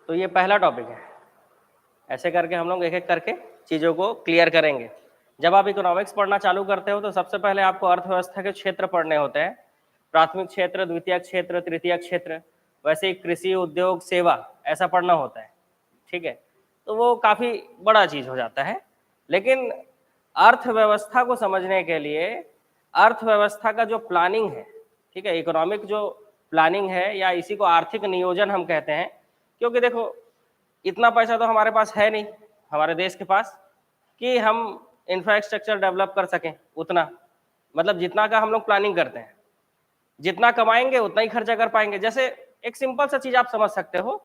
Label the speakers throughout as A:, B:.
A: तो ये पहला टॉपिक है। ऐसे करके हम लोग एक एक करके चीज़ों को क्लियर करेंगे। जब आप इकोनॉमिक्स पढ़ना चालू करते हो तो सबसे पहले आपको अर्थव्यवस्था के क्षेत्र पढ़ने होते हैं, प्राथमिक क्षेत्र, द्वितीयक क्षेत्र, तृतीयक क्षेत्र, वैसे ही कृषि, उद्योग, सेवा, ऐसा पढ़ना होता है। ठीक है, तो वो काफ़ी बड़ा चीज़ हो जाता है। लेकिन अर्थव्यवस्था को समझने के लिए अर्थव्यवस्था का जो प्लानिंग है, ठीक है, इकोनॉमिक जो प्लानिंग है या इसी को आर्थिक नियोजन हम कहते हैं, क्योंकि देखो इतना पैसा तो हमारे पास है नहीं, हमारे देश के पास, कि हम इंफ्रास्ट्रक्चर डेवलप कर सकें उतना, मतलब जितना का हम लोग प्लानिंग करते हैं, जितना कमाएंगे उतना ही खर्चा कर पाएंगे। जैसे एक सिंपल सा चीज आप समझ सकते हो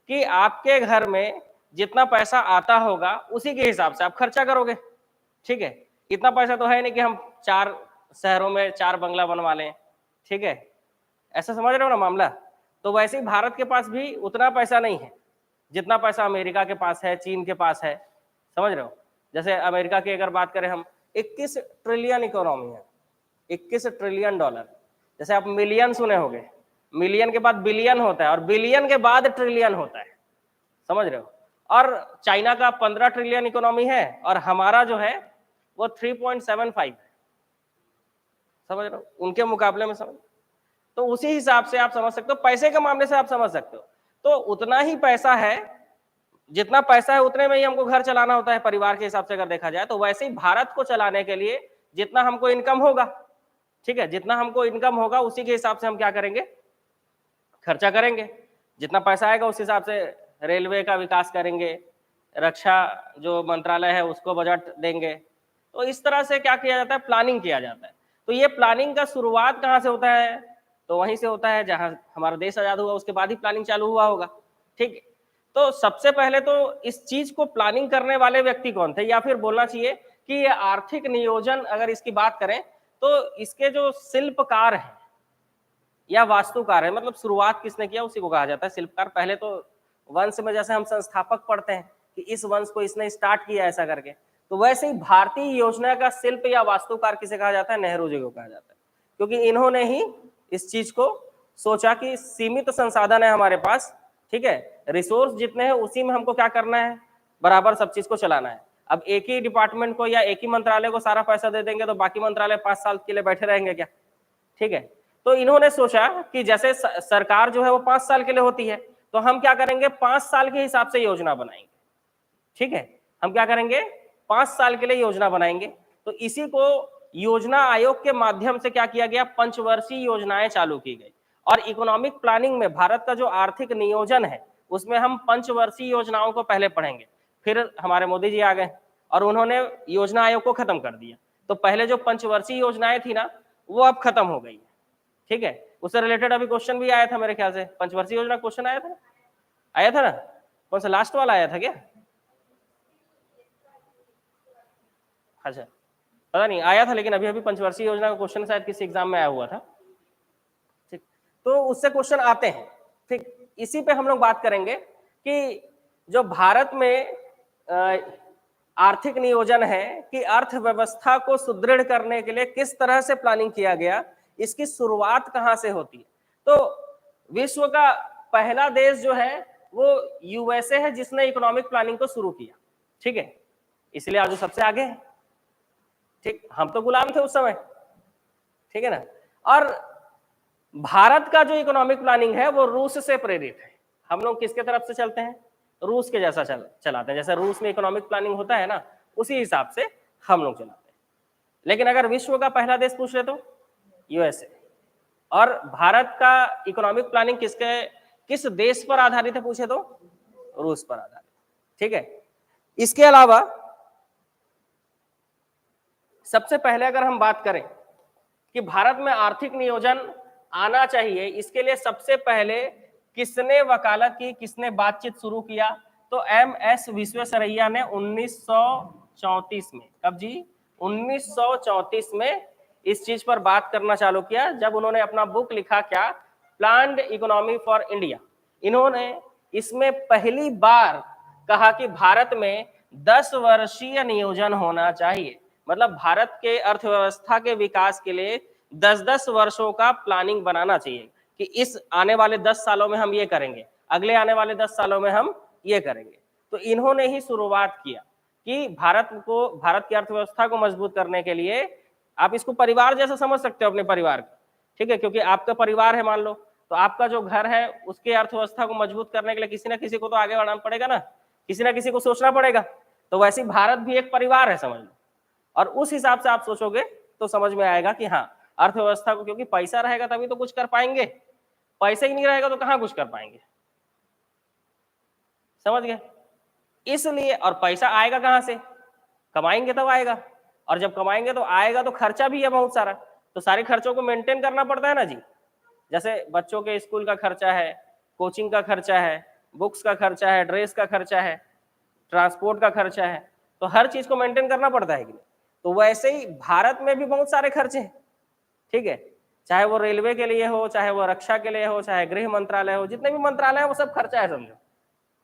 A: कि आपके घर में जितना पैसा आता होगा उसी के हिसाब से आप खर्चा करोगे। ठीक है, इतना पैसा तो है नहीं कि हम 4 शहरों में 4 बंगला बनवा लें। ठीक है, ऐसा समझ रहे हो ना मामला। तो वैसे ही भारत के पास भी उतना पैसा नहीं है जितना पैसा अमेरिका के पास है, चीन के पास है। समझ रहे हो, जैसे अमेरिका की अगर बात करें हम, 21 ट्रिलियन इकोनॉमी है, 21 ट्रिलियन डॉलर। जैसे आप मिलियन सुने होंगे, मिलियन के बाद बिलियन होता है और बिलियन के बाद ट्रिलियन होता है। समझ रहे हो। और चाइना का 15 ट्रिलियन इकोनॉमी है और हमारा जो है वो 3.75 है। समझ रहे हो, उनके मुकाबले में। समझ, तो उसी हिसाब से आप समझ सकते हो, पैसे के मामले से आप समझ सकते हो। तो उतना ही पैसा है, जितना पैसा है उतने में ही हमको घर चलाना होता है परिवार के हिसाब से अगर देखा जाए। तो वैसे ही भारत को चलाने के लिए जितना हमको इनकम होगा, ठीक है, जितना हमको इनकम होगा उसी के हिसाब से हम क्या करेंगे, खर्चा करेंगे। जितना पैसा आएगा उस हिसाब से रेलवे का विकास करेंगे, रक्षा जो मंत्रालय है उसको बजट देंगे। तो इस तरह से क्या किया जाता है, प्लानिंग किया जाता है। तो ये प्लानिंग का शुरुआत कहाँ से होता है, तो वहीं से होता है जहां हमारा देश आजाद हुआ, उसके बाद ही प्लानिंग चालू हुआ होगा। ठीक है, तो सबसे पहले तो इस चीज को प्लानिंग करने वाले व्यक्ति कौन थे, या फिर बोलना चाहिए कि ये आर्थिक नियोजन अगर इसकी बात करें तो इसके जो शिल्पकार हैं या वास्तुकार है, मतलब शुरुआत किसने किया उसी को कहा जाता है शिल्पकार। पहले तो वंश में जैसे हम संस्थापक पढ़ते हैं कि इस वंश को इसने स्टार्ट किया ऐसा करके, तो वैसे ही भारतीय योजना का शिल्प या वास्तुकार किसे कहा जाता है, नेहरू जी को कहा जाता है। क्योंकि इन्होंने ही इस चीज को सोचा कि सीमित संसाधन है हमारे पास, ठीक है, रिसोर्स जितने हैं उसी में हमको क्या करना है, बराबर सब चीज को चलाना है। अब एक ही डिपार्टमेंट को या एक ही मंत्रालय को सारा पैसा दे देंगे तो बाकी मंत्रालय 5 साल के लिए बैठे रहेंगे क्या। ठीक है, तो इन्होंने सोचा कि जैसे सरकार जो है वो 5 साल के लिए होती है, तो हम क्या करेंगे, 5 साल के हिसाब से योजना बनाएंगे। ठीक है, हम क्या करेंगे, 5 साल के लिए योजना बनाएंगे। तो इसी को योजना आयोग के माध्यम से क्या किया गया, पंचवर्षीय योजनाएं चालू की गई। और इकोनॉमिक प्लानिंग में भारत का जो आर्थिक नियोजन है उसमें हम पंचवर्षीय योजनाओं को पहले पढ़ेंगे। फिर हमारे मोदी जी आ गए और उन्होंने योजना आयोग को खत्म कर दिया। तो पहले जो पंचवर्षीय योजनाएं थी ना वो अब खत्म हो गई है। ठीक है, उससे रिलेटेड अभी क्वेश्चन भी आया था मेरे ख्याल से, पंचवर्षीय योजना क्वेश्चन आया था, आया था ना, कौन सा लास्ट वाला आया था क्या, अच्छा पता नहीं आया था, लेकिन अभी अभी पंचवर्षीय योजना का क्वेश्चन शायद किसी एग्जाम में आया हुआ था। ठीक, तो उससे क्वेश्चन आते हैं। ठीक, इसी पे हम लोग बात करेंगे कि जो भारत में आर्थिक नियोजन है कि अर्थव्यवस्था को सुदृढ़ करने के लिए किस तरह से प्लानिंग किया गया, इसकी शुरुआत कहां से होती है। तो विश्व का पहला देश जो है वो यूएसए है जिसने इकोनॉमिक प्लानिंग को शुरू किया। ठीक है, इसलिए आज जो सबसे आगे है। ठीक, हम तो गुलाम थे उस समय। ठीक है ना। और भारत का जो इकोनॉमिक प्लानिंग है वो रूस से प्रेरित है। हम लोग किसके तरफ से चलते हैं, रूस के जैसा चलाते हैं। जैसे रूस में इकोनॉमिक प्लानिंग होता है ना उसी हिसाब से हम लोग चलाते हैं। लेकिन अगर विश्व का पहला देश पूछ रहे तो यूएसए। और भारत का इकोनॉमिक प्लानिंग किस देश पर आधारित है पूछे तो रूस पर आधारित। ठीक है, इसके अलावा सबसे पहले अगर हम बात करें कि भारत में आर्थिक नियोजन आना चाहिए, इसके लिए सबसे पहले किसने वकालत की, किसने बातचीत शुरू किया, तो एम.एस. विश्वेश्वरैया ने 1934 में, कब जी, 1934 में इस चीज पर बात करना चालू किया, जब उन्होंने अपना बुक लिखा क्या, प्लान्ड इकोनॉमी फॉर इंडिया। इन्होंने इसमें पहली बार कहा कि भारत में 10 वर्षीय नियोजन होना चाहिए, मतलब भारत के अर्थव्यवस्था के विकास के लिए 10-10 वर्षों का प्लानिंग बनाना चाहिए कि इस आने वाले 10 सालों में हम ये करेंगे। अगले आने वाले 10 सालों में हम ये करेंगे। तो इन्होंने ही शुरुआत किया कि भारत की अर्थव्यवस्था को मजबूत करने के लिए, आप इसको परिवार जैसा समझ सकते हो अपने परिवार को, ठीक है, क्योंकि आपका परिवार है मान लो, तो आपका जो घर है उसके अर्थव्यवस्था को मजबूत करने के लिए किसी ना किसी को तो आगे बढ़ाना पड़ेगा ना, किसी ना किसी को सोचना पड़ेगा। तो वैसे ही भारत भी एक परिवार है समझ लो, और उस हिसाब से आप सोचोगे तो समझ में आएगा कि हाँ अर्थव्यवस्था को, क्योंकि पैसा रहेगा तभी तो कुछ कर पाएंगे, पैसा ही नहीं रहेगा तो कहाँ कुछ कर पाएंगे, समझ गए। इसलिए, और पैसा आएगा कहाँ से, कमाएंगे तब आएगा, और जब कमाएंगे तो आएगा तो खर्चा भी है बहुत सारा, तो सारे खर्चों को मेंटेन करना पड़ता है ना जी। जैसे बच्चों के स्कूल का खर्चा है, कोचिंग का खर्चा है, बुक्स का खर्चा है, ड्रेस का खर्चा है, ट्रांसपोर्ट का खर्चा है, तो हर चीज को मेंटेन करना पड़ता है कि नहीं। तो वैसे ही भारत में भी बहुत सारे खर्चे हैं, ठीक है, चाहे वो रेलवे के लिए हो, चाहे वो रक्षा के लिए हो, चाहे गृह मंत्रालय हो, जितने भी मंत्रालय है वो सब खर्चा है समझो,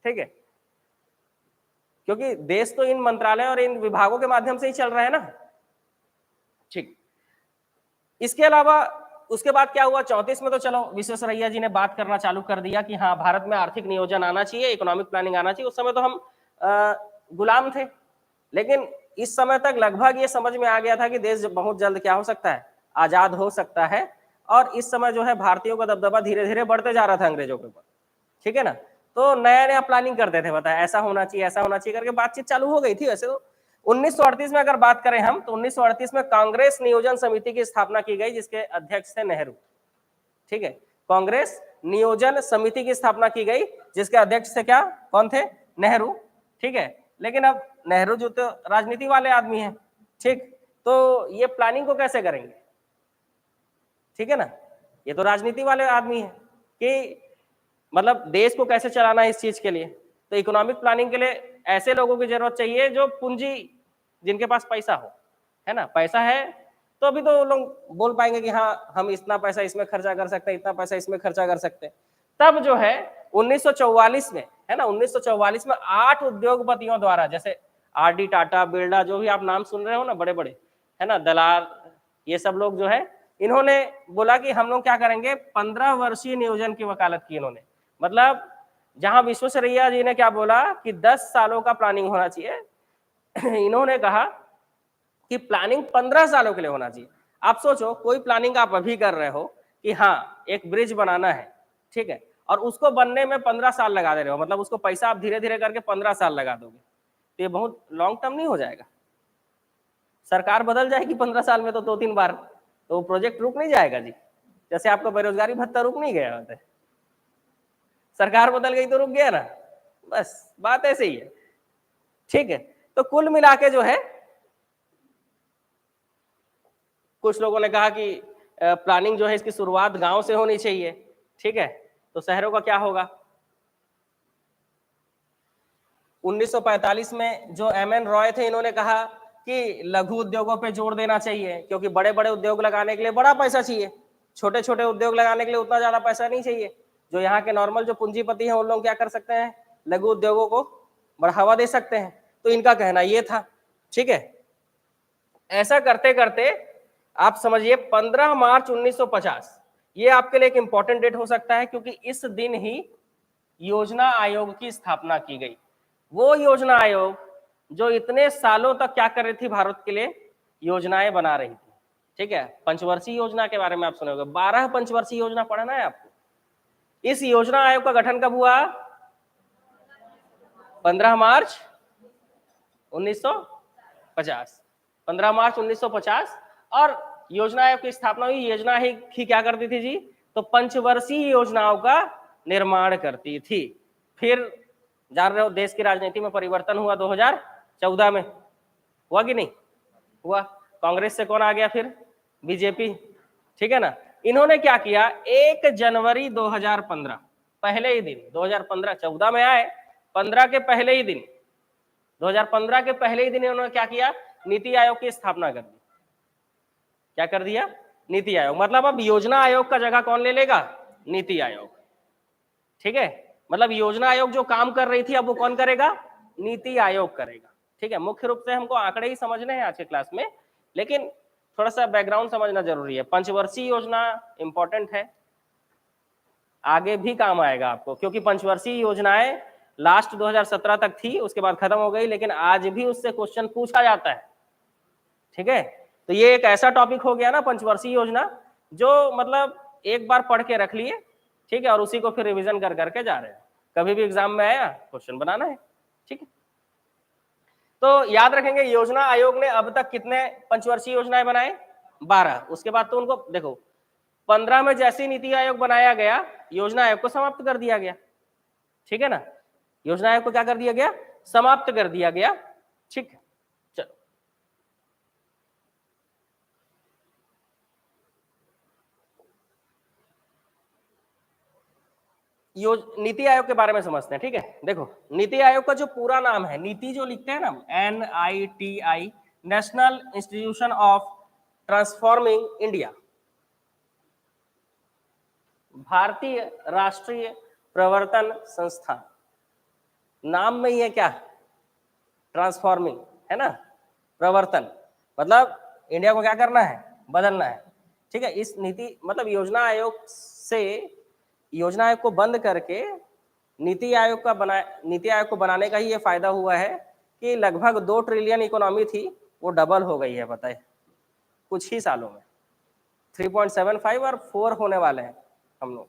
A: ठीक है, क्योंकि देश तो इन मंत्रालयों और इन विभागों के माध्यम से ही चल रहा है ना, ठीक। इसके अलावा उसके बाद क्या हुआ 34 में, तो चलो विश्वेश्वरैया जी ने बात करना चालू कर दिया कि हाँ भारत में आर्थिक नियोजन आना चाहिए, इकोनॉमिक प्लानिंग आना चाहिए। उस समय तो हम गुलाम थे, लेकिन इस समय तक लगभग ये समझ में आ गया था कि देश बहुत जल्द क्या हो सकता है, आजाद हो सकता है। और इस समय जो है भारतीयों का दबदबा धीरे धीरे बढ़ते जा रहा था अंग्रेजों के ऊपर, ठीक है ना। तो नया नया प्लानिंग करते थे, बताया ऐसा होना चाहिए, ऐसा होना चाहिए करके बातचीत चालू हो गई थी। वैसे तो 1938 में अगर बात करें हम, तो 1938 में कांग्रेस नियोजन समिति की स्थापना की गई, जिसके अध्यक्ष थे नेहरू, ठीक है। कांग्रेस नियोजन समिति की स्थापना की गई, जिसके अध्यक्ष थे क्या, कौन थे, नेहरू, ठीक है। लेकिन अब नेहरू जो तो राजनीति वाले आदमी हैं, ठीक, तो ये प्लानिंग को कैसे करेंगे, ठीक है ना, ये तो राजनीति वाले आदमी हैं कि मतलब देश को कैसे चलाना है इस चीज के लिए। तो इकोनॉमिक प्लानिंग के लिए ऐसे लोगों की जरूरत चाहिए जो पूंजी, जिनके पास पैसा हो, है ना, पैसा है तो अभी तो लोग बोल पाएंगे कि हाँ हम इतना पैसा इसमें खर्चा कर सकते हैं, इतना पैसा इसमें खर्चा कर सकते हैं। तब जो है 1944 में, है ना, 1944 में 8 उद्योगपतियों द्वारा, जैसे आरडी टाटा, बिरला, जो भी आप नाम सुन रहे हो ना, बड़े बड़े, है ना, दलाल, ये सब लोग जो है, इन्होंने बोला कि हम लोग क्या करेंगे, 15 वर्षीय नियोजन की वकालत की इन्होंने। मतलब जहां विश्वेश्वरैया जी ने क्या बोला कि 10 सालों का प्लानिंग होना चाहिए, इन्होंने कहा कि प्लानिंग 15 सालों के लिए होना चाहिए। आप सोचो, कोई प्लानिंग आप अभी कर रहे हो कि हाँ एक ब्रिज बनाना है, ठीक है, और उसको बनने में 15 साल लगा दे रहे हो, मतलब उसको पैसा आप धीरे धीरे करके 15 साल लगा दोगे, तो ये बहुत लॉन्ग टर्म नहीं हो जाएगा। सरकार बदल जाएगी 15 साल में तो 2-3 बार, तो प्रोजेक्ट रुक नहीं जाएगा जी। जैसे आपका बेरोजगारी भत्ता रुक नहीं गया होता है, सरकार बदल गई तो रुक गया ना, बस बात ऐसे ही है, ठीक है। तो कुल मिला के जो है, कुछ लोगों ने कहा कि प्लानिंग जो है इसकी शुरुआत गांव से होनी चाहिए, ठीक है, तो शहरों का क्या होगा। 1945 में जो एमएन रॉय थे, इन्होंने कहा कि लघु उद्योगों पे जोर देना चाहिए, क्योंकि बड़े बड़े उद्योग लगाने के लिए बड़ा पैसा चाहिए, छोटे छोटे उद्योग लगाने के लिए उतना ज्यादा पैसा नहीं चाहिए। जो यहाँ के नॉर्मल जो पूंजीपति हैं उन लोग क्या कर सकते हैं, लघु उद्योगों को बढ़ावा दे सकते हैं। तो इनका कहना ये था, ठीक है। ऐसा करते करते आप समझिए 15 मार्च 1950, ये आपके लिए एक इंपॉर्टेंट डेट हो सकता है, क्योंकि इस दिन ही योजना आयोग की स्थापना की गई। वो योजना आयोग जो इतने सालों तक क्या कर रही थी, भारत के लिए योजनाएं बना रही थी, ठीक है। पंचवर्षीय योजना के बारे में आप सुने होंगे, 12 पंचवर्षीय योजना पढ़ना है आपको। इस योजना आयोग का गठन कब हुआ, 15 मार्च 1950, 15 मार्च 1950। और योजना आयोग की स्थापना हुई। योजना ही क्या करती थी जी, तो पंचवर्षीय योजनाओं का निर्माण करती थी। फिर जान रहे हो देश की राजनीति में परिवर्तन हुआ 2014 में, हुआ कि नहीं हुआ। कांग्रेस से कौन आ गया फिर, बीजेपी, ठीक है ना। इन्होंने क्या किया, 1 जनवरी 2015 पहले ही दिन, 2015 14 में आए, 15 के पहले ही दिन, 2015 के पहले ही दिन इन्होंने क्या किया, नीति आयोग की स्थापना कर दी। क्या कर दिया, नीति आयोग। मतलब अब योजना आयोग का जगह कौन ले लेगा, नीति आयोग, ठीक है। मतलब योजना आयोग जो काम कर रही थी अब वो कौन करेगा, नीति आयोग करेगा, ठीक है। मुख्य रूप से हमको आंकड़े ही समझने हैं आज के क्लास में, लेकिन थोड़ा सा बैकग्राउंड समझना जरूरी है। पंचवर्षीय योजना इंपॉर्टेंट है। आगे भी काम आएगा आपको, क्योंकि पंचवर्षीय योजनाएं लास्ट 2017 तक थी, उसके बाद खत्म हो गई, लेकिन आज भी उससे क्वेश्चन पूछा जाता है। ठीक है, तो ये एक ऐसा टॉपिक हो गया ना पंचवर्षीय योजना, जो मतलब एक बार पढ़ के रख लिए, ठीक है, और उसी को फिर रिवीजन कर करके जा रहे हैं, कभी भी एग्जाम में आया क्वेश्चन बनाना है। ठीक है, तो याद रखेंगे योजना आयोग ने अब तक कितने पंचवर्षीय योजनाएं बनाए? 12। उसके बाद तो उनको देखो 15 में जैसी नीति आयोग बनाया गया, योजना आयोग को समाप्त कर दिया गया। ठीक है ना, योजना आयोग को क्या कर दिया गया? समाप्त कर दिया गया। ठीक है, चलो नीति आयोग के बारे में समझते हैं। ठीक है, देखो नीति आयोग का जो पूरा नाम है, नीति जो लिखते हैं ना NITI, national institution of transforming India, भारतीय राष्ट्रीय प्रवर्तन संस्थान। नाम में ही है क्या? ट्रांसफॉर्मिंग, है ना, प्रवर्तन, मतलब इंडिया को क्या करना है? बदलना है। ठीक है, इस नीति मतलब योजना आयोग से, योजना आयोग को बंद करके नीति आयोग को बनाने का ही ये फायदा हुआ है कि लगभग 2 ट्रिलियन इकोनॉमी थी, वो डबल हो गई है, पता है, कुछ ही सालों में 3.75 और 4 होने वाले हैं हम लोग।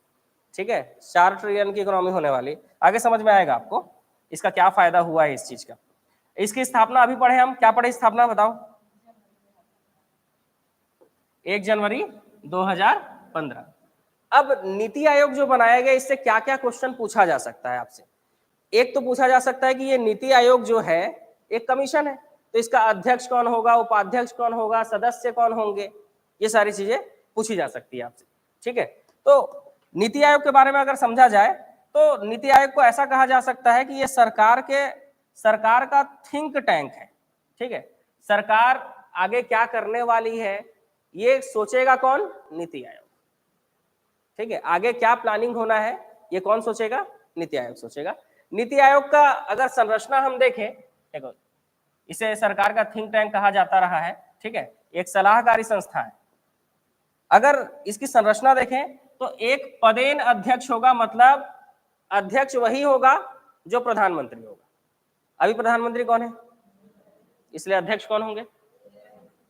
A: ठीक है, 4 ट्रिलियन की इकोनॉमी होने वाली, आगे समझ में आएगा आपको इसका क्या फायदा हुआ है इस चीज का। इसकी स्थापना अभी पढ़े हम, क्या पढ़े स्थापना बताओ? 1 जनवरी 2015। अब नीति आयोग जो बनाया गया, इससे क्या क्या क्वेश्चन पूछा जा सकता है आपसे? एक तो पूछा जा सकता है कि ये नीति आयोग जो है एक कमीशन है, तो इसका अध्यक्ष कौन होगा, उपाध्यक्ष कौन होगा, सदस्य कौन होंगे, ये सारी चीजें पूछी जा सकती है आपसे। ठीक है, तो नीति आयोग के बारे में अगर समझा जाए तो नीति आयोग को ऐसा कहा जा सकता है कि ये सरकार का थिंक टैंक है। ठीक है, सरकार आगे क्या करने वाली है ये सोचेगा कौन? नीति आयोग। ठीक है, आगे क्या प्लानिंग होना है ये कौन सोचेगा? नीति आयोग सोचेगा। नीति आयोग का अगर संरचना हम देखें, देखो इसे सरकार का थिंक टैंक कहा जाता रहा है। ठीक है, एक सलाहकारी संस्था है। अगर इसकी संरचना देखें तो एक पदेन अध्यक्ष होगा, मतलब अध्यक्ष वही होगा जो प्रधानमंत्री होगा। अभी प्रधानमंत्री कौन है? इसलिए अध्यक्ष कौन होंगे?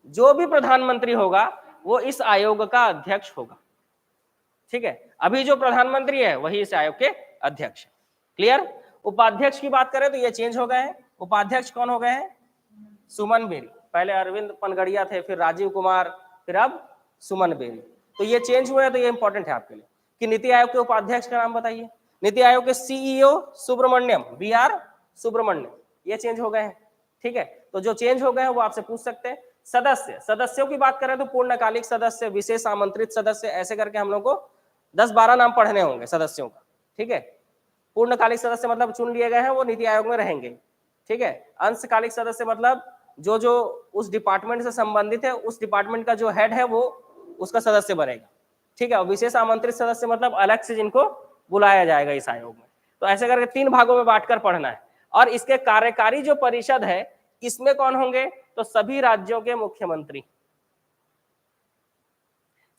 A: जो भी प्रधानमंत्री होगा वो इस आयोग का अध्यक्ष होगा। ठीक है, अभी जो प्रधानमंत्री है वही इस आयोग के अध्यक्ष है। क्लियर? उपाध्यक्ष की बात करें तो ये चेंज हो गए हैं। उपाध्यक्ष कौन हो गए हैं? सुमन बेरी। पहले अरविंद पनगड़िया थे, फिर राजीव कुमार, फिर अब सुमन बेरी। तो ये चेंज हुए हैं, तो ये इंपॉर्टेंट है आपके लिए कि नीति आयोग के उपाध्यक्ष का नाम बताइए। नीति आयोग के CEO सुब्रमण्यम, BR सुब्रमण्यम, ये चेंज हो गए हैं। ठीक है, तो जो चेंज हो गए हैं वो आपसे पूछ सकते हैं। सदस्यों की बात करें तो पूर्णकालिक सदस्य, विशेष आमंत्रित सदस्य, ऐसे करके हम लोग को 10-12 नाम पढ़ने होंगे सदस्यों का। ठीक है, पूर्णकालिक सदस्य मतलब चुन लिए गए हैं, वो नीति आयोग में रहेंगे। ठीक है, अंशकालिक सदस्य मतलब जो जो उस डिपार्टमेंट से संबंधित है, उस डिपार्टमेंट का जो हेड है वो उसका सदस्य बनेगा। ठीक है, और विशेष आमंत्रित सदस्य मतलब अलग से जिनको बुलाया जाएगा इस आयोग में। तो ऐसे करके 3 भागों में बांटकर पढ़ना है। और इसके कार्यकारी जो परिषद है इसमें कौन होंगे? तो सभी राज्यों के मुख्यमंत्री,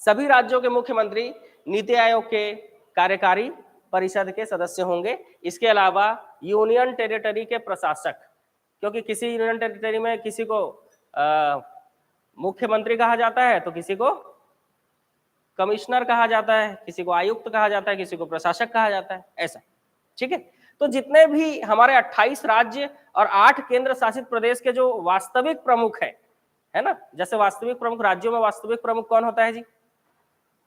A: सभी राज्यों के मुख्यमंत्री नीति आयोग के कार्यकारी परिषद के सदस्य होंगे। इसके अलावा यूनियन टेरिटरी के प्रशासक, क्योंकि किसी यूनियन टेरिटरी में किसी को मुख्यमंत्री कहा जाता है, तो किसी को कमिश्नर कहा जाता है, किसी को आयुक्त कहा जाता है, किसी को प्रशासक कहा जाता है, ऐसा। ठीक है, तो जितने भी हमारे 28 राज्य और 8 केंद्र शासित प्रदेश के जो वास्तविक प्रमुख है ना, जैसे वास्तविक प्रमुख राज्यों में वास्तविक प्रमुख कौन होता है जी?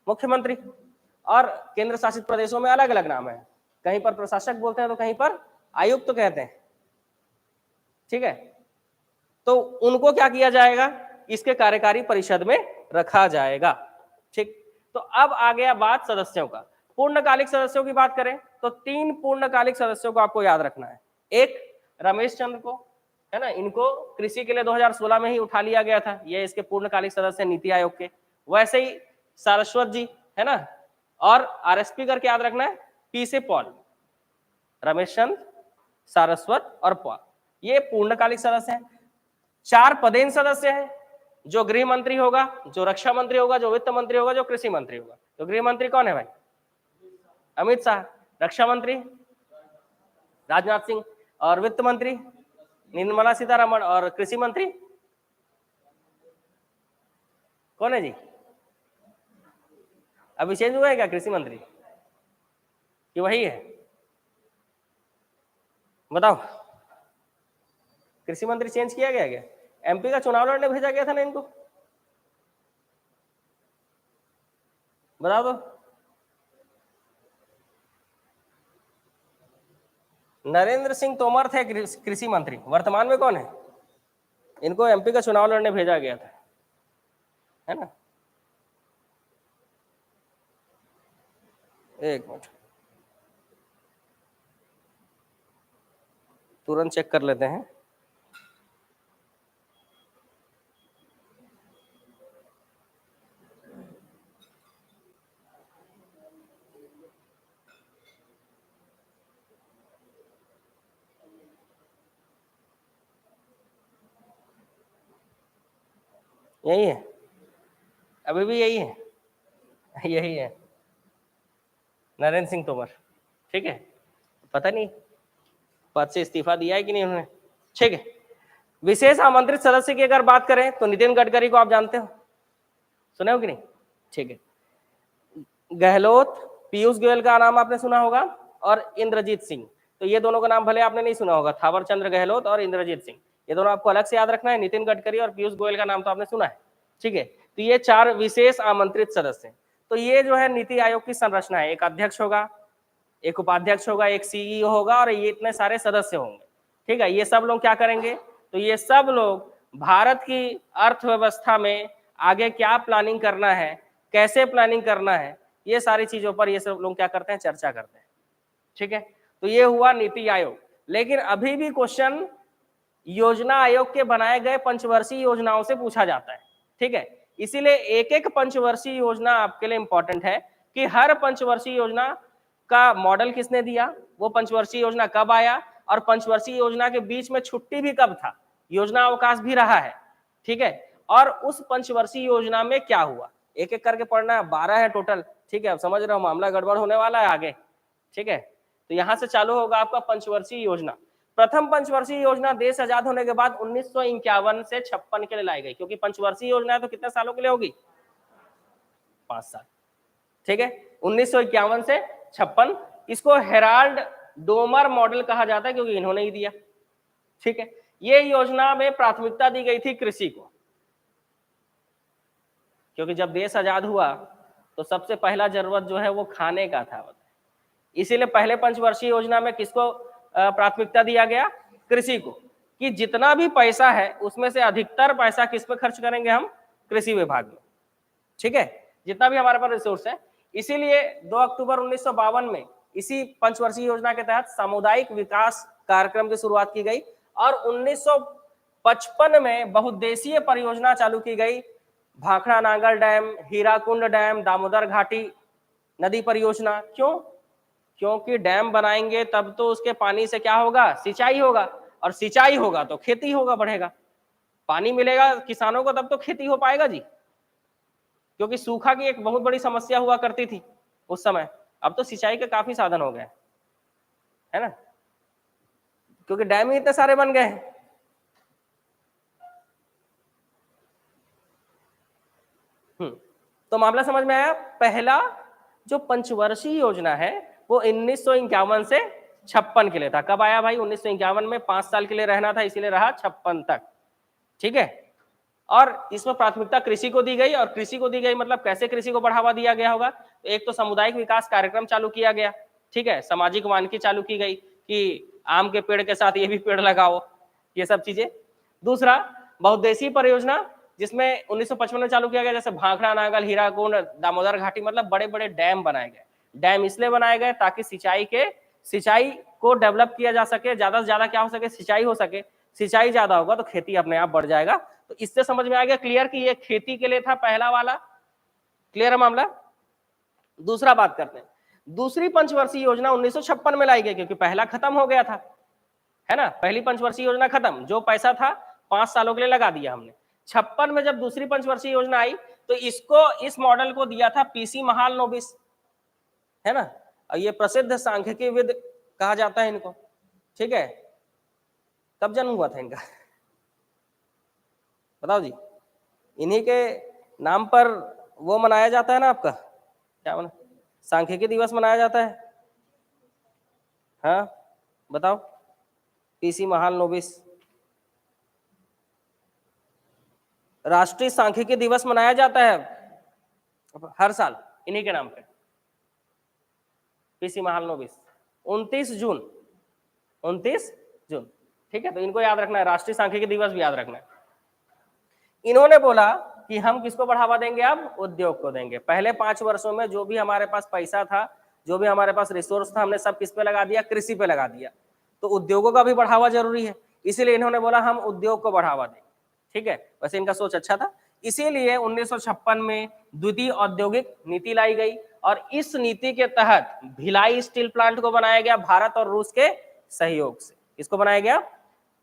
A: मुख्यमंत्री। और केंद्र शासित प्रदेशों में अलग अलग नाम है, कहीं पर प्रशासक बोलते हैं तो कहीं पर आयुक्त तो कहते हैं। ठीक है, तो उनको क्या किया जाएगा? इसके कार्यकारी परिषद में रखा जाएगा। ठीक, तो अब आ गया बात सदस्यों का। पूर्णकालिक सदस्यों की बात करें तो 3 पूर्णकालिक सदस्यों को आपको याद रखना है। एक रमेश चंद्र को, है ना, इनको कृषि के लिए 2016 में ही उठा लिया गया था, ये इसके पूर्णकालिक सदस्य नीति आयोग के। वैसे ही सारस्वत जी, है ना, और RSP करके याद रखना है, P से पॉल, रमेश चंद्र, सारस्वत और पॉल, ये पूर्णकालिक सदस्य हैं। 4 पदेन सदस्य हैं, जो गृह मंत्री होगा, जो रक्षा मंत्री होगा, जो वित्त मंत्री होगा, जो कृषि मंत्री होगा। तो गृह मंत्री कौन है भाई? अमित शाह, रक्षा मंत्री राजनाथ सिंह, और वित्त मंत्री निर्मला सीतारमण, और कृषि मंत्री कौन है जी? अभी चेंज हुआ है क्या कृषि मंत्री कि वही है? बताओ, कृषि मंत्री चेंज किया गया क्या? एमपी का चुनाव लड़ने भेजा गया था ना इनको, बताओ तो। नरेंद्र सिंह तोमर थे कृषि मंत्री, वर्तमान में कौन है? इनको एमपी का चुनाव लड़ने भेजा गया था, है ना? एक मिनट, तुरंत चेक कर लेते हैं। यही है, अभी भी यही है, यही है नरेंद्र सिंह तोमर। ठीक है, पता नहीं पद से इस्तीफा दिया है कि नहीं उन्होंने। ठीक है, विशेष आमंत्रित सदस्य की अगर बात करें तो नितिन गडकरी को आप जानते हो, सुने हो कि नहीं? ठीक है, गहलोत, पीयूष गोयल का नाम आपने सुना होगा, और इंद्रजीत सिंह। तो ये दोनों का नाम भले आपने नहीं सुना होगा, थावर चंद्र गहलोत और इंद्रजीत सिंह, ये दोनों आपको अलग से याद रखना है। नितिन गडकरी और पीयूष गोयल का नाम तो आपने सुना है। ठीक है, तो ये 4 विशेष आमंत्रित सदस्य हैं। तो ये जो है नीति आयोग की संरचना है, एक अध्यक्ष होगा, एक उपाध्यक्ष होगा, एक सीईओ होगा, और ये इतने सारे सदस्य होंगे। ठीक है, ये सब लोग क्या करेंगे? तो ये सब लोग भारत की अर्थव्यवस्था में आगे क्या प्लानिंग करना है, कैसे प्लानिंग करना है, ये सारी चीजों पर ये सब लोग क्या करते हैं? चर्चा करते हैं। ठीक है, तो ये हुआ नीति आयोग। लेकिन अभी भी क्वेश्चन योजना आयोग के बनाए गए पंचवर्षीय योजनाओं से पूछा जाता है। ठीक है, इसीलिए एक एक पंचवर्षीय योजना आपके लिए इंपॉर्टेंट है कि हर पंचवर्षीय योजना का मॉडल किसने दिया, वो पंचवर्षीय योजना कब आया, और पंचवर्षीय योजना के बीच में छुट्टी भी कब था, योजना अवकाश भी रहा है। ठीक है, और उस पंचवर्षीय योजना में क्या हुआ, एक एक करके पढ़ना है। 12 है टोटल। ठीक है, अब समझ रहे हो मामला गड़बड़ होने वाला है आगे। ठीक है, तो यहां से चालू होगा आपका पंचवर्षीय योजना। प्रथम पंचवर्षीय योजना देश आजाद होने के बाद 1951 से 56 के लिए लाई गई, क्योंकि पंचवर्षीय योजना है तो कितने सालों के लिए होगी? 5 साल। ठीक है, 1951 से 56। इसको हेराल्ड डोमर मॉडल कहा जाता है, क्योंकि इन्होंने ही दिया। ठीक है, ये योजना में प्राथमिकता दी गई थी कृषि को, क्योंकि जब देश आजाद हुआ तो सबसे पहला जरूरत जो है वो खाने का था। इसीलिए पहले पंचवर्षीय योजना में किसको प्राथमिकता दिया गया? कृषि को, कि जितना भी पैसा है उसमें से अधिकतर पैसा किस पे खर्च करेंगे हम? कृषि विभाग में। ठीक है, जितना भी हमारे पास रिसोर्स है। इसीलिए 2 अक्टूबर 1952 में इसी पंचवर्षीय योजना के तहत सामुदायिक विकास कार्यक्रम की शुरुआत की गई, और 1955 में बहुउद्देशीय परियोजना चालू की गई, भाखड़ा नांगल डैम, हीराकुंड डैम, दामोदर घाटी नदी परियोजना। क्यों? क्योंकि डैम बनाएंगे तब तो उसके पानी से क्या होगा? सिंचाई होगा, और सिंचाई होगा तो खेती होगा, बढ़ेगा। पानी मिलेगा किसानों को तब तो खेती हो पाएगा जी, क्योंकि सूखा की एक बहुत बड़ी समस्या हुआ करती थी उस समय। अब तो सिंचाई के काफी साधन हो गए, है ना, क्योंकि डैम ही इतने सारे बन गए हैं। तो मामला समझ में आया। पहला जो पंचवर्षीय योजना है वो 1951 से 56 के लिए था। कब आया भाई? 1951 में। 5 साल के लिए रहना था, इसीलिए रहा 56 तक। ठीक है, और इसमें प्राथमिकता कृषि को दी गई, और कृषि को दी गई मतलब कैसे कृषि को बढ़ावा दिया गया होगा? तो एक तो सामुदायिक विकास कार्यक्रम चालू किया गया। ठीक है, सामाजिक वानिकी चालू की गई कि आम के पेड़ के साथ ये भी पेड़ लगाओ, ये सब चीजें। दूसरा, बहुउद्देशीय परियोजना, जिसमें 1955 में चालू किया गया, जैसे भाखड़ा नांगल, हीराकुंड, दामोदर घाटी, मतलब बड़े बड़े डैम बनाए गए। डैम इसलिए बनाए गए ताकि सिंचाई को डेवलप किया जा सके, ज्यादा से ज्यादा क्या हो सके? सिंचाई हो सके। सिंचाई ज्यादा होगा तो खेती अपने आप बढ़ जाएगा। तो इससे समझ में आ गया क्लियर कि ये खेती के लिए था पहला वाला। क्लियर है मामला? दूसरा बात करते हैं, दूसरी पंचवर्षीय योजना 1956 में लाई गई, क्योंकि पहला खत्म हो गया था, है ना। पहली पंचवर्षीय योजना खत्म, जो पैसा था 5 सालों के लिए लगा दिया हमने। 56 में जब दूसरी पंचवर्षीय योजना आई तो इस मॉडल को दिया था पीसी महालनोबिस, है ना। और ये प्रसिद्ध सांख्यिकी विद कहा जाता है इनको, ठीक है। कब जन्म हुआ था इनका बताओ जी। इन्हीं के नाम पर वो मनाया जाता है ना आपका, क्या मना, सांख्यिकी दिवस मनाया जाता है। हाँ बताओ, पीसी महालनोबिस। राष्ट्रीय सांख्यिकी दिवस मनाया जाता है हर साल इन्हीं के नाम पे, पीसी महालनोबिस। 29 जून, 29 जून, ठीक है। तो इनको याद रखना है, राष्ट्रीय सांख्यिकी दिवस भी याद रखना है। इन्होंने बोला कि हम किसको बढ़ावा देंगे, अब उद्योग को देंगे। पहले 5 वर्षों में जो भी हमारे पास पैसा था, जो भी हमारे पास रिसोर्स था, हमने सब किस पे लगा दिया, कृषि पे लगा दिया। तो उद्योगों का भी बढ़ावा जरूरी है, इसीलिए इन्होंने बोला हम उद्योग को बढ़ावा देंगे, ठीक है। वैसे इनका सोच अच्छा था, इसीलिए 1956 में द्वितीय औद्योगिक नीति लाई गई और इस नीति के तहत भिलाई स्टील प्लांट को बनाया गया भारत और रूस के सहयोग से। किसको बनाया गया,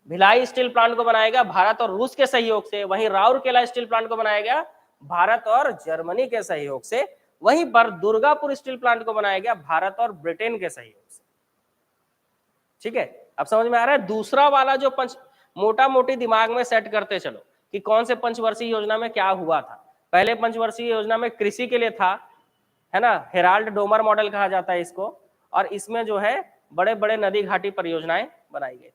A: भिलाई स्टील प्लांट को बनाया गया भारत और रूस के सहयोग से। वहीं राउरकेला स्टील प्लांट को बनाया गया भारत और जर्मनी के सहयोग से। वहीं पर दुर्गापुर स्टील प्लांट को बनाया गया भारत और ब्रिटेन के सहयोग से, ठीक है। अब समझ में आ रहा है। दूसरा वाला जो मोटा मोटी दिमाग में सेट करते चलो कि कौन से पंचवर्षीय योजना में क्या हुआ था। पहले पंचवर्षीय योजना में कृषि के लिए था, है ना, हेराल्ड डोमर मॉडल कहा जाता है इसको, और इसमें जो है बड़े बड़े नदी घाटी परियोजनाएं बनाई गई,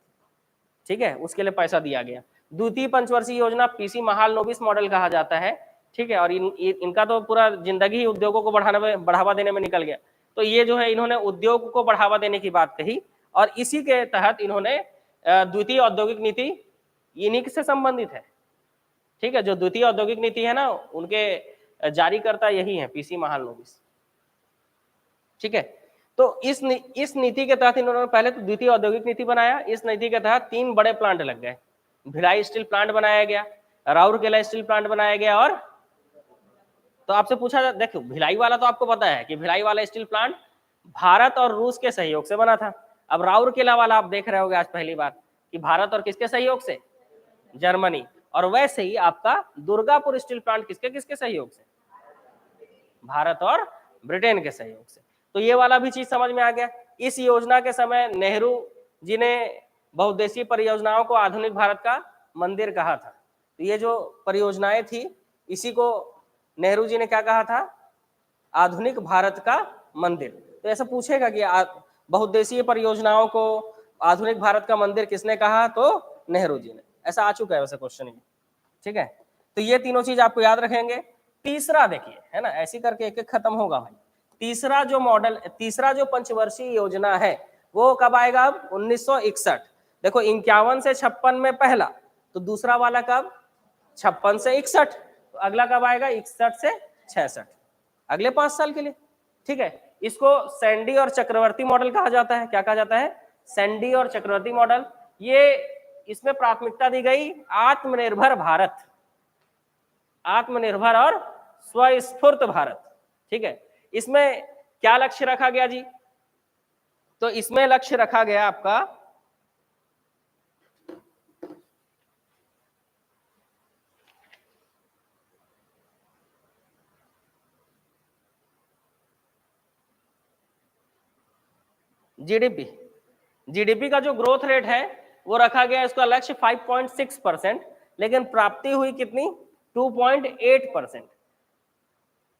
A: ठीक है, उसके लिए पैसा दिया गया। द्वितीय पंचवर्षीय योजना पीसी महालनोबिस मॉडल कहा जाता है, ठीक है। और इनका तो पूरा जिंदगी ही उद्योगों को बढ़ावा देने में निकल गया। तो ये जो है इन्होंने उद्योग को बढ़ावा देने की बात कही और इसी के तहत इन्होंने द्वितीय औद्योगिक नीति इन्हीं से संबंधित है, ठीक है। जो द्वितीय औद्योगिक नीति है ना, उनके जारीकर्ता यही है, पीसी महालनोबिस, ठीक है। तो इस नीति के तहत इन्होंने पहले तो द्वितीय औद्योगिक नीति बनाया। इस नीति के तहत 3 बड़े प्लांट लग गए, भिलाई स्टील प्लांट बनाया गया, राउरकेला स्टील प्लांट बनाया गया, और तो आपसे पूछा, देखो भिलाई वाला तो आपको पता है कि भिलाई वाला स्टील प्लांट भारत और रूस के सहयोग से बना था। अब राउरकेला वाला आप देख रहे होगे आज पहली बार कि भारत और किसके सहयोग से, जर्मनी। और वैसे ही आपका दुर्गापुर स्टील प्लांट किसके किसके सहयोग से, भारत और ब्रिटेन के सहयोग से। तो ये वाला भी चीज समझ में आ गया। इस योजना के समय नेहरू जी ने बहुउद्देशीय परियोजनाओं को आधुनिक भारत का मंदिर कहा था। तो ये जो परियोजनाएं थी, इसी को नेहरू जी ने क्या कहा था, आधुनिक भारत का मंदिर। तो ऐसा पूछेगा कि बहुउद्देशीय परियोजनाओं को आधुनिक भारत का मंदिर किसने कहा, तो नेहरू जी ने। ऐसा आ चुका है वैसे क्वेश्चन, ठीक है। तो ये तीनों चीज आपको याद रखेंगे। तीसरा देखिए, है ना, ऐसी करके एक एक खत्म होगा भाई। तीसरा जो मॉडल, तीसरा जो पंचवर्षीय योजना है वो कब आएगा, अब 1961। देखो 51 से 56 में पहला, तो दूसरा वाला कब, 56 से 61। तो अगला कब आएगा, 61 से 66, अगले 5 साल के लिए, ठीक है। इसको सैंडी और चक्रवर्ती मॉडल कहा जाता है। क्या कहा जाता है, सैंडी और चक्रवर्ती मॉडल। ये इसमें प्राथमिकता दी गई आत्मनिर्भर भारत, आत्मनिर्भर और स्वस्फूर्त भारत, ठीक है। इसमें क्या लक्ष्य रखा गया जी, तो इसमें लक्ष्य रखा गया आपका जीडीपी। जीडीपी का जो ग्रोथ रेट है वो रखा गया, इसका लक्ष्य 5.6%, लेकिन प्राप्ति हुई कितनी, 2.8%।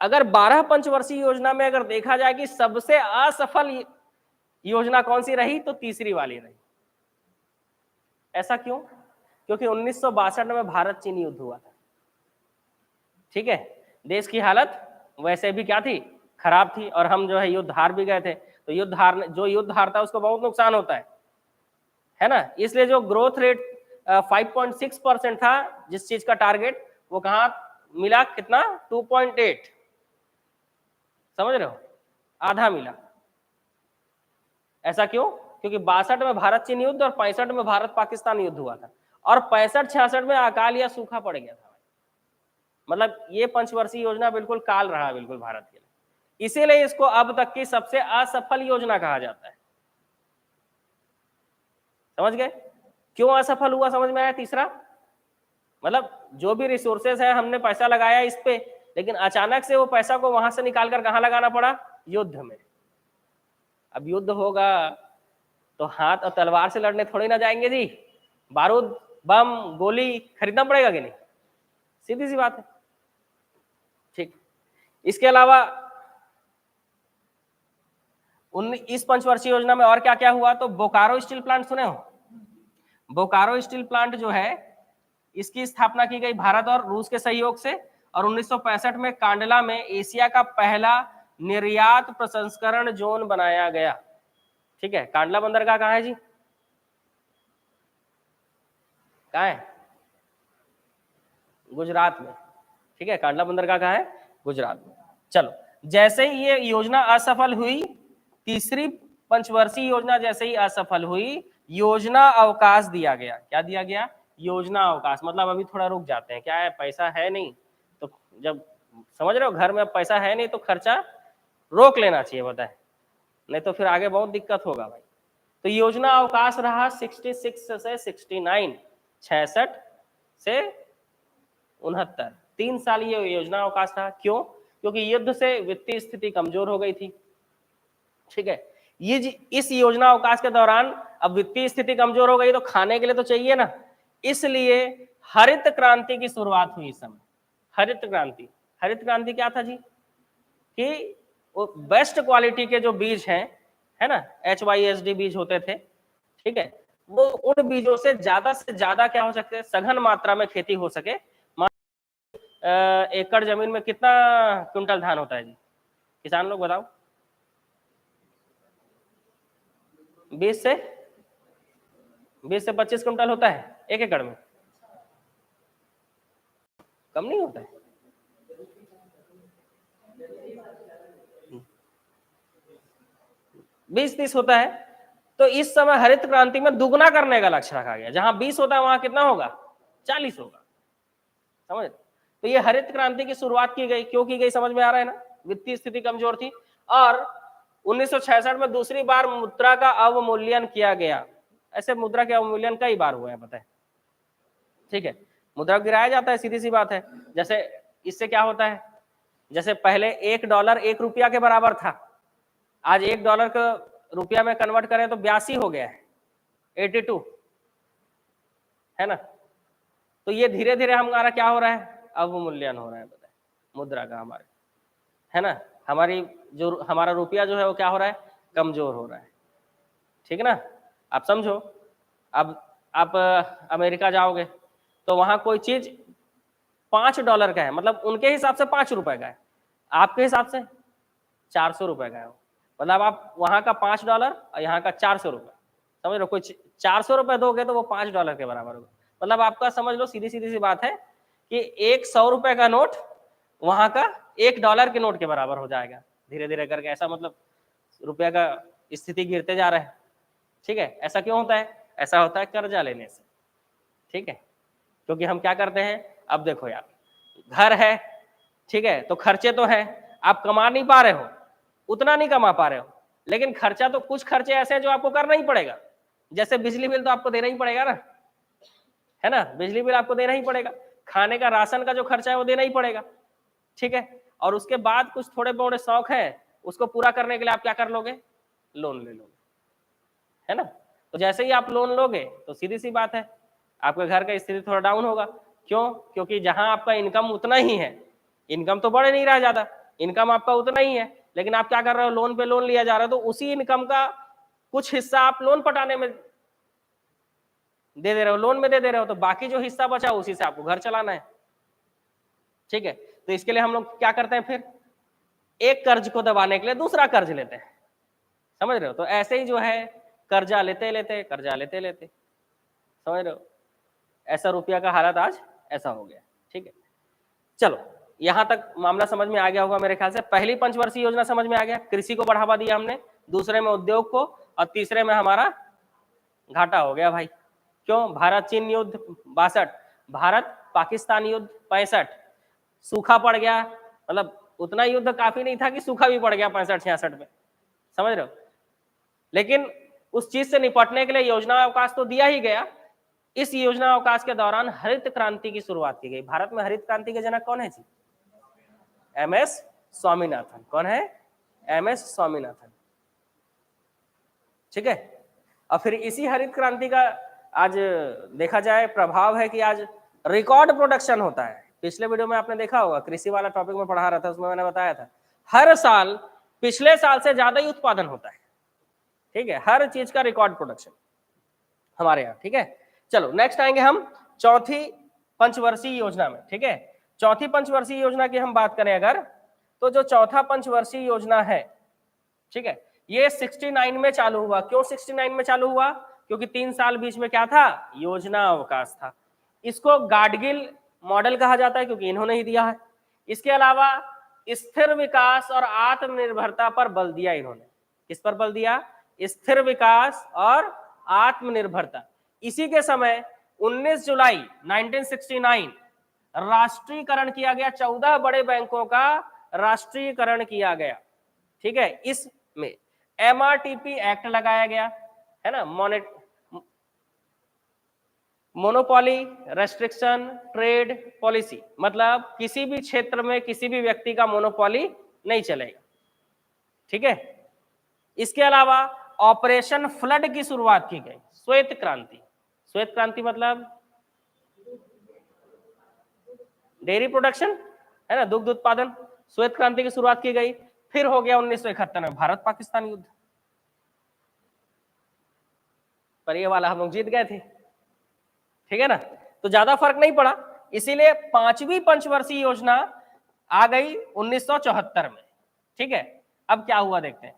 A: अगर 12 पंचवर्षीय योजना में अगर देखा जाए कि सबसे असफल योजना कौन सी रही, तो तीसरी वाली रही। ऐसा क्यों, क्योंकि 1962 में भारत चीन युद्ध हुआ था, ठीक है। देश की हालत वैसे भी क्या थी, खराब थी, और हम जो है युद्ध हार भी गए थे। तो जो युद्ध हारता है उसको बहुत नुकसान होता है ना। इसलिए जो ग्रोथ रेट 5.6% था, जिस चीज का टारगेट, वो कहाँ मिला, कितना, 2.8, समझ रहे हो, आधा मिला। ऐसा क्यों, क्योंकि 62 में भारत चीन युद्ध और 65 में भारत पाकिस्तान युद्ध हुआ था, और 65-66 में अकाल या सूखा पड़ गया था। मतलब ये पंचवर्षीय योजना बिल्कुल काल रहा बिल्कुल भारत के लिए, इसीलिए इसको अब तक की सबसे असफल योजना कहा जाता है। समझ गए क्यों असफल हुआ, समझ में आया। तीसरा मतलब जो भी रिसोर्सेस है, हमने पैसा लगाया इस पे, लेकिन अचानक से वो पैसा को वहां से निकालकर कहां लगाना पड़ा, युद्ध में। अब युद्ध होगा तो हाथ और तलवार से लड़ने थोड़ी ना जाएंगे जी, बारूद बम गोली खरीदना पड़ेगा कि नहीं, सीधी सी बात है। ठीक, इसके अलावा इस पंचवर्षीय योजना में और क्या क्या हुआ, तो बोकारो स्टील प्लांट सुने हो, बोकारो स्टील प्लांट जो है इसकी स्थापना की गई भारत और रूस के सहयोग से, और 1965 में कांडला में एशिया का पहला निर्यात प्रसंस्करण जोन बनाया गया। ठीक है, कांडला बंदरगाह कहाँ है जी, कहाँ है, गुजरात में। ठीक है, कांडला बंदरगाह कहाँ है, गुजरात में। चलो, जैसे ही ये योजना असफल हुई, तीसरी पंचवर्षीय योजना जैसे ही असफल हुई, योजना अवकाश दिया गया। क्या दिया गया, योजना अवकाश, मतलब अभी थोड़ा रुक जाते हैं, क्या है, पैसा है नहीं तो, जब समझ रहे हो घर में पैसा है नहीं तो खर्चा रोक लेना चाहिए, बताए, नहीं तो फिर आगे बहुत दिक्कत होगा भाई। तो योजना अवकाश रहा 66 से 69, 66 से 69, 3 साल ये योजना अवकाश रहा। क्यों, क्योंकि युद्ध से वित्तीय स्थिति कमजोर हो गई थी। ठीक है, ये इस योजना अवकाश के दौरान अब वित्तीय स्थिति कमजोर हो गई तो खाने के लिए तो चाहिए ना, इसलिए हरित क्रांति की शुरुआत हुई इस समय। हरित क्रांति, हरित क्रांति क्या था जी, कि वो बेस्ट क्वालिटी के जो बीज हैं, है ना, HYSD बीज होते थे, ठीक है, वो उन बीजों से ज्यादा क्या हो सकते, सघन मात्रा में खेती हो सके। एकड़ जमीन में कितना क्विंटल धान होता है जी, किसान लोग बताओ, 20 से 25 क्विंटल होता है एक एकड़ में, कम नहीं होता है, 20-30 होता है। तो इस समय हरित क्रांति में दुगना करने का लक्ष्य रखा गया, जहां 20 होता है वहां कितना होगा, 40 होगा, समझ। तो ये हरित क्रांति की शुरुआत की गई, क्यों की गई समझ में आ रहा है ना, वित्तीय स्थिति कमजोर थी। और 1966 में दूसरी बार मुद्रा का अवमूल्यन किया गया। ऐसे मुद्रा के अवमूल्यन कई बार हुए हैं, पता है, ठीक है, मुद्रा गिराया जाता है, सीधी सी बात है। जैसे इससे क्या होता है, जैसे पहले $1 1 रुपया के बराबर था, आज $1 को रुपया में कन्वर्ट करें तो 82 हो गया है, 82, है ना। तो ये धीरे धीरे हमारा क्या हो रहा है, अवमूल्यन हो रहा है, बताए, मुद्रा का हमारे, है ना, हमारी जो हमारा रुपया जो है वो क्या हो रहा है, कमजोर हो रहा है। ठीक है ना, आप समझो, अब आप अमेरिका जाओगे तो वहां कोई चीज $5 का है, मतलब उनके हिसाब से ₹5 का है, आपके हिसाब से ₹400 का है, मतलब आप वहां का $5 और यहाँ का ₹400, समझ लो, कोई ₹400 दोगे तो वो $5 के बराबर होगा। मतलब आपका समझ लो, सीधी सीधी सी बात है कि एक ₹100 का नोट वहां का $1 के नोट के बराबर हो जाएगा, धीरे धीरे करके। ऐसा मतलब रुपया का स्थिति गिरते जा रहा है। ठीक है, ऐसा क्यों होता है, ऐसा होता है कर्जा लेने से। ठीक है, क्योंकि हम क्या करते हैं, अब देखो यार, घर है, ठीक है, तो खर्चे तो हैं, आप कमा नहीं पा रहे हो, उतना नहीं कमा पा रहे हो, लेकिन खर्चा तो, कुछ खर्चे ऐसे हैं जो आपको करना ही पड़ेगा। जैसे बिजली बिल तो आपको देना ही पड़ेगा ना, है ना, बिजली बिल आपको देना ही पड़ेगा, खाने का राशन का जो खर्चा है वो देना ही पड़ेगा। ठीक है, और उसके बाद कुछ थोड़े बहुत शौक है, उसको पूरा करने के लिए आप क्या कर लोगे, लोन ले लोगे, है ना। तो जैसे ही आप लोन लोगे तो सीधी सी बात है, आपके घर का स्थिति थोड़ा डाउन होगा। क्यों, क्योंकि जहां आपका इनकम उतना ही है, इनकम तो बढ़ नहीं रहा ज्यादा, इनकम आपका उतना ही है, लेकिन आप क्या कर रहे हो, लोन पे लोन लिया जा रहा है, तो उसी इनकम का कुछ हिस्सा आप लोन पटाने में दे दे रहे हो, लोन में दे दे रहे हो, तो बाकी जो हिस्सा बचा उसी से आपको घर चलाना है। ठीक है, तो इसके लिए हम लोग क्या करते हैं, फिर एक कर्ज को दबाने के लिए दूसरा कर्ज लेते हैं, समझ रहे हो। तो ऐसे ही जो है कर्जा लेते लेते, कर्जा लेते लेते, समझ रहे हो, ऐसा रुपया का हालत आज ऐसा हो गया। ठीक है, चलो यहां तक मामला समझ में आ गया होगा मेरे ख्याल से। पहली पंचवर्षीय योजना समझ में आ गया, कृषि को बढ़ावा दिया हमने, दूसरे में उद्योग को, और तीसरे में हमारा घाटा हो गया भाई। क्यों, भारत चीन युद्ध 62, भारत पाकिस्तान युद्ध 65, सूखा पड़ गया, मतलब उतना युद्ध काफी नहीं था कि सूखा भी पड़ गया 65-66 में, समझ रहे हो। लेकिन उस चीज से निपटने के लिए योजना अवकाश तो दिया ही गया। इस योजना अवकाश के दौरान हरित क्रांति की शुरुआत की गई। भारत में हरित क्रांति के जनक कौन है जी, MS स्वामीनाथन। कौन है, MS स्वामीनाथन। ठीक है। और फिर इसी हरित क्रांति का आज देखा जाए प्रभाव है कि आज रिकॉर्ड प्रोडक्शन होता है। पिछले वीडियो में आपने देखा होगा, कृषि वाला टॉपिक में पढ़ा रहा था, उसमें मैंने बताया था हर साल पिछले साल से ज्यादा ही उत्पादन होता है। ठीक है, हर चीज का रिकॉर्ड प्रोडक्शन हमारे यहाँ। ठीक है, चलो नेक्स्ट आएंगे हम चौथी पंचवर्षीय योजना में। ठीक है, चौथी पंचवर्षीय योजना की हम बात करें अगर, तो जो चौथा पंचवर्षीय योजना है, ठीक है, ये 69 में चालू हुआ। क्यों 69 में चालू हुआ? क्योंकि 3 साल बीच में क्या था? योजना अवकाश था। इसको गाडगिल मॉडल कहा जाता है क्योंकि इन्होंने ही दिया है। इसके अलावा स्थिर विकास और आत्मनिर्भरता पर बल दिया इन्होंने। किस पर बल दिया? स्थिर विकास और आत्मनिर्भरता। इसी के समय 19 जुलाई 1969 राष्ट्रीयकरण किया गया। 14 बड़े बैंकों का राष्ट्रीयकरण किया गया। ठीक है, इसमें MRTP एक्ट लगाया गया है ना, मोनोपोली रेस्ट्रिक्शन ट्रेड पॉलिसी, मतलब किसी भी क्षेत्र में किसी भी व्यक्ति का मोनोपोली नहीं चलेगा। ठीक है, इसके अलावा ऑपरेशन फ्लड की शुरुआत की गई। श्वेत क्रांति, श्वेत क्रांति मतलब डेयरी प्रोडक्शन है ना, दुग्ध उत्पादन। श्वेत क्रांति की शुरुआत की गई। फिर हो गया 1971 में भारत पाकिस्तान युद्ध, पर ये वाला हम लोग जीत गए थे। ठीक है ना, तो ज्यादा फर्क नहीं पड़ा। इसीलिए पांचवी पंचवर्षीय योजना आ गई 1974 में। ठीक है, अब क्या हुआ देखते हैं।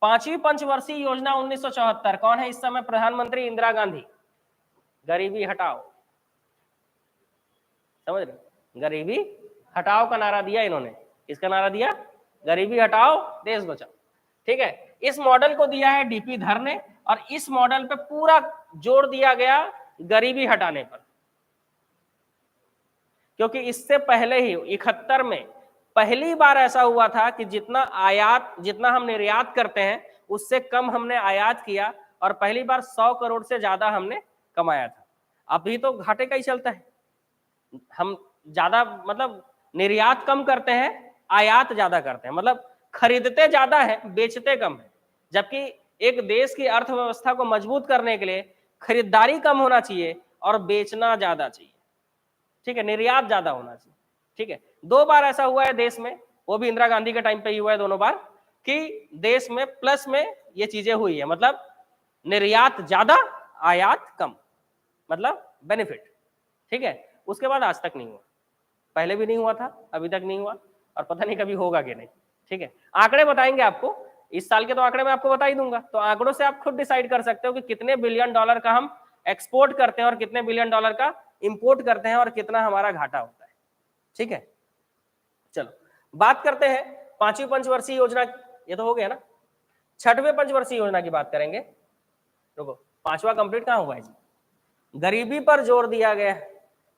A: पांचवी पंचवर्षीय योजना 1974, कौन है इस समय प्रधानमंत्री? इंदिरा गांधी। गरीबी हटाओ, समझ रहे, गरीबी हटाओ का नारा दिया इन्होंने। किसका नारा दिया? गरीबी हटाओ देश बचाओ। ठीक है, इस मॉडल को दिया है डीपी धर ने, और इस मॉडल पे पूरा जोर दिया गया गरीबी हटाने पर। क्योंकि इससे पहले ही 71 में पहली बार ऐसा हुआ था कि जितना हम निर्यात करते हैं उससे कम हमने आयात किया, और पहली बार 100 करोड़ से ज्यादा हमने कमाया था। अभी तो घाटे का ही चलता है, हम ज्यादा मतलब निर्यात कम करते हैं, आयात ज्यादा करते हैं, मतलब खरीदते ज्यादा है बेचते कम है। जबकि एक देश की अर्थव्यवस्था को मजबूत करने के लिए खरीदारी कम होना चाहिए और बेचना ज्यादा चाहिए। ठीक है, निर्यात ज्यादा होना चाहिए। ठीक है, 2 बार ऐसा हुआ है देश में, वो भी इंदिरा गांधी के टाइम पे ही हुआ है दोनों बार, कि देश में प्लस में ये चीजें हुई है, मतलब निर्यात ज्यादा आयात कम, मतलब बेनिफिट। ठीक है, उसके बाद आज तक नहीं हुआ, पहले भी नहीं हुआ था, अभी तक नहीं हुआ, और पता नहीं कभी होगा कि नहीं। ठीक है, आंकड़े बताएंगे आपको, इस साल के तो आंकड़े मैं आपको बता ही दूंगा, तो आंकड़ों से आप खुद डिसाइड कर सकते हो कि कितने बिलियन डॉलर का हम एक्सपोर्ट करते हैं और कितने बिलियन डॉलर का इंपोर्ट करते हैं और कितना हमारा घाटा होता है। ठीक है, चलो बात करते हैं पांचवी पंचवर्षीय योजना, ये तो हो गया ना। छठवें पंचवर्षीय योजना की बात करेंगे। रुको, पांचवा कंप्लीट कहाँ हुआ है जी? गरीबी पर जोर दिया गया।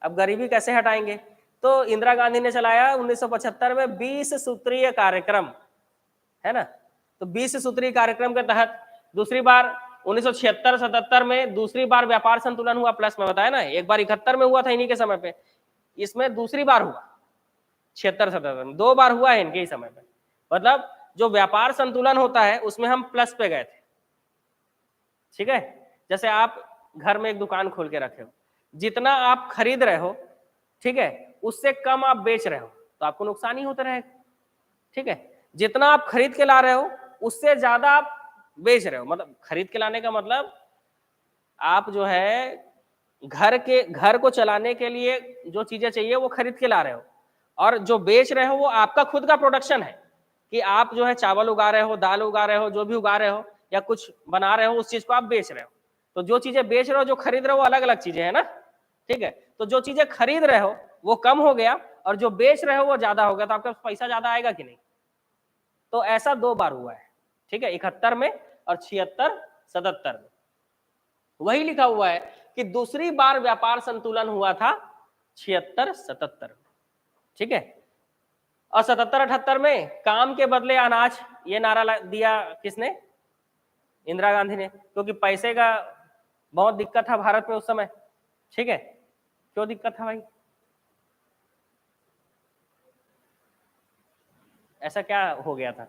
A: अब गरीबी कैसे हटाएंगे? तो इंदिरा गांधी ने चलाया 1975 में 20 सूत्रीय कार्यक्रम, है ना। तो 20 सूत्रीय कार्यक्रम के तहत दूसरी बार 1976-77 में दूसरी बार व्यापार संतुलन हुआ, प्लस में बताया ना, एक बार 71 में हुआ था इन्हीं के समय पे, इसमें दूसरी बार हुआ 76-77 में, 2 बार हुआ है इनके ही समय पे। मतलब जो व्यापार संतुलन होता है उसमें हम प्लस पे गए थे। ठीक है, जैसे आप घर में एक दुकान खोल के रखे हो, जितना आप खरीद रहे हो, ठीक है, उससे कम आप बेच रहे हो तो आपको नुकसान ही होता रहेगा। ठीक है, जितना आप खरीद के ला रहे हो उससे ज्यादा आप बेच रहे हो, मतलब खरीद के लाने का मतलब आप जो है घर को चलाने के लिए जो चीजें चाहिए वो खरीद के ला रहे हो, और जो बेच रहे हो वो आपका खुद का प्रोडक्शन है, कि आप जो है चावल उगा रहे हो, दाल उगा रहे हो, जो भी उगा रहे हो या कुछ बना रहे हो, उस चीज को आप बेच रहे हो। तो जो चीजें बेच रहे हो जो खरीद रहे हो अलग अलग चीजें है ना। ठीक है, तो जो चीजें खरीद रहे हो वो कम हो गया और जो बेच रहे हो वो ज्यादा हो गया, तो आपका पैसा ज्यादा आएगा कि नहीं? तो ऐसा 2 बार हुआ है। ठीक है, 71 में और 76-77 में। वही लिखा हुआ है कि दूसरी बार व्यापार संतुलन हुआ था 76-77 में। ठीक है, और 77-78 में काम के बदले अनाज, ये नारा दिया किसने? इंदिरा गांधी ने, क्योंकि पैसे का बहुत दिक्कत था भारत में उस समय। ठीक है, क्यों दिक्कत था भाई? ऐसा क्या हो गया था?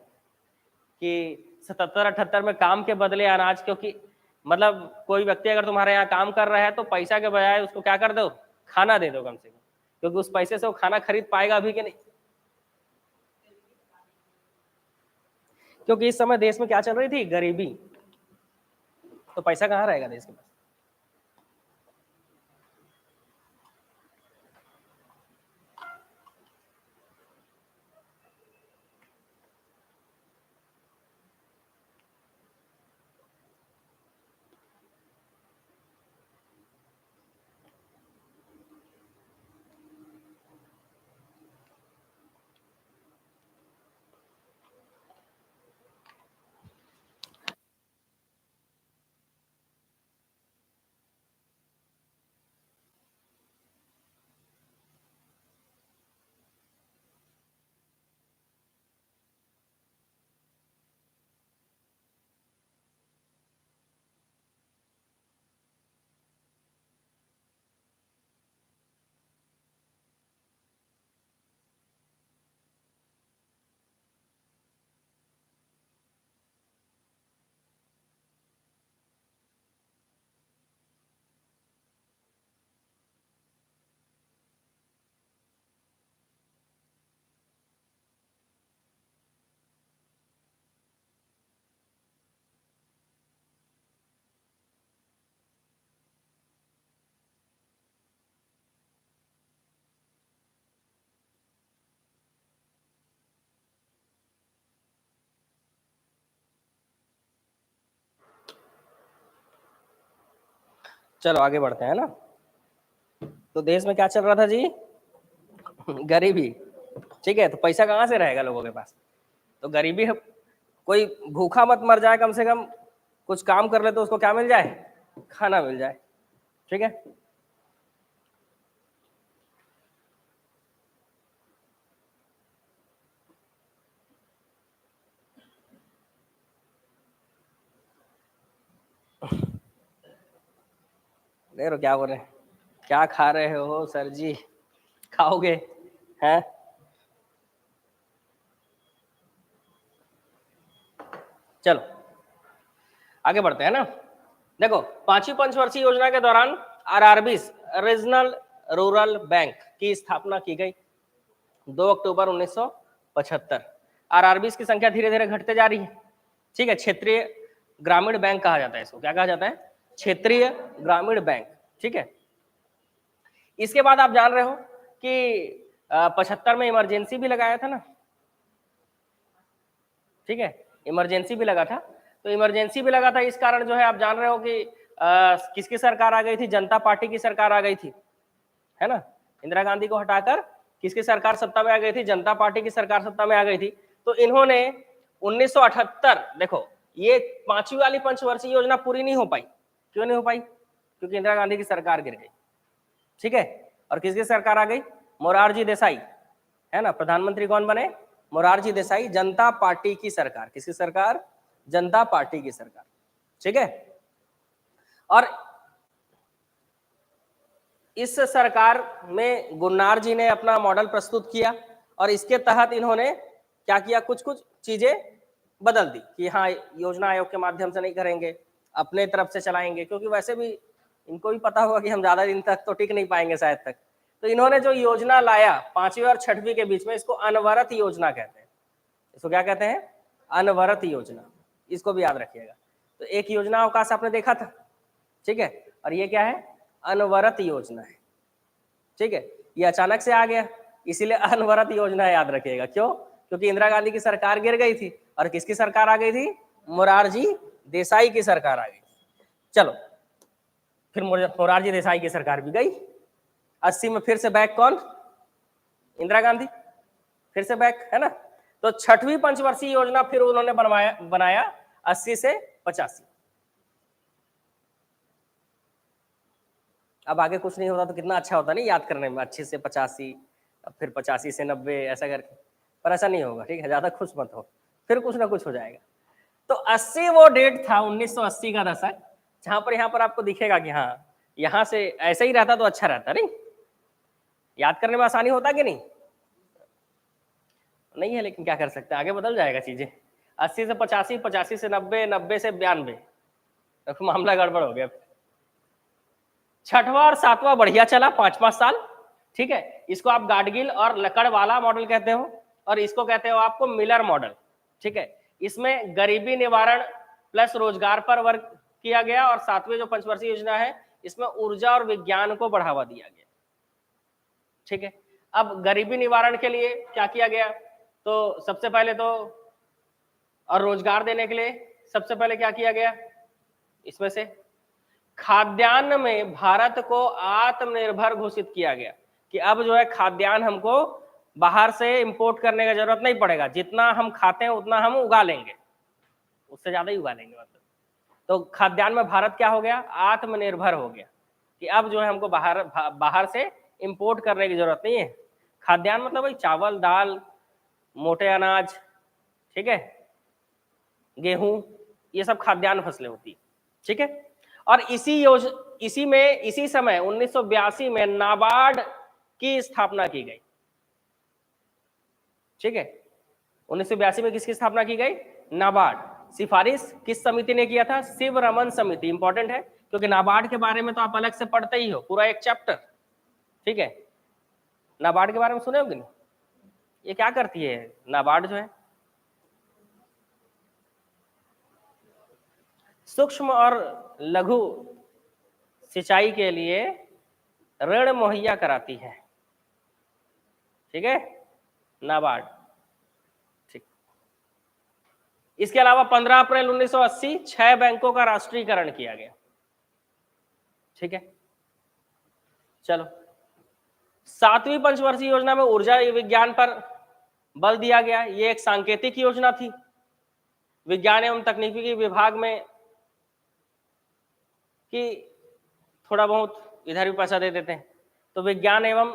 A: कि 77-78 में काम के बदले अनाज, क्योंकि मतलब कोई व्यक्ति अगर तुम्हारे यहाँ काम कर रहा है तो पैसा के बजाय उसको क्या कर दो, खाना दे दो कम से कम, क्योंकि उस पैसे से वो खाना खरीद पाएगा अभी कि नहीं। क्योंकि इस समय देश में क्या चल रही थी, गरीबी, तो पैसा कहाँ रहेगा देश के पास। चलो आगे बढ़ते हैं ना। तो देश में क्या चल रहा था जी, गरीबी, ठीक है। तो पैसा कहाँ से रहेगा लोगों के पास, तो गरीबी है। कोई भूखा मत मर जाए, कम से कम कुछ काम कर ले तो उसको क्या मिल जाए, खाना मिल जाए, ठीक है। देख लो क्या बोल रहे हैं, क्या खा रहे हो सर जी, खाओगे हैं। चलो आगे बढ़ते हैं ना। देखो, पांचवी पंचवर्षीय योजना के दौरान आरआरबी रीजनल रूरल बैंक की स्थापना की गई 2 अक्टूबर 1975। आरआरबी की संख्या धीरे धीरे घटते जा रही है, ठीक है। क्षेत्रीय ग्रामीण बैंक कहा जाता है इसको, क्या कहा जाता है, क्षेत्रीय ग्रामीण बैंक, ठीक है। इसके बाद आप जान रहे हो कि 75 में इमरजेंसी भी लगाया था ना, ठीक है, इमरजेंसी भी लगा था। तो इमरजेंसी भी लगा था, इस कारण जो है आप जान रहे हो कि किसकी सरकार आ गई थी, जनता पार्टी की सरकार आ गई थी, है ना। इंदिरा गांधी को हटाकर किसकी सरकार सत्ता में आ गई थी, जनता पार्टी की सरकार सत्ता में आ गई थी। तो इन्होंने 1978, देखो ये पांचवी वाली पंचवर्षीय योजना पूरी नहीं हो पाई, क्यों नहीं हो पाई, क्योंकि इंदिरा गांधी की सरकार गिर गई, ठीक है। और किसकी सरकार आ गई, मोरारजी देसाई, है ना। प्रधानमंत्री कौन बने, मोरारजी देसाई, जनता पार्टी की सरकार, किसकी सरकार, जनता पार्टी की सरकार, ठीक है। और इस सरकार में गुन्नार जी ने अपना मॉडल प्रस्तुत किया और इसके तहत इन्होंने क्या किया, कुछ कुछ चीजें बदल दी कि हाँ योजना आयोग के माध्यम से नहीं करेंगे, अपने तरफ से चलाएंगे, क्योंकि वैसे भी इनको भी पता होगा कि हम ज्यादा दिन तक तो टिक नहीं पाएंगे शायद तक। तो इन्होंने जो योजना लाया पांचवी और छठवीं के बीच में, इसको अनवरत योजना कहते हैं। इसको क्या कहते हैं, अनवरत योजना, इसको भी याद रखिएगा। तो एक योजना अवकाश आपने देखा था, ठीक है, और ये क्या है, अनवरत योजना है, ठीक है। ये अचानक से आ गया, इसीलिए अनवरत योजना याद रखिएगा। क्यों, क्योंकि इंदिरा गांधी की सरकार गिर गई थी और किसकी सरकार आ गई थी, मोरारजी देसाई की सरकार आ गई। चलो फिर मोरारजी देसाई की सरकार भी गई, 80 में फिर से बैक कौन, इंदिरा गांधी, फिर से बैक, है ना। तो छठवीं पंचवर्षीय योजना फिर उन्होंने बनाया 80 से 85। अब आगे कुछ नहीं होता तो कितना अच्छा होता नहीं याद करने में, 80 से 85, फिर 85 से 90 ऐसा करके, पर ऐसा नहीं होगा, ठीक है, ज्यादा खुश मत हो, फिर कुछ ना कुछ हो जाएगा। तो 80 वो डेट था, 1980 का दशक, जहां पर यहाँ पर आपको दिखेगा कि हाँ यहाँ से ऐसे ही रहता तो अच्छा रहता, नहीं याद करने में आसानी होता कि नहीं, नहीं है, लेकिन क्या कर सकते हैं, आगे बदल जाएगा चीजें। 80 से 85, 85 से 90, 90 से 92, तो मामला गड़बड़ हो गया। छठवां और सातवां बढ़िया चला 5-5 साल, ठीक है। इसको आप गाडगिल और लकड़ वाला मॉडल कहते हो, और इसको कहते हो आपको मिलर मॉडल, ठीक है। इसमें गरीबी निवारण प्लस रोजगार पर वर्क किया गया, और सातवें जो पंचवर्षीय योजना है इसमें ऊर्जा और विज्ञान को बढ़ावा दिया गया, ठीक है। अब गरीबी निवारण के लिए क्या किया गया, तो सबसे पहले तो, और रोजगार देने के लिए सबसे पहले क्या किया गया, इसमें से खाद्यान्न में भारत को आत्मनिर्भर घोषित किया गया, कि अब जो है खाद्यान्न हमको बाहर से इंपोर्ट करने का जरूरत नहीं पड़ेगा, जितना हम खाते हैं उतना हम उगा लेंगे, उससे ज्यादा ही उगा लेंगे मतलब। तो खाद्यान्न में भारत क्या हो गया, आत्मनिर्भर हो गया, कि अब जो है हमको बाहर से इंपोर्ट करने की जरूरत नहीं है। खाद्यान्न मतलब भाई चावल, दाल, मोटे अनाज, ठीक है, गेहूं, ये सब खाद्यान्न फसलें होती है, ठीक है। और इसी समय 1982 में नाबार्ड की स्थापना की गई, ठीक है। 1982 में किसकी स्थापना की गई, नाबार्ड। सिफारिश किस समिति ने किया था, शिव रमन समिति। इंपॉर्टेंट है क्योंकि नाबार्ड के बारे में तो आप अलग से पढ़ते ही हो, पूरा एक चैप्टर, ठीक है। नाबार्ड के बारे में सुने होगे नहीं, ये क्या करती है नाबार्ड जो है, सूक्ष्म और लघु सिंचाई के लिए ऋण मुहैया कराती है, ठीक है, नाबार्ड, ठीक। इसके अलावा 15 अप्रैल 1980 6 बैंकों का राष्ट्रीयकरण किया गया, ठीक है। चलो, सातवीं पंचवर्षीय योजना में ऊर्जा विज्ञान पर बल दिया गया। ये एक सांकेतिक योजना थी, विज्ञान एवं तकनीकी विभाग में कि थोड़ा बहुत इधर भी पैसा दे देते हैं, तो विज्ञान एवं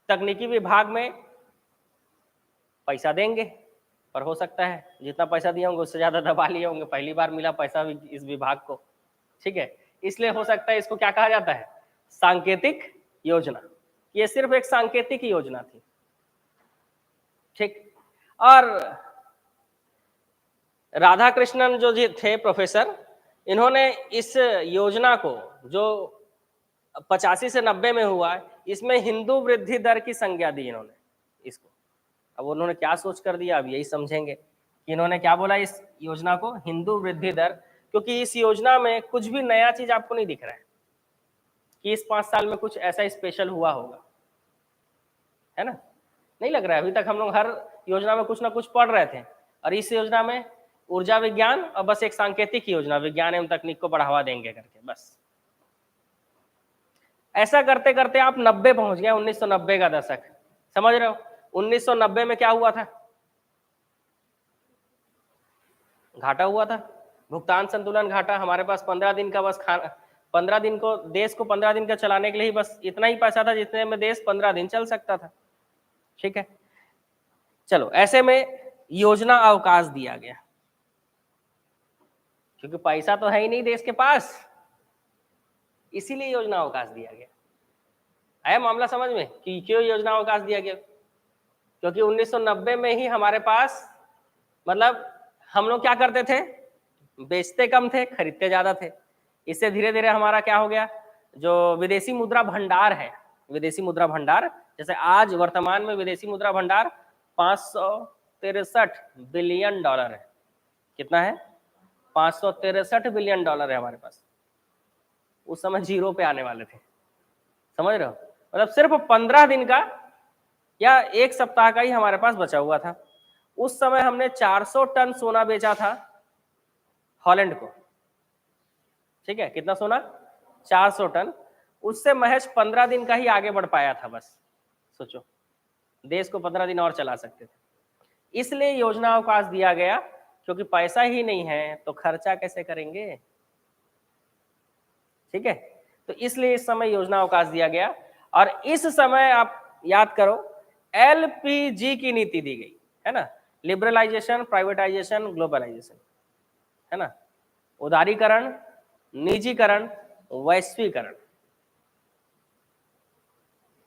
A: तकनीकी विभाग में पैसा देंगे, पर हो सकता है जितना पैसा दिए होंगे उससे ज्यादा दबा लिए होंगे, पहली बार मिला पैसा इस विभाग को, ठीक है। इसलिए हो सकता है इसको क्या कहा जाता है, सांकेतिक योजना। ये सिर्फ एक सांकेतिक योजना थी, ठीक। और राधाकृष्णन जो जी थे प्रोफेसर, इन्होंने इस योजना को जो 85 से 90 में हुआ, इसमें हिंदू वृद्धि दर की संज्ञा दी इन्होंने इसको। अब उन्होंने क्या सोच कर दिया, अब यही समझेंगे कि इन्होंने क्या बोला इस योजना को, हिंदू वृद्धि दर, क्योंकि इस योजना में कुछ भी नया चीज आपको नहीं दिख रहा है कि इस 5 साल में कुछ ऐसा स्पेशल हुआ होगा, है ना, नहीं लग रहा है। अभी तक हम लोग हर योजना में कुछ ना कुछ पढ़ रहे थे, और इस योजना में ऊर्जा विज्ञान और बस एक सांकेतिक योजना, विज्ञान एवं तकनीक को बढ़ावा देंगे करके, बस ऐसा करते करते आप 90 पहुंच गए, 1990 का दशक, समझ रहे हो। 1990 में क्या हुआ था, घाटा हुआ था, भुगतान संतुलन घाटा। हमारे पास 15 दिन का बस 15 दिन को, देश को 15 दिन का चलाने के लिए बस इतना ही पैसा था जितने में देश 15 दिन चल सकता था, ठीक है। चलो, ऐसे में योजना अवकाश दिया गया, क्योंकि पैसा तो है ही नहीं देश के पास, इसीलिए योजना अवकाश दिया गया। आया मामला समझ में कि क्यों योजना अवकाश दिया गया, क्योंकि 1990 में ही हमारे पास, मतलब हम लोग क्या करते थे, बेचते कम थे, खरीदते ज्यादा थे। इससे धीरे धीरे हमारा क्या हो गया, जो विदेशी मुद्रा भंडार है, विदेशी मुद्रा भंडार, जैसे आज वर्तमान में विदेशी मुद्रा भंडार 563 बिलियन डॉलर है। कितना है, 563 बिलियन डॉलर है हमारे पास। उस समय जीरो पे आने वाले थे, समझ रहे हो, मतलब सिर्फ 15 दिन का या एक सप्ताह का ही हमारे पास बचा हुआ था। उस समय हमने 400 टन सोना बेचा था हॉलैंड को, ठीक है। कितना सोना, 400 टन। उससे महज 15 दिन का ही आगे बढ़ पाया था, बस सोचो, देश को 15 दिन और चला सकते थे। इसलिए योजना अवकाश दिया गया, क्योंकि पैसा ही नहीं है तो खर्चा कैसे करेंगे, ठीक है। तो इसलिए इस समय योजना अवकाश दिया गया। और इस समय आप याद करो, एलपीजी की नीति दी गई है ना, लिबरलाइजेशन, प्राइवेटाइजेशन, ग्लोबलाइजेशन, है ना, उदारीकरण, निजीकरण, वैश्वीकरण।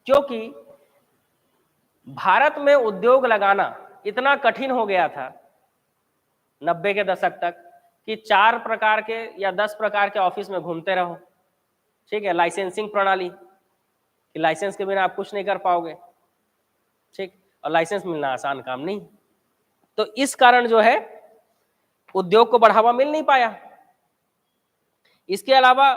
A: क्योंकि भारत में उद्योग लगाना इतना कठिन हो गया था 90 के दशक तक कि 4 प्रकार के या 10 प्रकार के ऑफिस में घूमते रहो, ठीक है, लाइसेंसिंग प्रणाली कि लाइसेंस के बिना आप कुछ नहीं कर पाओगे, ठीक, और लाइसेंस मिलना आसान काम नहीं। तो इस कारण जो है उद्योग को बढ़ावा मिल नहीं पाया। इसके अलावा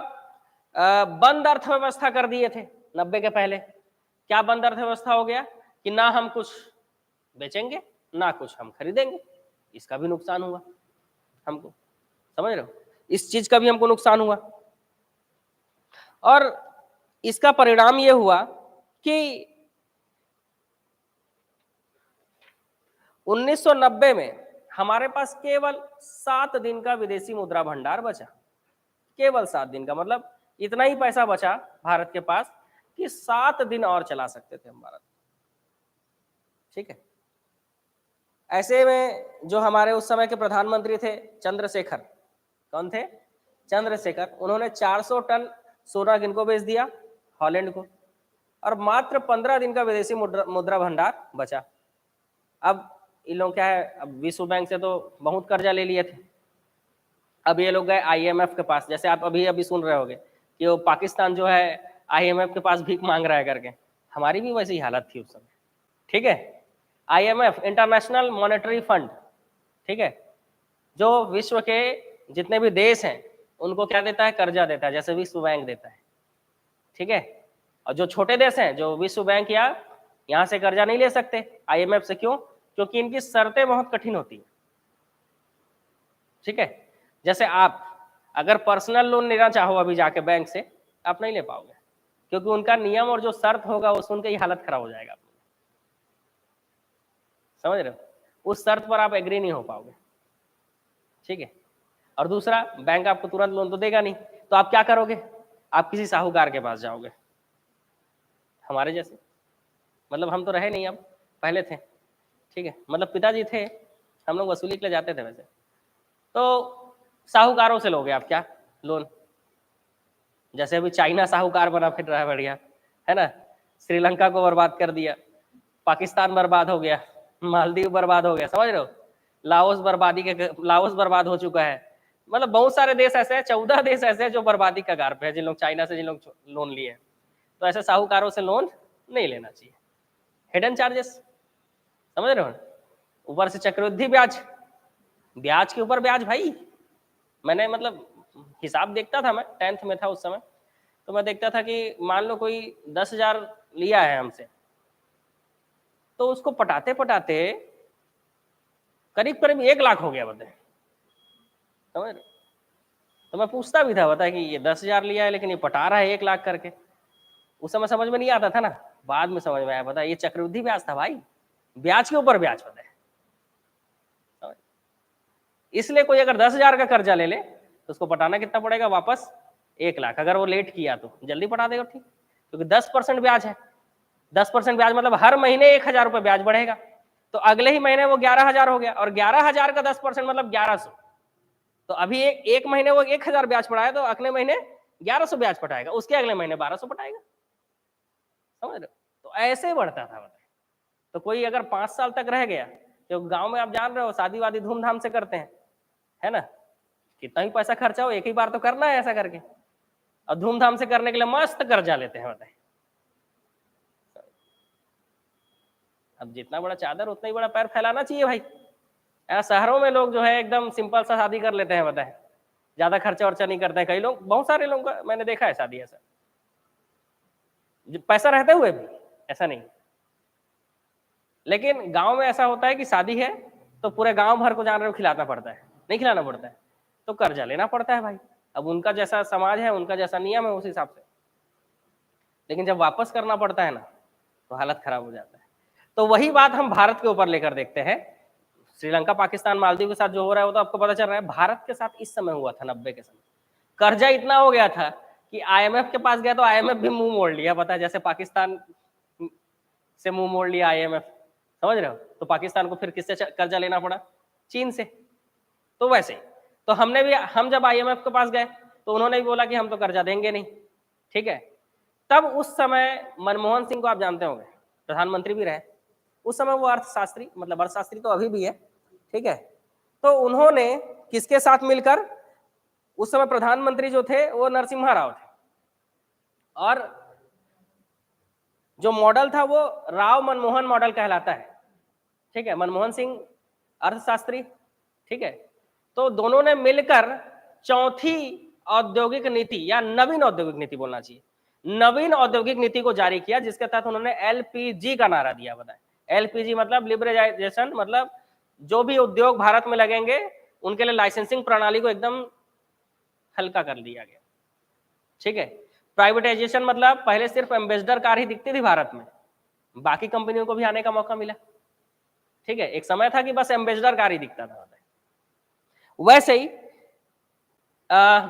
A: बंद अर्थव्यवस्था कर दिए थे 90 के पहले। क्या बंद अर्थव्यवस्था हो गया कि ना हम कुछ बेचेंगे ना कुछ हम खरीदेंगे, इसका भी नुकसान हुआ हमको, समझ रहे हो, इस चीज का भी हमको नुकसान हुआ। और इसका परिणाम ये हुआ कि 1990 में हमारे पास केवल 7 दिन का विदेशी मुद्रा भंडार बचा, केवल 7 दिन का, मतलब इतना ही पैसा बचा भारत के पास कि 7 दिन और चला सकते थे हम भारत, ठीक है। ऐसे में जो हमारे उस समय के प्रधानमंत्री थे चंद्रशेखर, कौन थे, चंद्रशेखर, उन्होंने 400 टन सोना किनको बेच दिया, हॉलैंड को, और मात्र 15 दिन का विदेशी मुद्रा भंडार बचा। अब इन लोग क्या है, अब विश्व बैंक से तो बहुत कर्जा ले लिए थे, अब ये लोग गए IMF के पास, जैसे आप अभी सुन रहे होगे कि वो पाकिस्तान जो है IMF के पास भीख मांग रहा है करके, हमारी भी वैसी हालत थी उस समय, ठीक है। IMF इंटरनेशनल मॉनेटरी फंड, ठीक है, जो विश्व के जितने भी देश हैं उनको क्या देता है, कर्जा देता है, जैसे विश्व बैंक देता है, ठीक है। और जो छोटे देश हैं जो विश्व बैंक या यहाँ से कर्जा नहीं ले सकते IMF से, क्यों, क्योंकि इनकी शर्तें बहुत कठिन होती है, ठीक है। जैसे आप अगर पर्सनल लोन लेना चाहो अभी जाके बैंक से, आप नहीं ले पाओगे, क्योंकि उनका नियम और जो शर्त होगा वो सुन के ही हालत खराब हो जाएगा, समझ रहे हो, उस शर्त पर आप एग्री नहीं हो पाओगे, ठीक है। और दूसरा, बैंक आपको तुरंत लोन तो देगा नहीं, तो आप क्या करोगे, आप किसी साहूकार के पास जाओगे, हमारे जैसे, मतलब हम तो रहे नहीं, अब पहले थे, ठीक है, मतलब पिताजी थे, हम लोग वसूली के लिए जाते थे वैसे, तो साहूकारों से लोगे आप क्या लोन, जैसे अभी चाइना साहूकार बना फिर रहा है, बढ़िया है ना, श्रीलंका को बर्बाद कर दिया, पाकिस्तान बर्बाद हो गया, मालदीव बर्बाद हो गया, समझ रहे हो, लाओस बर्बाद हो चुका है, मतलब बहुत सारे देश ऐसे हैं, 14 देश ऐसे हैं जो बर्बादी का गार पे है, जिन लोग चाइना से जिन लोग लोन लिए हैं। तो ऐसे साहूकारों से लोन नहीं लेना चाहिए, हिडन चार्जेस, समझ रहे हो, ऊपर से चक्रवृद्धि ब्याज, ब्याज के ऊपर ब्याज भाई। मैंने मतलब हिसाब देखता था, मैं 10th में था उस समय, तो मैं देखता था कि मान लो कोई 10,000 लिया है हमसे, तो उसको पटाते पटाते करीब करीब 1 लाख हो गया, बताए, समझ रहे। तो मैं पूछता भी था, बता कि ये 10,000 लिया है लेकिन ये पटा रहा है 1 लाख करके, उस समय समझ में नहीं आता था ना, बाद में समझ में आया, बता ये चक्रवृद्धि ब्याज था भाई, ब्याज के ऊपर ब्याज, बताए। इसलिए कोई अगर 10,000 का कर्जा ले ले तो उसको पटाना कितना पड़ेगा वापस, 1 लाख, अगर वो लेट किया तो जल्दी पटा देगा, ठीक, क्योंकि 10% ब्याज है, 10% ब्याज मतलब हर महीने 1,000 रुपये ब्याज बढ़ेगा, तो अगले ही महीने वो 11,000 हो गया, और 11,000 का 10% मतलब 1100, तो अभी एक महीने वो 1,000 ब्याज पटाया, तो अगले महीने 1100 ब्याज पटाएगा, उसके अगले महीने 1200 पटाएगा, समझ रहे हो, तो ऐसे बढ़ता था। तो कोई अगर 5 साल तक रह गया, तो गांव में आप जान रहे हो शादी वादी धूमधाम से करते हैं, है ना, कितना भी पैसा खर्चा हो एक ही बार तो करना है ऐसा करके, और धूमधाम से करने के लिए मस्त कर्जा लेते हैं, बताए। अब जितना बड़ा चादर उतना ही बड़ा पैर फैलाना चाहिए भाई। शहरों में लोग जो है एकदम सिंपल सा शादी कर लेते हैं, बताए, ज्यादा खर्चा वर्चा नहीं करते हैं, कई लोग, बहुत सारे लोग मैंने देखा है शादी ऐसा, पैसा रहते हुए भी ऐसा नहीं। लेकिन गांव में ऐसा होता है कि शादी है तो पूरे गांव भर को जान रहे हो खिलाना पड़ता है, नहीं खिलाना पड़ता है, तो कर्जा लेना पड़ता है भाई, अब उनका जैसा समाज है, उनका जैसा नियम है उस हिसाब से, लेकिन जब वापस करना पड़ता है ना तो हालत खराब हो जाता है। तो वही बात हम भारत के ऊपर लेकर देखते हैं, श्रीलंका, पाकिस्तान, मालदीव के साथ जो हो रहा है वो तो आपको पता चल रहा है, भारत के साथ इस समय हुआ था 90 के समय, कर्जा इतना हो गया था कि IMF के पास गया तो IMF भी मुंह मोड़ लिया, पता है, जैसे पाकिस्तान से मुंह मोड़ लिया IMF, समझ रहे हो, तो पाकिस्तान को फिर किससे कर्जा लेना पड़ा, चीन से। तो वैसे तो हम जब IMF के पास गए तो उन्होंने भी बोला कि हम तो कर्जा देंगे नहीं, ठीक है। तब उस समय मनमोहन सिंह को आप जानते होंगे, प्रधानमंत्री भी रहे उस समय, वो अर्थशास्त्री, मतलब अर्थशास्त्री तो अभी भी है, ठीक है। तो उन्होंने किसके साथ मिलकर, उस समय प्रधानमंत्री जो थे वो नरसिम्हा राव थे, और जो मॉडल था वो राव मनमोहन मॉडल कहलाता है, ठीक है, मनमोहन सिंह अर्थशास्त्री, ठीक है। तो दोनों ने मिलकर चौथी औद्योगिक नीति या नवीन औद्योगिक नीति बोलना चाहिए, नवीन औद्योगिक नीति को जारी किया, जिसके तहत उन्होंने एलपीजी का नारा दिया। बताएं, एलपीजी मतलब लिबरलाइजेशन, मतलब जो भी उद्योग भारत में लगेंगे उनके लिए लाइसेंसिंग प्रणाली को एकदम हल्का कर दिया गया, ठीक है। प्राइवेटाइजेशन मतलब पहले सिर्फ एम्बेसडर कार ही दिखती थी भारत में, बाकी कंपनियों को भी आने का मौका मिला, ठीक है। एक समय था कि बस एम्बेसडर कार ही दिखता था। वैसे ही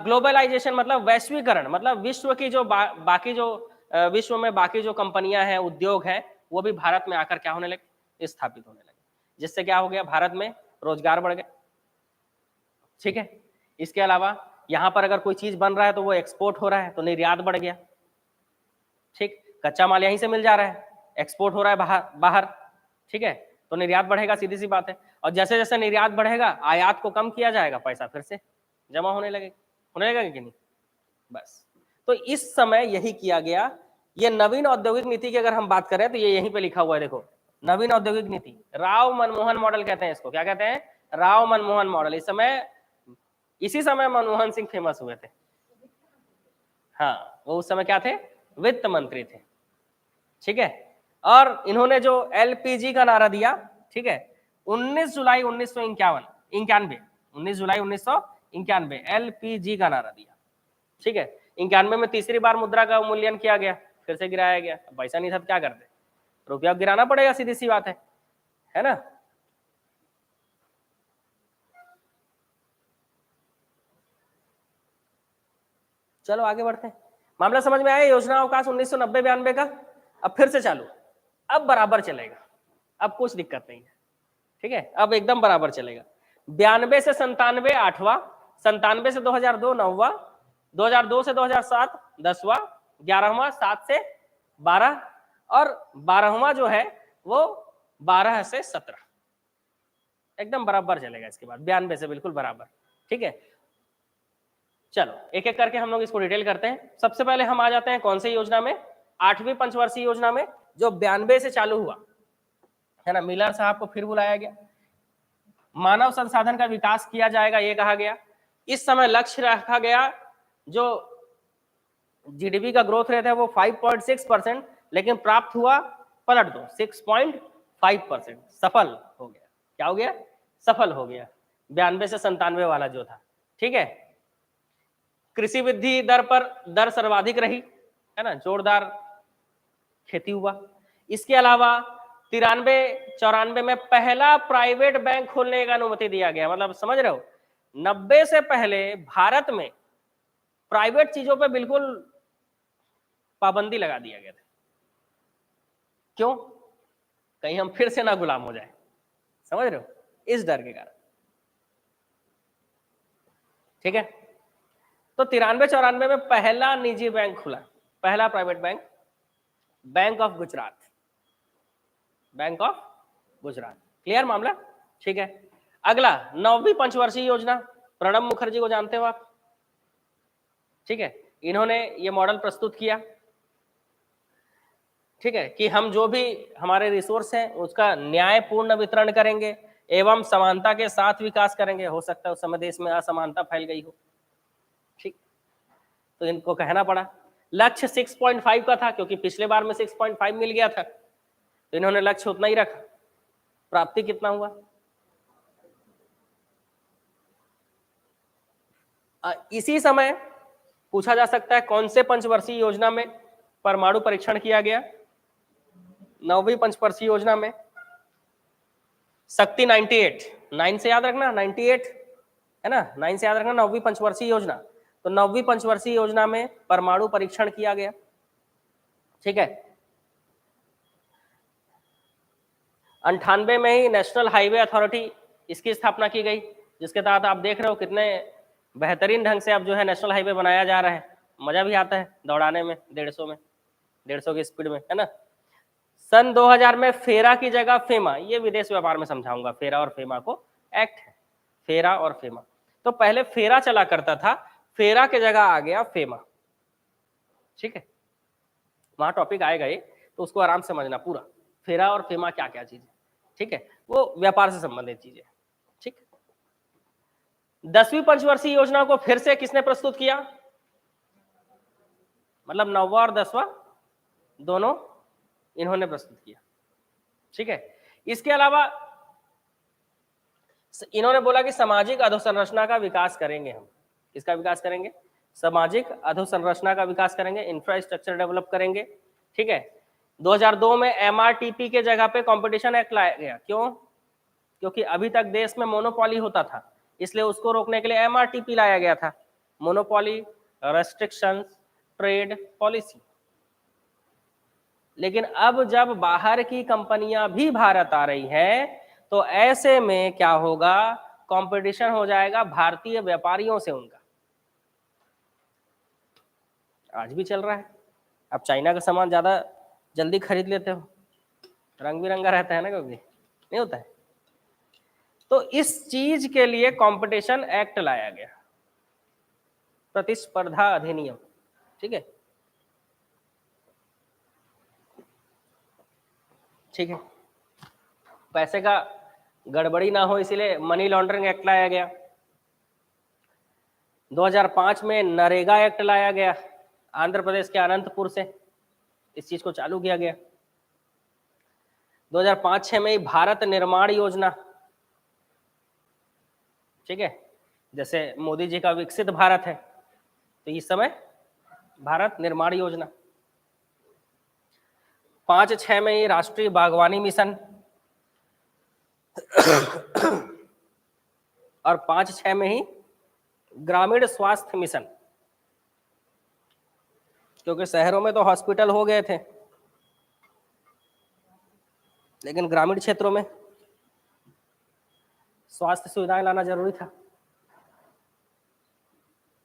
A: ग्लोबलाइजेशन मतलब वैश्वीकरण, मतलब विश्व की जो बाकी जो विश्व में बाकी जो कंपनियां हैं, उद्योग हैं, वो भी भारत में आकर क्या होने लगे, स्थापित होने लगे, जिससे क्या हो गया, भारत में रोजगार बढ़ गए, ठीक है। इसके अलावा यहां पर अगर कोई चीज बन रहा है तो वो एक्सपोर्ट हो रहा है, तो निर्यात बढ़ गया, ठीक, कच्चा माल यहीं से मिल जा रहा है, एक्सपोर्ट हो रहा है बाहर बाहर, ठीक है, तो निर्यात बढ़ेगा, सीधी सी बात है। और जैसे जैसे निर्यात बढ़ेगा, आयात को कम किया जाएगा, पैसा फिर से जमा होने लगेगा कि नहीं, बस। तो इस समय यही किया गया। ये नवीन औद्योगिक नीति की अगर हम बात करें तो ये यहीं पे लिखा हुआ है, देखो, नवीन औद्योगिक नीति, राव मनमोहन मॉडल कहते हैं इसको, क्या कहते हैं, राव मनमोहन मॉडल। इसी समय मनमोहन सिंह फेमस हुए थे, हाँ, वो उस समय क्या थे, वित्त मंत्री थे, ठीक है। और इन्होंने जो एलपीजी का नारा दिया, ठीक है, 19 जुलाई 1991 19 जुलाई 1991 एलपीजी का नारा दिया, ठीक है। 91 में तीसरी बार मुद्रा का मूल्यन किया गया, फिर से गिराया गया, पैसा नहीं था तो क्या करते, रुपया गिराना पड़ेगा, सीधी सी बात है ना। चलो आगे बढ़ते हैं, मामला समझ में आया। योजना अवकाश 1990-92 का अब फिर से चालू, अब बराबर चलेगा, अब कुछ दिक्कत नहीं है, ठीक है, अब एकदम बराबर चलेगा। 92 से 97 8वां, 97 से 2002 9वां, 2002 से 2007 10वां, 11वां 7 से 12, और 12वां जो है वो 12 से 17, एकदम बराबर चलेगा। इसके बाद 92 से बिल्कुल बराबर, ठीक है। चलो एक एक करके हम लोग इसको डिटेल करते हैं। सबसे पहले हम आ जाते हैं कौन सी योजना में, 8वीं पंचवर्षीय योजना में, जो 92 से चालू हुआ, है ना। मिलर साहब को फिर बुलाया गया, मानव संसाधन का विकास किया जाएगा, ये कहा गया। इस समय लक्ष्य रखा गया, जो जीडीपी का ग्रोथ रेट है वो 5.6%, लेकिन प्राप्त हुआ, पलट दो, 6.5%, सफल हो गया। क्या हो गया, सफल हो गया, 92 से 97 वाला जो था, ठीक है। कृषि वृद्धि दर पर दर सर्वाधिक रही, है ना, जोरदार खेती हुआ। इसके अलावा 93-94 में पहला प्राइवेट बैंक खोलने का अनुमति दिया गया, मतलब समझ रहे हो, 90 से पहले भारत में प्राइवेट चीजों पे बिल्कुल पाबंदी लगा दिया गया था। क्यों, कहीं हम फिर से ना गुलाम हो जाए, समझ रहे हो, इस डर के कारण, ठीक है। तो 93-94 में पहला निजी बैंक खुला, पहला private bank, bank of Gujarat, bank of Gujarat. Clear मामला, ठीक है। अगला 9वीं पंचवर्षीय योजना, प्रणब मुखर्जी को जानते हो आप, ठीक है। इन्होंने ये मॉडल प्रस्तुत किया, ठीक है, कि हम जो भी हमारे रिसोर्स हैं उसका न्यायपूर्ण वितरण करेंगे एवं समानता के साथ विकास करेंगे। हो सकता है उस समय देश में असमानता फैल गई हो, ठीक, तो इनको कहना पड़ा। लक्ष्य 6.5 का था, क्योंकि पिछले बार में 6.5 मिल गया था, तो इन्होंने लक्ष्य उतना ही रखा। प्राप्ति कितना हुआ, इसी समय पूछा जा सकता है कौन से पंचवर्षीय योजना में परमाणु परीक्षण किया गया। 9वीं पंचवर्षीय योजना में शक्ति 98, 9 से याद रखना, 98 है ना, 9 से याद रखना, 9वीं पंचवर्षीय योजना। तो 9वीं पंचवर्षीय योजना में परमाणु परीक्षण किया गया, ठीक है। 98 में ही नेशनल हाईवे अथॉरिटी, इसकी स्थापना की गई, जिसके तहत आप देख रहे हो कितने बेहतरीन ढंग से अब जो है नेशनल हाईवे बनाया जा रहा है, मजा भी आता है दौड़ाने में, 150 की स्पीड में, है ना। सन 2000 में फेरा की जगह फेमा, ये विदेश व्यापार में समझाऊंगा, फेरा और फेमा को एक्ट है, फेरा और फेमा। तो पहले फेरा चला करता था, फेरा के जगह आ गया फेमा। ठीक है, वहां टॉपिक आएगा ये, तो उसको आराम से समझना पूरा, फेरा और फेमा क्या क्या चीज है। ठीक है, वो व्यापार से संबंधित चीजें। ठीक, 10वीं पंचवर्षीय योजना को फिर से किसने प्रस्तुत किया, मतलब 9वां और 10वां दोनों इन्होंने प्रस्तुत किया। ठीक है, इसके अलावा इन्होंने बोला कि सामाजिक अधोसंरचना का विकास करेंगे हम। किसका विकास करेंगे, सामाजिक अधोसंरचना का विकास करेंगे, इंफ्रास्ट्रक्चर डेवलप करेंगे। ठीक है, 2002 में एमआरटीपी के जगह पे कंपटीशन एक्ट लाया गया। क्यों, क्योंकि अभी तक देश में मोनोपोली होता था, इसलिए उसको रोकने के लिए एमआरटीपी लाया गया था, मोनोपोली रेस्ट्रिक्शंस ट्रेड पॉलिसी। लेकिन अब जब बाहर की कंपनियां भी भारत आ रही हैं, तो ऐसे में क्या होगा, कंपटीशन हो जाएगा भारतीय व्यापारियों से उनका। आज भी चल रहा है, आप चाइना का सामान ज्यादा जल्दी खरीद लेते हो, रंग बिरंगा रहता है ना, क्योंकि नहीं होता है। तो इस चीज के लिए कंपटीशन एक्ट लाया गया, प्रतिस्पर्धा अधिनियम। ठीक है, ठीक है, पैसे का गड़बड़ी ना हो इसीलिए मनी लॉन्ड्रिंग एक्ट लाया गया। 2005 में नरेगा एक्ट लाया गया, आंध्र प्रदेश के अनंतपुर से इस चीज को चालू किया गया। 2005-06 में ही भारत निर्माण योजना। ठीक है, जैसे मोदी जी का विकसित भारत है, तो इस समय भारत निर्माण योजना। 5-06 में ही राष्ट्रीय बागवानी मिशन और 5-06 में ही ग्रामीण स्वास्थ्य मिशन, क्योंकि शहरों में तो हॉस्पिटल हो गए थे, लेकिन ग्रामीण क्षेत्रों में स्वास्थ्य सुविधाएं लाना जरूरी था।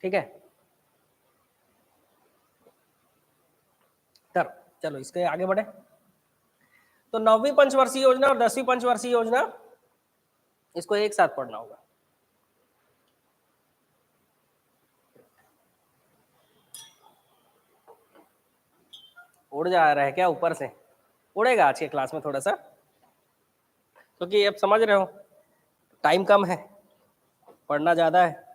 A: ठीक है, तब चलो इसके आगे बढ़े। तो 9वीं पंचवर्षीय योजना और 10वीं पंचवर्षीय योजना, इसको एक साथ पढ़ना होगा। उड़ जा रहा है क्या ऊपर से, उड़ेगा आज के क्लास में थोड़ा सा, क्योंकि अब समझ रहे हो टाइम कम है, पढ़ना ज्यादा है।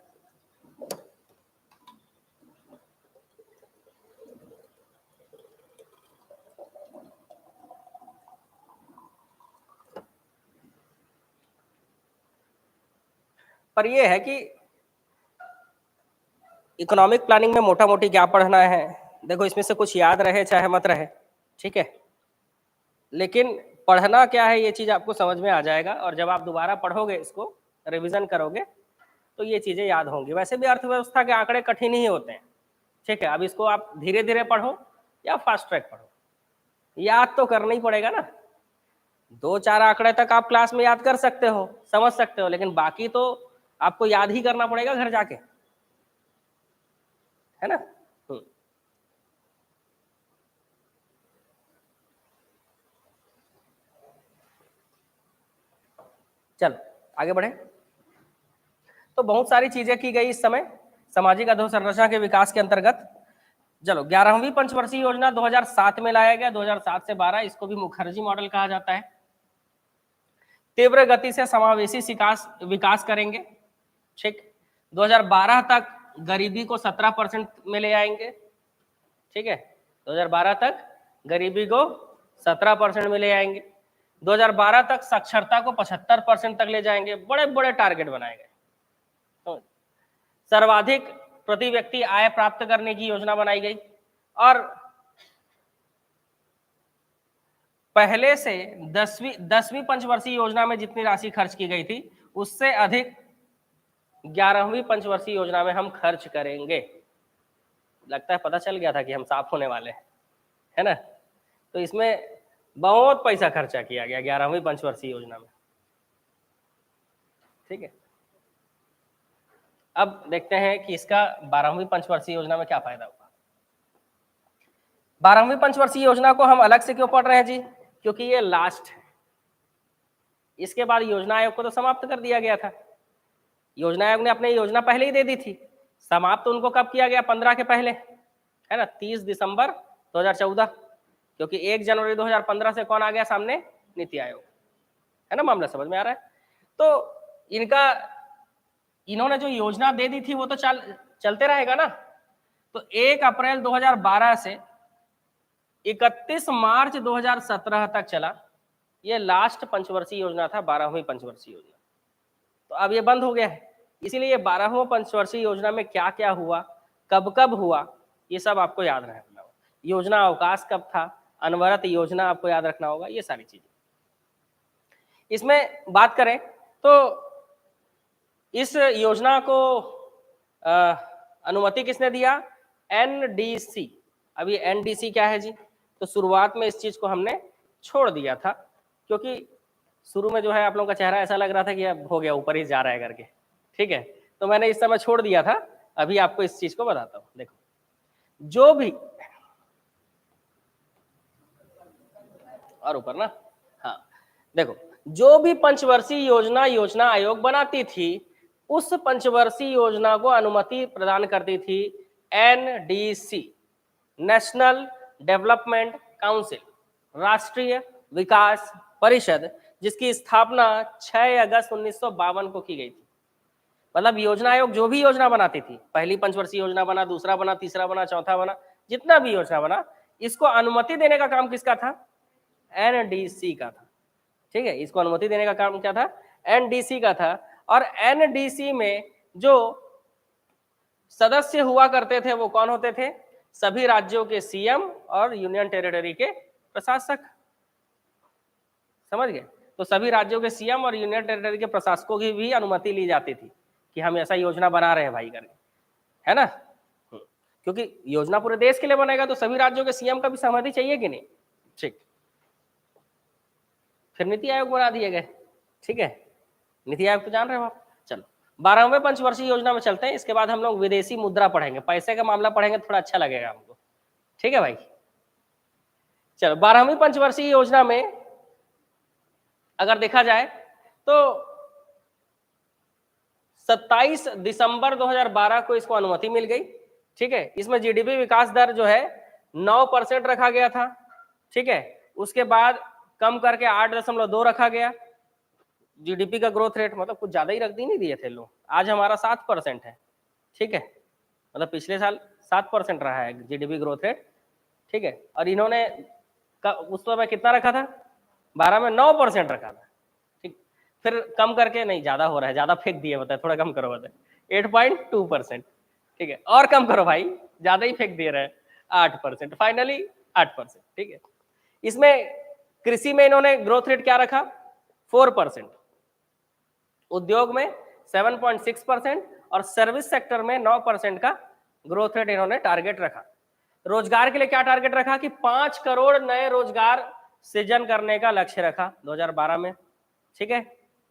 A: पर ये है कि इकोनॉमिक प्लानिंग में मोटा मोटी क्या पढ़ना है, देखो इसमें से कुछ याद रहे चाहे मत रहे, ठीक है, लेकिन पढ़ना क्या है ये चीज आपको समझ में आ जाएगा, और जब आप दोबारा पढ़ोगे, इसको रिवीजन करोगे, तो ये चीजें याद होंगी। वैसे भी अर्थव्यवस्था के आंकड़े कठिन ही होते हैं। ठीक है, अब इसको आप धीरे धीरे पढ़ो या फास्ट ट्रैक पढ़ो, याद तो करना ही पड़ेगा ना। 2-4 आंकड़े तक आप क्लास में याद कर सकते हो, समझ सकते हो, लेकिन बाकी तो आपको याद ही करना पड़ेगा घर जाके, है ना। चलो आगे बढ़े। तो बहुत सारी चीजें की गई इस समय सामाजिक अधोसंरचना के विकास के अंतर्गत। चलो 11वीं पंचवर्षीय योजना 2007 में लाया गया, 2007 से 12, इसको भी मुखर्जी मॉडल कहा जाता है। तीव्र गति से समावेशी विकास करेंगे। ठीक, 2012 तक गरीबी को 17% में ले आएंगे। ठीक है, 2012 तक गरीबी को 17% में ले आएंगे। 2012 तक साक्षरता को 75% तक ले जाएंगे। बड़े बड़े टारगेट बनाए गए। तो सर्वाधिक प्रति व्यक्ति आय प्राप्त करने की योजना बनाई गई, और पहले से 10वीं पंचवर्षीय योजना में जितनी राशि खर्च की गई थी, उससे अधिक 11वीं पंचवर्षीय योजना में हम खर्च करेंगे। लगता है पता चल गया था कि हम साफ होने वाले हैं, है ना। तो इसमें बहुत पैसा खर्चा किया गया 11वीं पंचवर्षीय योजना में। ठीक है, अब देखते हैं कि इसका 12वीं पंचवर्षीय योजना में क्या फायदा होगा। 12वीं पंचवर्षीय योजना को हम अलग से क्यों पढ़ रहे हैं जी, क्योंकि ये लास्ट है। इसके बाद योजना आयोग को तो समाप्त कर दिया गया था, योजना आयोग ने अपनी योजना पहले ही दे दी थी, समाप्त उनको कब किया गया? 15 के पहले, है ना, 30 दिसंबर 2014, क्योंकि 1 जनवरी 2015 से कौन आ गया सामने? नीति आयोग, है ना, मामला समझ में आ रहा है? तो इन्होंने जो योजना दे दी थी वो तो चलते रहेगा ना। तो 1 अप्रैल 2012 से 31 मार्च 2017 तक चला, ये लास्ट पंचवर्षीय योजना था, 12वीं पंचवर्षीय योजना। तो अब ये बंद हो गया है, इसीलिए ये 12वें पंचवर्षीय योजना में क्या क्या हुआ, कब कब हुआ, ये सब आपको याद रखना होगा। योजना अवकाश कब था, अनवरत योजना आपको याद रखना होगा, ये सारी चीजें। इसमें बात करें तो इस योजना को अनुमति किसने दिया? एनडीसी। अभी एनडीसी क्या है जी? तो शुरुआत में इस चीज को हमने छोड़ दिया था, क्योंकि शुरू में जो है आप लोगों का चेहरा ऐसा लग रहा था कि अब हो गया, ऊपर ही जा रहा है करके, ठीक है, तो मैंने इस समय छोड़ दिया था। अभी आपको इस चीज को बताता हूं। देखो, जो भी और ऊपर ना, हाँ देखो, जो भी पंचवर्षीय योजना आयोग बनाती थी, उस पंचवर्षीय योजना को अनुमति प्रदान करती थी एनडीसी, नेशनल डेवलपमेंट काउंसिल, राष्ट्रीय विकास परिषद, जिसकी स्थापना 6 अगस्त 1952 को की गई थी। मतलब योजना आयोग जो भी योजना बनाती थी, पहली पंचवर्षीय योजना बना, दूसरा बना, तीसरा बना, चौथा बना, जितना भी योजना बना, इसको अनुमति देने का काम किसका था? एनडीसी का था। ठीक है, इसको अनुमति देने का काम क्या था? एनडीसी का था। और एनडीसी में जो सदस्य हुआ करते थे वो कौन होते थे? सभी राज्यों के सीएम और यूनियन टेरिटरी के प्रशासक। समझ गए? तो सभी राज्यों के सीएम और यूनियन टेरिटरी के प्रशासकों की भी अनुमति ली जाती थी कि हम ऐसा योजना बना रहे हैं भाई करके, है ना। क्योंकि योजना पूरे देश के लिए बनेगा तो सभी राज्यों के सीएम का भी सहमति चाहिए कि नहीं? ठीक, फिर नीति आयोग बना दिए गए। ठीक है, नीति आयोग तो जान रहे हो आप। चलो 12वें पंचवर्षीय योजना में चलते हैं, इसके बाद हम लोग विदेशी मुद्रा पढ़ेंगे, पैसे का मामला पढ़ेंगे, थोड़ा अच्छा लगेगा हमको। ठीक है भाई, चलो 12वीं पंचवर्षीय योजना में अगर देखा जाए तो 27 दिसंबर 2012 को इसको अनुमति मिल गई। ठीक है, इसमें जीडीपी विकास दर जो है 9% रखा गया था। ठीक है, उसके बाद कम करके 8.2 रखा गया। जीडीपी का ग्रोथ रेट मतलब कुछ ज्यादा ही रख दी नहीं दिए थे लोग। आज हमारा 7% है। ठीक है, मतलब पिछले साल 7% रहा है जीडीपी ग्रोथ रेट। ठीक है, और इन्होंने उस समय कितना रखा था? 12 में 9% रखा था। ठीक, फिर कम करके, नहीं ज्यादा हो रहा है, ज्यादा फेंक दिए, बताए थोड़ा कम करो, बताए 8.2%। ठीक है, और कम करो भाई, ज्यादा ही फेंक दे रहे हैं, 8%, फाइनली 8%। ठीक है, इसमें कृषि में इन्होंने ग्रोथ रेट क्या रखा? 4%, उद्योग में 7.6% और सर्विस सेक्टर में 9% का ग्रोथ रेट इन्होंने टारगेट रखा। रोजगार के लिए क्या टारगेट रखा कि 5 करोड़ नए रोजगार सृजन करने का लक्ष्य रखा 2012 में। ठीक है,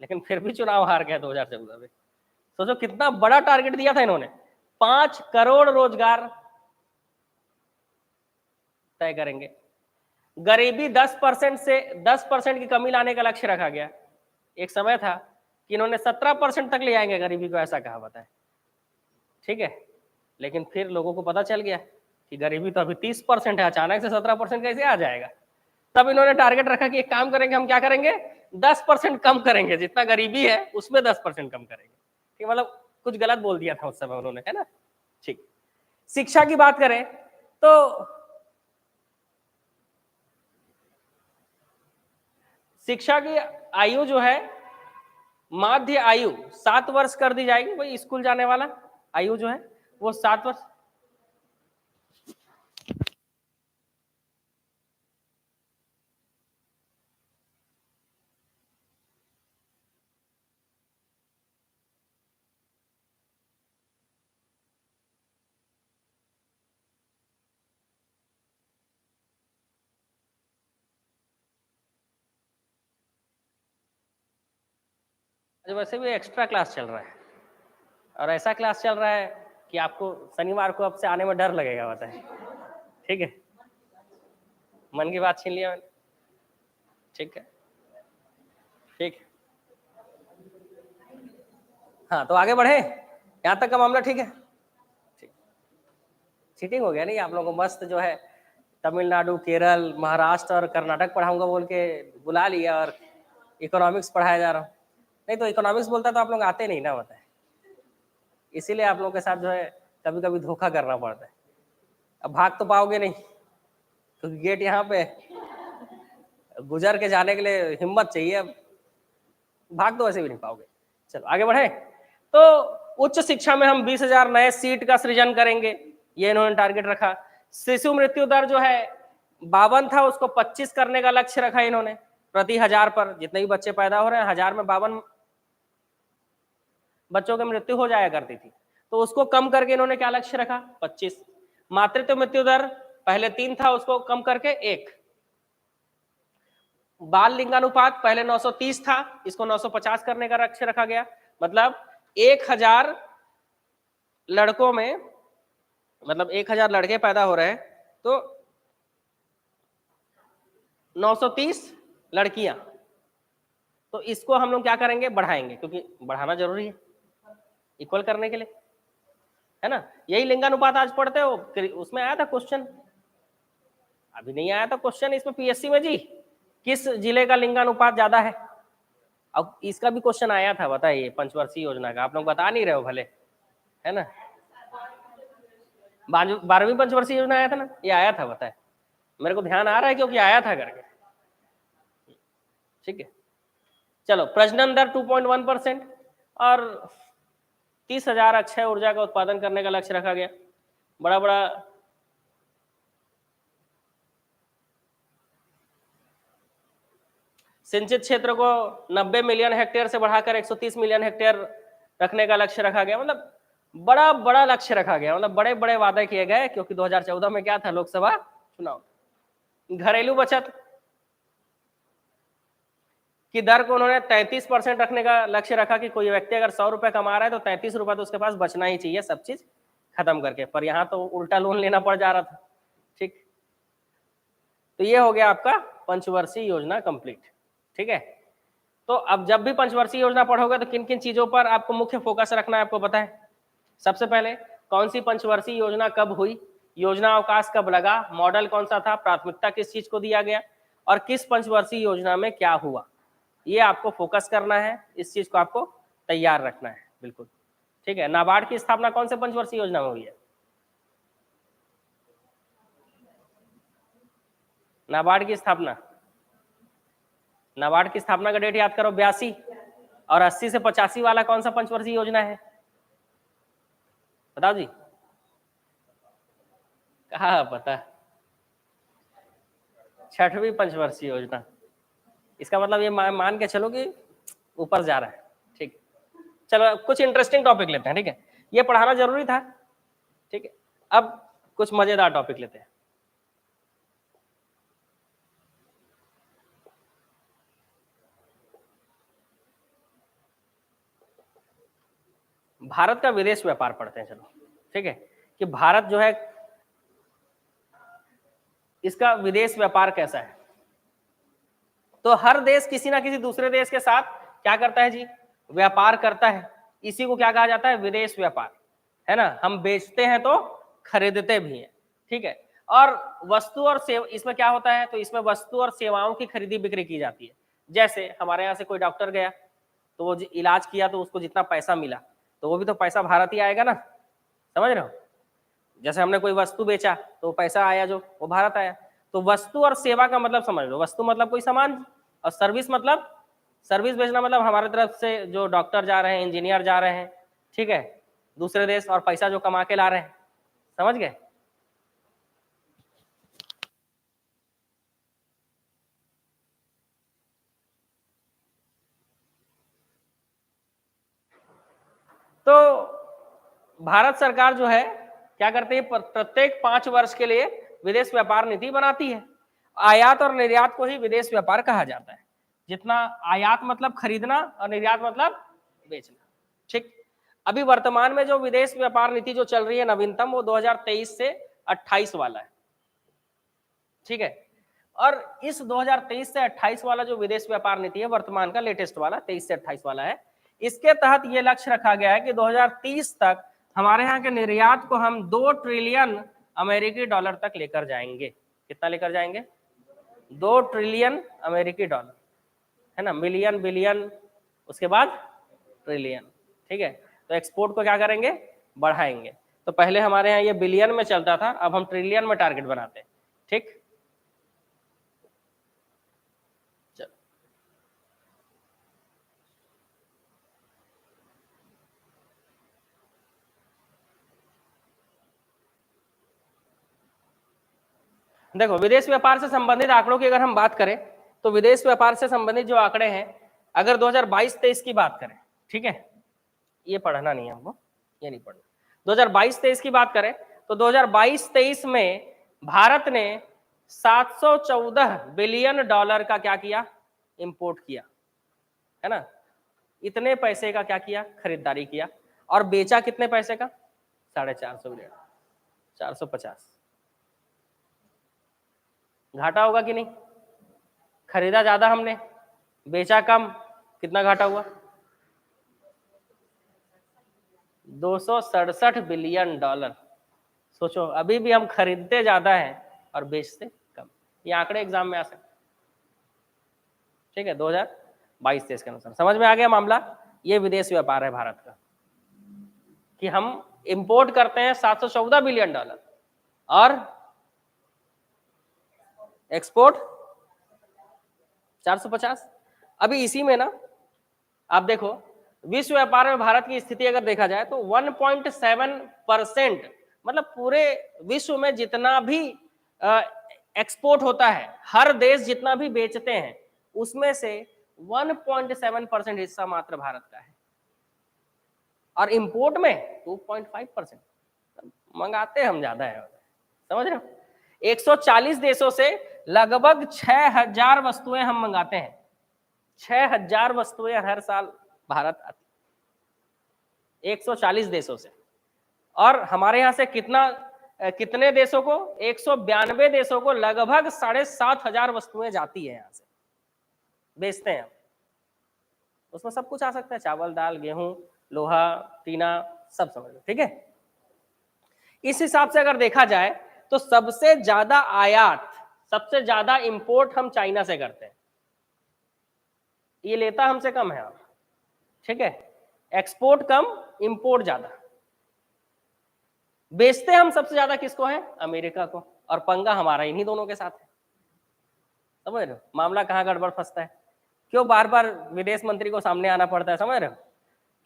A: लेकिन फिर भी चुनाव हार गया 2014 में। सोचो कितना बड़ा टारगेट दिया था इन्होंने, 5 करोड़ रोजगार तय करेंगे। गरीबी 10% की कमी लाने का लक्ष्य रखा गया। एक समय था कि इन्होंने 17% तक ले आएंगे गरीबी को, ऐसा कहा बताए। ठीक है, लेकिन फिर लोगों को पता चल गया कि गरीबी तो अभी 30% है, अचानक से 17% कैसे आ जाएगा। तब इन्होंने टारगेट रखा कि एक काम करेंगे, हम क्या करेंगे, 10% कम करेंगे, जितना गरीबी है उसमें 10% कम करेंगे। ठीक, मतलब कुछ गलत बोल दिया था उस समय उन्होंने, है ना। ठीक, शिक्षा की बात करें तो शिक्षा की आयु जो है, माध्य आयु 7 वर्ष कर दी जाएगी। वही स्कूल जाने वाला आयु जो है वो 7 वर्ष। वैसे भी एक्स्ट्रा क्लास चल रहा है, और ऐसा क्लास चल रहा है कि आपको शनिवार को अब से आने में डर लगेगा, बताए। ठीक है, मन की बात छीन लिया मैंने। ठीक है, ठीक, हाँ तो आगे बढ़े, यहाँ तक का मामला ठीक है। चीटिंग हो गया नहीं, आप लोगों को मस्त जो है तमिलनाडु, केरल, महाराष्ट्र और कर्नाटक पढ़ाऊंगा बोल के बुला लिया और इकोनॉमिक्स पढ़ाया जा रहा हूँ। नहीं तो इकोनॉमिक्स बोलता तो आप लोग आते नहीं ना, बताए, इसीलिए आप लोगों के साथ जो है कभी कभी धोखा करना पड़ता है। अब भाग तो पाओगे नहीं, क्योंकि गेट यहाँ पे गुजर के जाने के लिए हिम्मत चाहिए, अब भाग तो वैसे भी नहीं पाओगे। चलो आगे बढ़े। तो उच्च शिक्षा में हम 20,000 नए सीट का सृजन करेंगे, ये इन्होंने टारगेट रखा। शिशु मृत्यु दर जो है 52 था, उसको 25 करने का लक्ष्य रखा इन्होंने प्रति 1000 पर। जितने भी बच्चे पैदा हो रहे हैं 1000 में 52 बच्चों की मृत्यु हो जाया करती थी, तो उसको कम करके इन्होंने क्या लक्ष्य रखा, 25। मातृत्व मृत्यु दर पहले 3 था, उसको कम करके 1। बाल लिंगानुपात पहले 930 था, इसको 950 करने का लक्ष्य रखा गया। मतलब 1000 लड़कों में, मतलब 1000 लड़के पैदा हो रहे हैं तो 930 लड़कियां, तो इसको हम लोग क्या करेंगे, बढ़ाएंगे, क्योंकि बढ़ाना जरूरी है इक्वल करने के लिए, है ना। यही लिंगानुपात आज पढ़ते हो, उसमें आया था क्वेश्चन, अभी नहीं आया था क्वेश्चन इसमें पीएससी में जी, किस जिले का लिंगानुपात ज्यादा है। अब इसका भी क्वेश्चन आया था, बताइए, पंचवर्षीय योजना का, आप लोग बता नहीं रहे हो भले, है ना। 12वीं पंचवर्षीय योजना आया था ना, ये आया था, बताए, मेरे को ध्यान आ रहा है क्योंकि आया था करके, ठीक है। चलो, प्रजनन दर 2.1% और 30,000 अक्षय ऊर्जा का उत्पादन करने का लक्ष्य रखा गया। बड़ा बड़ा सिंचित क्षेत्र को 90 मिलियन हेक्टेयर से बढ़ाकर 130 मिलियन हेक्टेयर रखने का लक्ष्य रखा गया। मतलब बड़ा बड़ा लक्ष्य रखा गया, मतलब बड़े बड़े वादे किए गए, क्योंकि 2014 में क्या था, लोकसभा चुनाव। घरेलू बचत की दर को उन्होंने 33% रखने का लक्ष्य रखा, कि कोई व्यक्ति अगर 100 रुपए कमा रहा है तो 33 रुपए तो उसके पास बचना ही चाहिए, सब चीज खत्म करके। पर यहाँ तो उल्टा लोन लेना पड़ जा रहा था, ठीक। तो ये हो गया आपका पंचवर्षीय योजना कंप्लीट, ठीक है। तो अब जब भी पंचवर्षीय योजना पढ़ोगे तो किन किन चीजों पर आपको मुख्य फोकस रखना है, आपको पता है। सबसे पहले कौन सी पंचवर्षीय योजना कब हुई, योजना अवकाश कब लगा, मॉडल कौन सा था, प्राथमिकता किस चीज को दिया गया, और किस पंचवर्षीय योजना में क्या हुआ, ये आपको फोकस करना है, इस चीज को आपको तैयार रखना है, बिल्कुल, ठीक है। नाबार्ड की स्थापना कौन से पंचवर्षीय योजना में हुई है, नाबार्ड की स्थापना, नाबार्ड की स्थापना का डेट याद करो, 82। और 80 से 85 वाला कौन सा पंचवर्षीय योजना है, बताओ जी, कहा पता, 6वीं पंचवर्षीय योजना। इसका मतलब ये मान के चलो कि ऊपर जा रहा है, ठीक। चलो कुछ इंटरेस्टिंग टॉपिक लेते हैं, ठीक है, ये पढ़ाना जरूरी था, ठीक है। अब कुछ मजेदार टॉपिक लेते हैं। भारत का विदेश व्यापार पढ़ते हैं, चलो, ठीक है, कि भारत जो है इसका विदेश व्यापार कैसा है। तो हर देश किसी ना किसी दूसरे देश के साथ क्या करता है जी, व्यापार करता है, इसी को क्या कहा जाता है, विदेश व्यापार, है ना। हम बेचते हैं तो खरीदते भी हैं, ठीक है। और वस्तु और सेवा, इसमें क्या होता है, तो इसमें वस्तु और सेवाओं की खरीदी बिक्री की जाती है। जैसे हमारे यहाँ से कोई डॉक्टर गया तो वो इलाज किया, तो उसको जितना पैसा मिला तो वो भी तो पैसा भारत ही आएगा ना, समझ रहे हो। जैसे हमने कोई वस्तु बेचा तो पैसा आया जो, वो भारत आया। तो वस्तु और सेवा का मतलब समझ लो, वस्तु मतलब कोई सामान, और सर्विस मतलब, सर्विस बेचना मतलब हमारे तरफ से जो डॉक्टर जा रहे हैं, इंजीनियर जा रहे हैं, ठीक है, दूसरे देश, और पैसा जो कमा के ला रहे हैं, समझ गए। तो भारत सरकार जो है क्या करती है, प्रत्येक 5 वर्ष के लिए विदेश व्यापार नीति बनाती है। आयात और निर्यात को ही विदेश व्यापार कहा जाता है। जितना आयात मतलब खरीदना और निर्यात मतलब बेचना, ठीक। अभी वर्तमान में जो विदेश व्यापार नीति जो चल रही है नवीनतम, वो 2023 से 28 वाला है, ठीक है। और इस 2023 से 28 वाला जो विदेश व्यापार नीति है वर्तमान का लेटेस्ट वाला 23 से 28 वाला है, इसके तहत ये लक्ष्य रखा गया है कि 2030 तक हमारे यहाँ के निर्यात को हम 2 ट्रिलियन अमेरिकी डॉलर तक लेकर जाएंगे। कितना लेकर जाएंगे? 2 ट्रिलियन अमेरिकी डॉलर, है ना, मिलियन बिलियन उसके बाद ट्रिलियन, ठीक है। तो एक्सपोर्ट को क्या करेंगे? बढ़ाएंगे। तो पहले हमारे यहाँ ये बिलियन में चलता था, अब हम ट्रिलियन में टारगेट बनाते हैं, ठीक। देखो, विदेश व्यापार से संबंधित आंकड़ों की अगर हम बात करें तो विदेश व्यापार से संबंधित जो आंकड़े हैं, अगर 2022-23 की बात करें, ठीक है, ये पढ़ना नहीं है हमको, ये नहीं पढ़ना। 2022-23 की बात करें तो 2022-23 में भारत ने 714 बिलियन डॉलर का क्या किया? इंपोर्ट किया, है ना। इतने पैसे का क्या किया? खरीदारी किया। और बेचा कितने पैसे का? 450 बिलियन, 450। घाटा होगा कि नहीं? खरीदा ज्यादा हमने, बेचा कम, कितना घाटा हुआ? 267 बिलियन डॉलर। सोचो, अभी भी हम खरीदते ज्यादा हैं और बेचते कम। ये आंकड़े एग्जाम में आ सकते, ठीक है। 2022-23 के अनुसार समझ में आ गया मामला। ये विदेश व्यापार है भारत का, कि हम इंपोर्ट करते हैं 714 बिलियन डॉलर और एक्सपोर्ट 450। अभी इसी में ना आप देखो, विश्व व्यापार में भारत की स्थिति अगर देखा जाए तो 1.7%, मतलब पूरे विश्व में जितना भी एक्सपोर्ट होता है, हर देश जितना भी बेचते हैं, उसमें से 1.7% हिस्सा मात्र भारत का है। और इंपोर्ट में 2.5%, मंगाते हम ज्यादा है, समझ रहे हो। 140 देशों से लगभग 6000 वस्तुएं हम मंगाते हैं। 6000 वस्तुएं हर साल भारत आती, 140 देशों से। और हमारे यहाँ से कितने देशों को? 192 देशों को लगभग 7500 वस्तुएं जाती है, यहाँ से बेचते हैं। उसमें सब कुछ आ सकता है, चावल, दाल, गेहूं, लोहा, टीना, सब समझ लो, ठीक है। इस हिसाब से अगर देखा जाए तो सबसे ज्यादा आयात, सबसे ज्यादा इंपोर्ट हम चाइना से करते हैं। ये लेता हमसे कम है, ठीक है। एक्सपोर्ट कम, इंपोर्ट ज्यादा। बेचते हम सबसे ज्यादा किसको है? अमेरिका को। और पंगा हमारा इन्हीं दोनों के साथ है, समझ रहे हो मामला कहाँ गड़बड़ फंसता है। क्यों बार बार विदेश मंत्री को सामने आना पड़ता है, समझ रहे हो?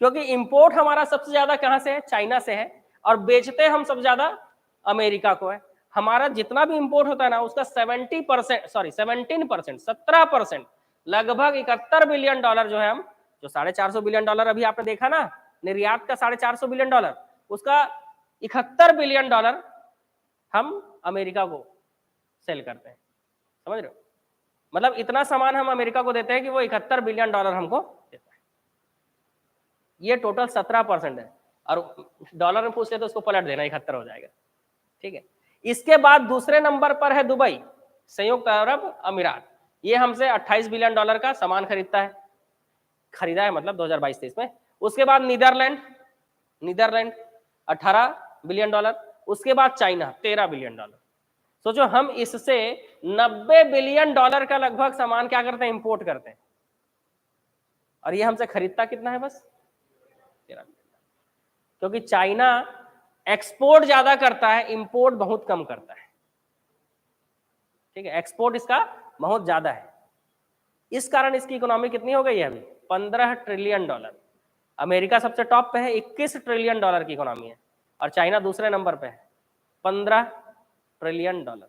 A: क्योंकि इंपोर्ट हमारा सबसे ज्यादा कहां से है? चाइना से है। और बेचते हम सबसे ज्यादा अमेरिका को है। हमारा जितना भी इंपोर्ट होता है ना, उसका 17%, लगभग 71 बिलियन डॉलर जो है हम, जो 450 बिलियन डॉलर अभी आपने देखा ना, निर्यात का 450 बिलियन डॉलर, उसका 71 बिलियन डॉलर हम अमेरिका को सेल करते हैं, समझ रहे हो। मतलब इतना सामान हम अमेरिका को देते हैं कि वो 71 बिलियन डॉलर हमको देता है। ये टोटल 17% है। और डॉलर में पूछ ले तो उसको पलट देना, 71 हो जाएगा, ठीक है। इसके बाद दूसरे नंबर पर है दुबई, संयुक्त अरब अमीरात। ये हमसे 28 बिलियन डॉलर का सामान खरीदा है, मतलब 2022-23 में। उसके बाद नीदरलैंड 18 बिलियन डॉलर। उसके बाद चाइना 13 बिलियन डॉलर। सोचो, हम इससे 90 बिलियन डॉलर का लगभग सामान क्या करते हैं? इंपोर्ट करते हैं। और ये हमसे खरीदता कितना है? बस 13 बिलियन। क्योंकि चाइना एक्सपोर्ट ज्यादा करता है, इंपोर्ट बहुत कम करता है, ठीक है। एक्सपोर्ट इसका बहुत ज्यादा है, इस कारण इसकी इकोनॉमी कितनी हो गई है अभी? 15 ट्रिलियन डॉलर। अमेरिका सबसे टॉप पे है, 21 ट्रिलियन डॉलर की इकोनॉमी है। और चाइना दूसरे नंबर पे है, 15 ट्रिलियन डॉलर,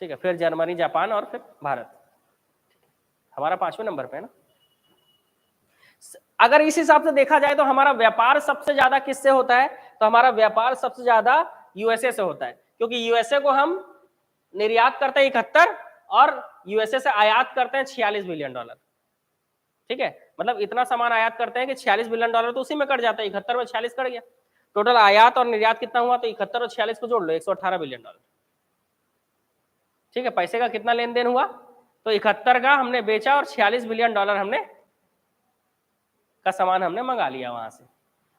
A: ठीक है। फिर जर्मनी, जापान और फिर भारत, हमारा 5वें नंबर पे है ना। अगर इस हिसाब से देखा जाए तो हमारा व्यापार सबसे ज्यादा किससे होता है? तो हमारा व्यापार सबसे ज्यादा यूएसए से होता है, क्योंकि यूएसए को हम निर्यात करते हैं 71 और यूएसए से आयात करते हैं 46 बिलियन डॉलर, ठीक है। मतलब इतना सामान आयात करते हैं कि 46 बिलियन डॉलर तो उसी में कट जाता है, 71 में 46 कट गया। टोटल आयात और निर्यात कितना हुआ? तो 71 और 46 को जोड़ लो, 118 बिलियन डॉलर, ठीक है। पैसे का कितना लेन देन हुआ? तो 71 का हमने बेचा और 46 बिलियन डॉलर हमने का सामान हमने मंगा लिया वहां से।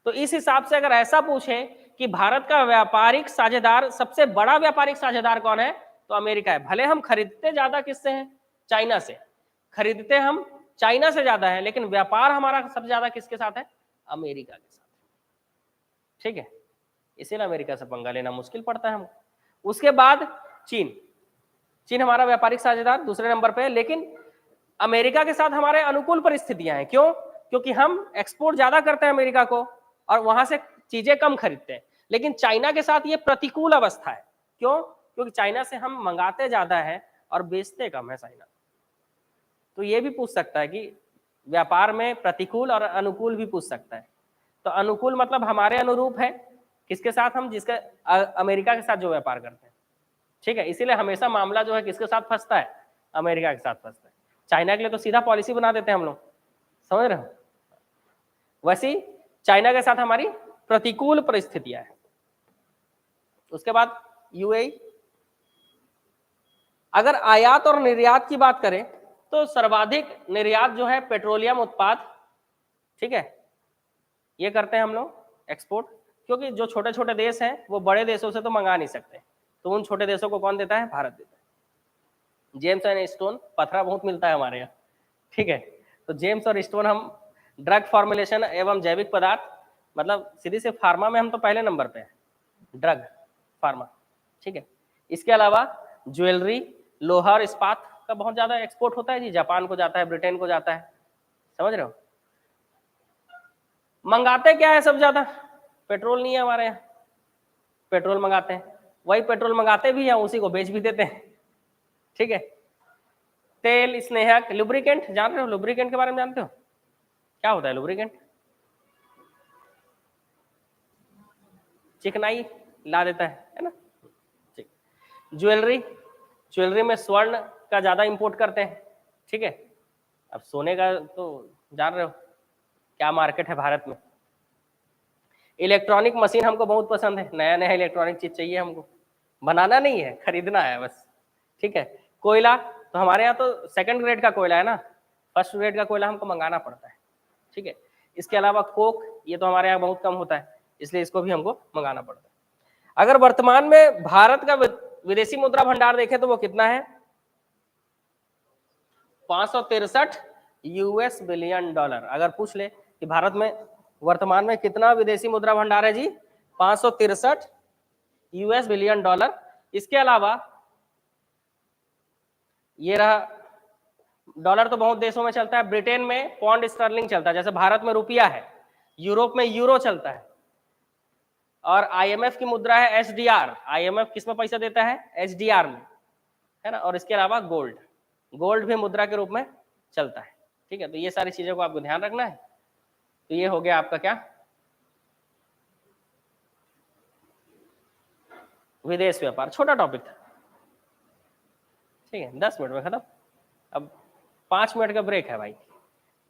A: तो इस हिसाब से अगर ऐसा पूछे कि भारत का व्यापारिक साझेदार, सबसे बड़ा व्यापारिक साझेदार कौन है, तो अमेरिका है। भले हम खरीदते ज्यादा किससे हैं, चाइना से, खरीदते हम चाइना से ज्यादा है, लेकिन व्यापार हमारा सबसे ज्यादा किसके साथ है, अमेरिका के साथ। ठीक है, इसीलिए अमेरिका से पंगा लेना मुश्किल पड़ता है हमको। उसके बाद चीन, चीन हमारा व्यापारिक साझेदार दूसरे नंबर पे है, लेकिन अमेरिका के साथ हमारे अनुकूल परिस्थितियां हैं। क्यों? क्योंकि हम एक्सपोर्ट ज्यादा करते हैं अमेरिका को और वहां से चीजें कम खरीदते हैं। लेकिन चाइना के साथ ये प्रतिकूल अवस्था है। क्यों? क्योंकि चाइना से हम मंगाते ज्यादा है और बेचते कम है चाइना। तो ये भी पूछ सकता है कि व्यापार में प्रतिकूल और अनुकूल भी पूछ सकता है। तो अनुकूल मतलब हमारे अनुरूप है, किसके साथ, हम जिसके अमेरिका के साथ जो व्यापार करते हैं। ठीक है, इसीलिए हमेशा मामला जो है किसके साथ फंसता है, अमेरिका के साथ फंसता है। चाइना के लिए तो सीधा पॉलिसी बना देते हैं हम लोग, समझ रहे हो। वैसी चाइना के साथ हमारी प्रतिकूल परिस्थितियां हैं। उसके बाद यूएई, अगर आयात और निर्यात की बात करें तो सर्वाधिक निर्यात जो है पेट्रोलियम उत्पाद, ठीक है, ये करते हैं हम लोग एक्सपोर्ट। क्योंकि जो छोटे छोटे देश हैं वो बड़े देशों से तो मंगा नहीं सकते, तो उन छोटे देशों को कौन देता है, भारत देता है। जेम्स एंड स्टोन, पथरा बहुत मिलता है हमारे यहाँ, ठीक है। तो जेम्स और स्टोन हम ड्रग फॉर्मुलेशन एवं जैविक पदार्थ, मतलब सीधी से फार्मा में हम तो पहले नंबर पे हैं, ड्रग फार्मा, ठीक है। इसके अलावा ज्वेलरी, लोहा और इस्पात का बहुत ज्यादा एक्सपोर्ट होता है जी, जापान को जाता है, ब्रिटेन को जाता है, समझ रहे हो। मंगाते क्या है सब ज्यादा, पेट्रोल नहीं है हमारे यहाँ, पेट्रोल मंगाते हैं, वही पेट्रोल मंगाते भी हैं उसी को बेच भी देते हैं, ठीक है। तेल, स्नेहक, लुब्रिकेंट, जान रहे हो लुब्रिकेंट के बारे में, जानते हो क्या होता है लुब्रिकेंट, चिकनाई ला देता है ना। ज्वेलरी, ज्वेलरी में स्वर्ण का ज्यादा इंपोर्ट करते हैं, ठीक है। अब सोने का तो जान रहे हो क्या मार्केट है भारत में। इलेक्ट्रॉनिक मशीन हमको बहुत पसंद है, नया नया इलेक्ट्रॉनिक चीज चाहिए हमको, बनाना नहीं है, खरीदना है बस, ठीक है। कोयला, तो हमारे यहाँ तो सेकंड ग्रेड का कोयला है ना, फर्स्ट ग्रेड का कोयला हमको मंगाना पड़ता है, ठीक है। इसके अलावा कोक, ये तो हमारे यहाँ बहुत कम होता है, इसलिए इसको भी हमको मंगाना पड़ता है। अगर वर्तमान में भारत का विदेशी मुद्रा भंडार देखें तो वो कितना है, 563 यूएस बिलियन डॉलर। अगर पूछ ले कि भारत में वर्तमान में कितना विदेशी मुद्रा भंडार है जी, 563 यूएस बिलियन डॉलर। इसके अलावा ये रहा, डॉलर तो बहुत देशों में चलता है, ब्रिटेन में पौंड स्टर्लिंग चलता है, जैसे भारत में रुपया है, यूरोप में यूरो चलता है, और आईएमएफ की मुद्रा है एसडीआर। आईएमएफ किस में पैसा देता है, एसडीआर में, है ना। और इसके अलावा गोल्ड, गोल्ड भी मुद्रा के रूप में चलता है, ठीक है। तो ये सारी चीजों को आपको ध्यान रखना है। तो ये हो गया आपका क्या, विदेश व्यापार, छोटा टॉपिक था, ठीक है, 10 मिनट में खत्म। अब 5 मिनट का ब्रेक है भाई,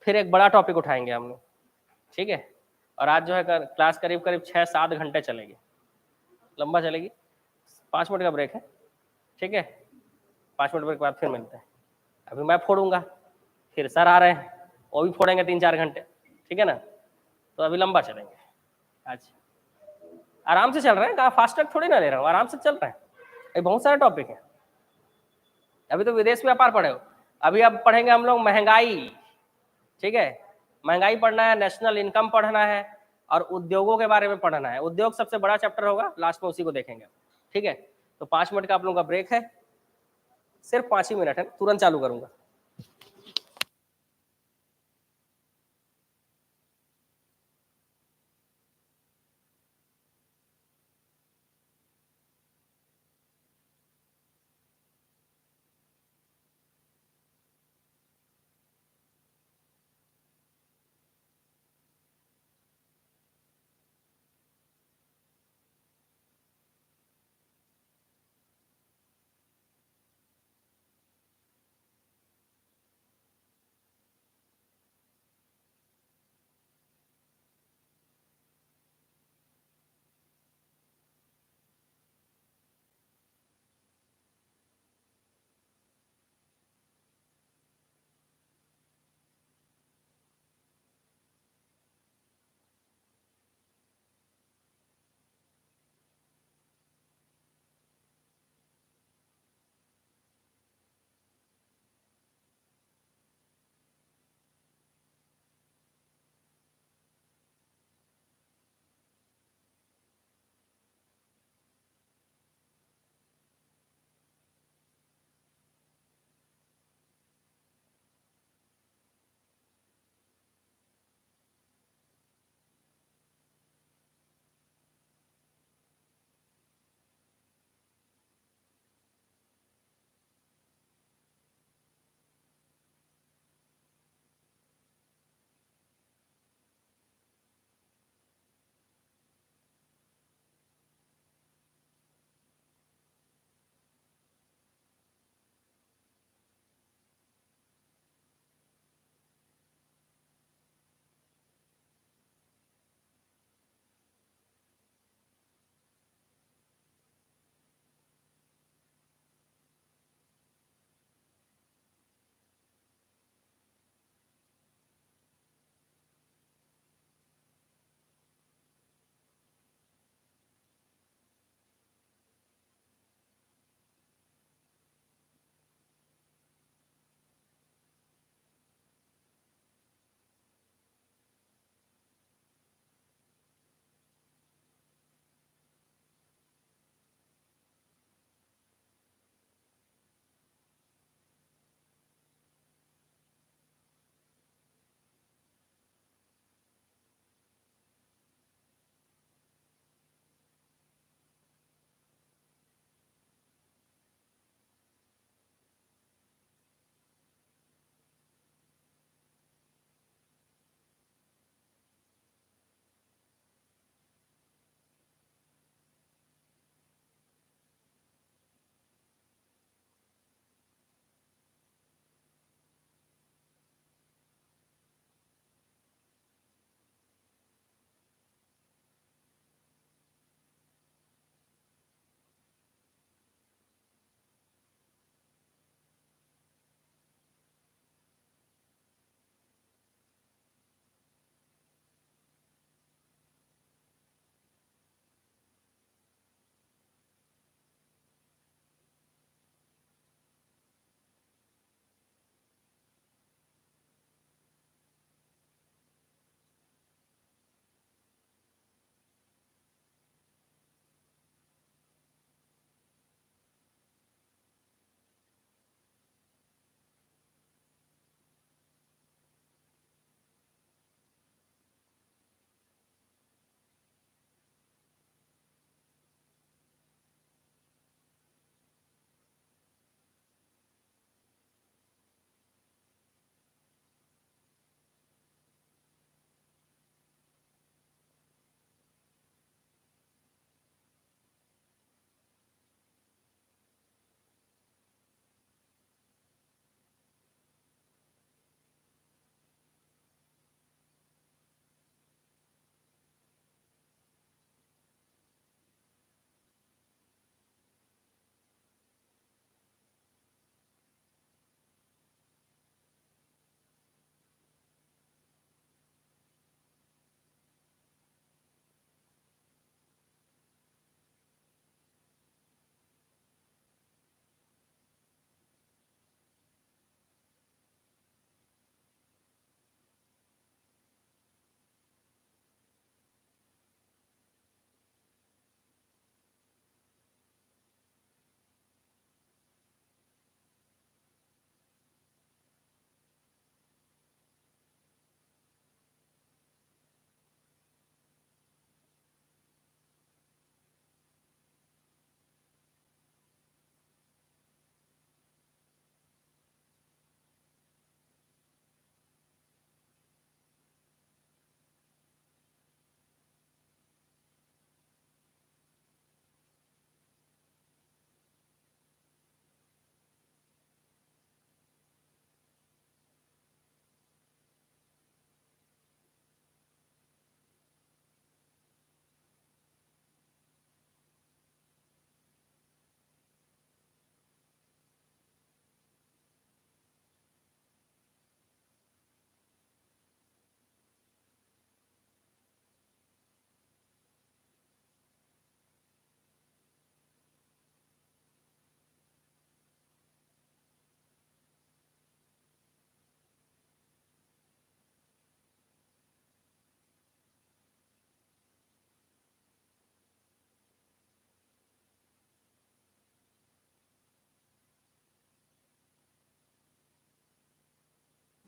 A: फिर एक बड़ा टॉपिक उठाएंगे हम लोग, ठीक है। और आज जो है क्लास करीब करीब 6-7 घंटे चलेगी, लंबा चलेगी। 5 मिनट का ब्रेक है, ठीक है। 5 मिनट ब्रेक के बाद फिर मिलते हैं। अभी मैं फोड़ूंगा, फिर सर आ रहे हैं वो भी फोड़ेंगे 3-4 घंटे, ठीक है ना। तो अभी लंबा चलेंगे आज, आराम से चल रहे हैं, कहा फास्ट ट्रैक थोड़ी ना ले रहा हूँ, आराम से चल रहे हैं, ये बहुत सारे टॉपिक हैं। अभी तो विदेश व्यापार पढ़े हो, अभी अब पढ़ेंगे हम लोग महंगाई, ठीक है। महंगाई पढ़ना है, नेशनल इनकम पढ़ना है, और उद्योगों के बारे में पढ़ना है। उद्योग सबसे बड़ा चैप्टर होगा, लास्ट में उसी को देखेंगे, ठीक है। तो 5 मिनट का आप लोगों का ब्रेक है, सिर्फ 5 ही मिनट है, तुरंत चालू करूंगा।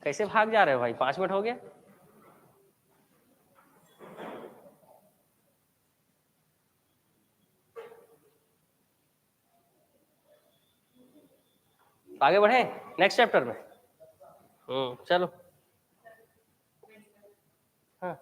A: कैसे भाग जा रहे हो भाई, 5 मिनट हो गया। आगे बढ़े नेक्स्ट चैप्टर में। चलो। हाँ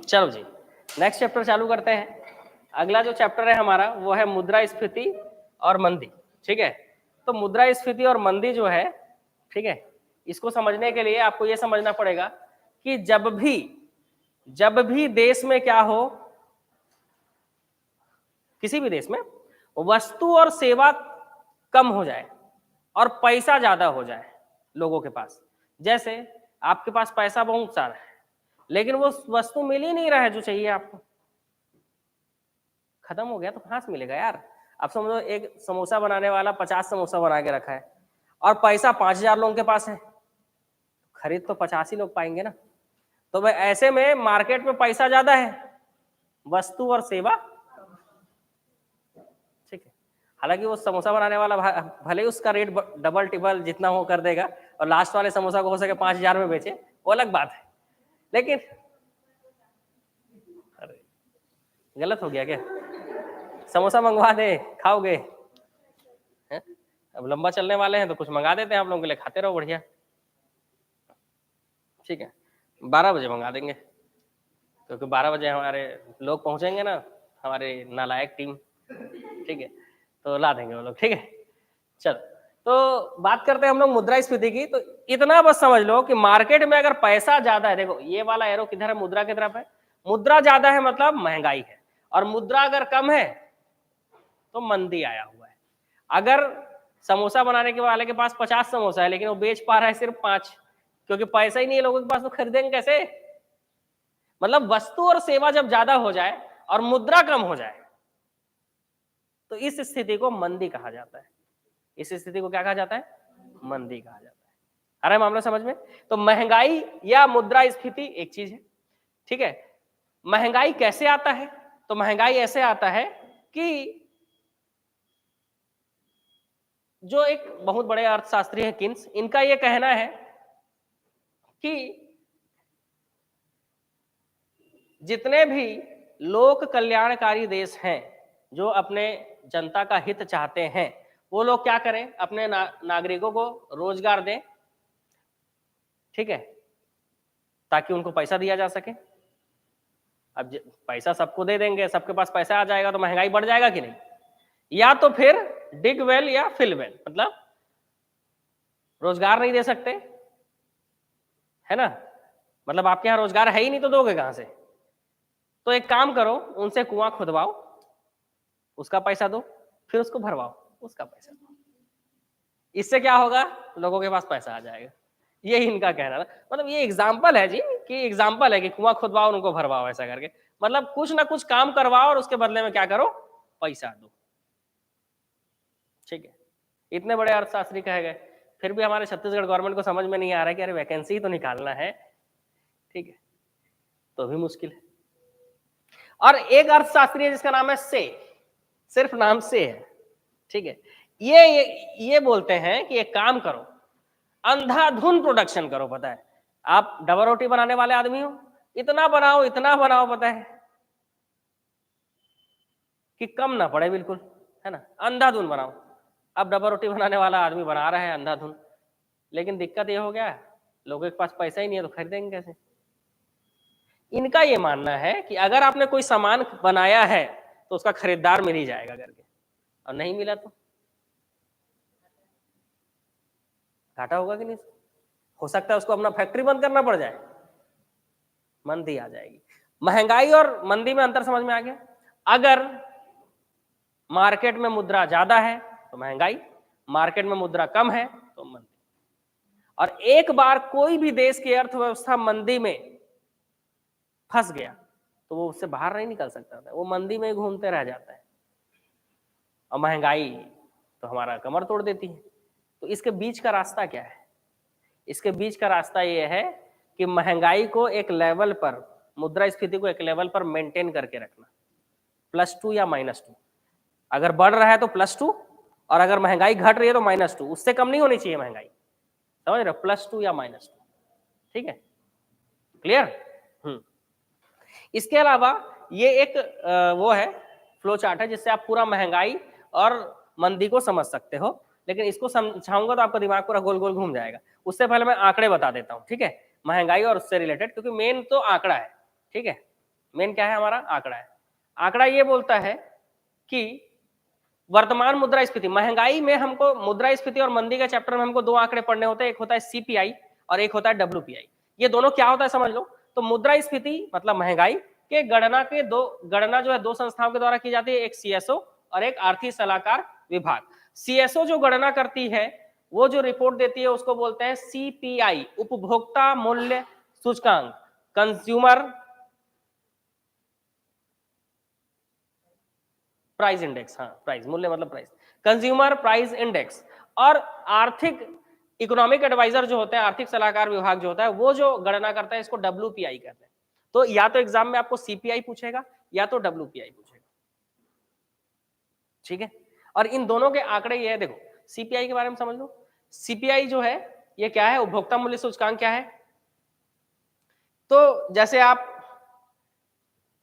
A: चलो जी, नेक्स्ट चैप्टर चालू करते हैं। अगला जो चैप्टर है हमारा वो है मुद्रास्फीति और मंदी। ठीक है, तो मुद्रास्फीति और मंदी जो है, ठीक है, इसको समझने के लिए आपको ये समझना पड़ेगा कि जब भी देश में क्या हो, किसी भी देश में वस्तु और सेवा कम हो जाए और पैसा ज्यादा हो जाए लोगों के पास। जैसे आपके पास पैसा बहुत सारा है लेकिन वो वस्तु मिल ही नहीं रहा है जो चाहिए आपको, खत्म हो गया, तो कहां से मिलेगा यार। आप समझो एक समोसा बनाने वाला 50 समोसा बना के रखा है और पैसा 5000 लोगों के पास है, खरीद तो 50 ही लोग पाएंगे ना। तो भाई ऐसे में मार्केट में पैसा ज्यादा है, वस्तु और सेवा, ठीक है। हालांकि वो समोसा बनाने वाला भले ही उसका रेट डबल टिबल जितना हो कर देगा और लास्ट वाले समोसा को हो सके 5000 में बेचे, वो अलग बात है, लेकिन अरे गलत हो गया क्या, समोसा मंगवा दे, खाओगे हैं? अब लंबा चलने वाले हैं तो कुछ मंगा देते हैं आप लोगों के लिए, खाते रहो बढ़िया। ठीक है, 12 बजे मंगा देंगे क्योंकि 12 बजे हमारे लोग पहुंचेंगे ना, हमारे नालायक टीम, ठीक है, तो ला देंगे वो लोग। ठीक है, चल, तो बात करते हैं हम लोग मुद्रास्फीति की। तो इतना बस समझ लो कि मार्केट में अगर पैसा ज्यादा है, देखो ये वाला एरो किधर है, मुद्रा की तरफ है, मुद्रा ज्यादा है मतलब महंगाई है, और मुद्रा अगर कम है तो मंदी आया हुआ है। अगर समोसा बनाने के वाले के पास 50 समोसा है लेकिन वो बेच पा रहा है सिर्फ 5, क्योंकि पैसा ही नहीं है लोगों के पास, तो खरीदेंगे कैसे। मतलब वस्तु और सेवा जब ज्यादा हो जाए और मुद्रा कम हो जाए तो इस स्थिति को मंदी कहा जाता है। इस स्थिति को क्या कहा जाता है, मंदी कहा जाता है। आ रहा है मामला समझ में। तो महंगाई या मुद्रास्फीति एक चीज है, ठीक है। महंगाई कैसे आता है, तो महंगाई ऐसे आता है कि जो एक बहुत बड़े अर्थशास्त्री हैं किन्स, इनका यह कहना है कि जितने भी लोक कल्याणकारी देश हैं जो अपने जनता का हित चाहते हैं, वो लोग क्या करें, अपने नागरिकों को रोजगार दें, ठीक है, ताकि उनको पैसा दिया जा सके। अब पैसा सबको दे देंगे, सबके पास पैसा आ जाएगा तो महंगाई बढ़ जाएगा कि नहीं। या तो फिर डिग वेल या फिल वेल, मतलब रोजगार नहीं दे सकते, है ना, मतलब आपके यहाँ रोजगार है ही नहीं तो दोगे कहां से? तो एक काम करो, उनसे कुआं खुदवाओ, उसका पैसा दो, फिर उसको भरवाओ, उसका पैसा दो। इससे क्या होगा, लोगों के पास पैसा आ जाएगा। यही इनका कहना था। मतलब ये एग्जाम्पल है जी, कि एग्जाम्पल है कि कुआं खुदवाओ उनको भरवाओ, ऐसा करके मतलब कुछ ना कुछ काम करवाओ और उसके बदले में क्या करो, पैसा दो। ठीक है, इतने बड़े अर्थशास्त्री कहे गए, फिर भी हमारे छत्तीसगढ़ गवर्नमेंट को समझ में नहीं आ रहा है कि अरे वैकेंसी तो निकालना है, ठीक है, तो भी मुश्किल है। और एक अर्थशास्त्री है जिसका नाम है से, सिर्फ नाम से है, ठीक है, ये बोलते हैं कि एक काम करो, अंधाधुन प्रोडक्शन करो। पता है, आप डबल रोटी बनाने वाले आदमी हो, इतना बनाओ, पता है कि कम ना पड़े बिल्कुल, है ना, अंधाधुन बनाओ। अब डबल रोटी बनाने वाला आदमी बना रहा है अंधाधुन, लेकिन दिक्कत ये हो गया, लोगों के पास पैसा ही नहीं है तो खरीदेंगे कैसे? इनका ये मानना है कि अगर आपने कोई सामान बनाया है तो उसका खरीदार मिल ही जाएगा करके, और नहीं मिला तो घाटा होगा कि नहीं? हो सकता है उसको अपना फैक्ट्री बंद करना पड़ जाए, मंदी आ जाएगी। महंगाई और मंदी में अंतर समझ में आ गया। अगर मार्केट में मुद्रा ज्यादा है तो महंगाई, मार्केट में मुद्रा कम है तो मंदी। और एक बार कोई भी देश की अर्थव्यवस्था मंदी में फंस गया तो वो उससे बाहर नहीं निकल सकता था, वो मंदी में ही घूमते रह जाता है, और महंगाई तो हमारा कमर तोड़ देती है। तो इसके बीच का रास्ता क्या है? इसके बीच का रास्ता ये है कि महंगाई को एक लेवल पर, मुद्रास्फीति को एक लेवल पर मेंटेन करके रखना, +2 या -2। अगर बढ़ रहा है तो +2, और अगर महंगाई घट रही है तो -2, उससे कम नहीं होनी चाहिए महंगाई, समझ रहे हो, +2 या -2, ठीक है, क्लियर? इसके अलावा ये एक वो है, फ्लो चार्ट है जिससे आप पूरा महंगाई और मंदी को समझ सकते हो, लेकिन इसको समझाऊंगा तो आपका दिमाग पूरा गोल गोल घूम जाएगा। उससे पहले मैं आंकड़े बता देता हूँ, ठीक है, महंगाई और उससे रिलेटेड, क्योंकि मेन तो आंकड़ा है, ठीक है, मेन क्या है हमारा, आंकड़ा है। आंकड़ा ये बोलता है कि वर्तमान मुद्रास्फीति, महंगाई में हमको मुद्रास्फीति और मंदी के चैप्टर में हमको दो आंकड़े पढ़ने होते हैं, एक होता है सीपीआई और एक होता है डब्ल्यूपीआई। ये दोनों क्या होता है समझ लो। तो मुद्रास्फीति मतलब महंगाई के गणना जो है दो संस्थाओं के द्वारा की जाती है, एक सीएसओ और एक आर्थिक सलाहकार विभाग। सीएसओ जो गणना करती है, वो जो रिपोर्ट देती है उसको बोलते हैं सीपीआई, उपभोक्ता मूल्य सूचकांक, कंज्यूमर प्राइस इंडेक्स, हाँ प्राइस, मूल्य मतलब प्राइस, कंज्यूमर प्राइस इंडेक्स। और आर्थिक इकोनॉमिक एडवाइजर जो होते हैं, आर्थिक सलाहकार विभाग जो होता है, वो जो गणना करता है इसको डब्ल्यूपीआई कहते हैं। तो या तो एग्जाम में आपको सीपीआई पूछेगा या तो डब्ल्यूपीआई पूछेगा, ठीक है। और इन दोनों के आंकड़े ये है, देखो सीपीआई के बारे में समझ लो। सीपीआई जो है ये क्या है, उपभोक्ता मूल्य सूचकांक क्या है, तो जैसे आप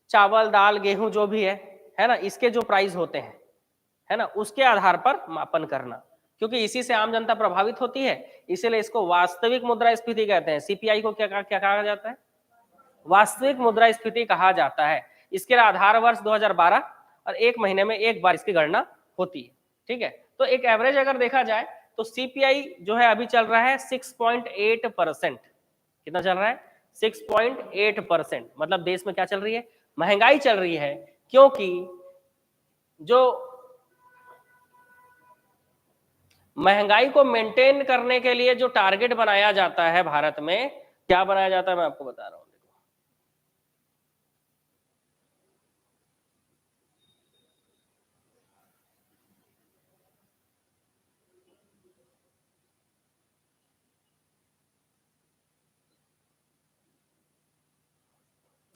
A: चावल दाल गेहूं जो भी है ना, इसके जो प्राइस होते हैं, है ना, उसके आधार पर मापन करना, क्योंकि इसी से आम जनता प्रभावित होती है, इसीलिए इसको वास्तविक मुद्रास्फीति कहते हैं। सीपीआई को क्या कहा जाता है, वास्तविक मुद्रास्फीति कहा जाता है। इसके आधार वर्ष 2012 और एक महीने में एक बार इसकी गणना होती है, ठीक है। तो एक एवरेज अगर देखा जाए तो सीपीआई जो है अभी चल रहा है 6.8%। कितना चल रहा है, 6.8%। मतलब देश में क्या चल रही है, महंगाई चल रही है, क्योंकि जो महंगाई को मेंटेन करने के लिए जो टारगेट बनाया जाता है भारत में, क्या बनाया जाता है मैं आपको बता रहा हूं।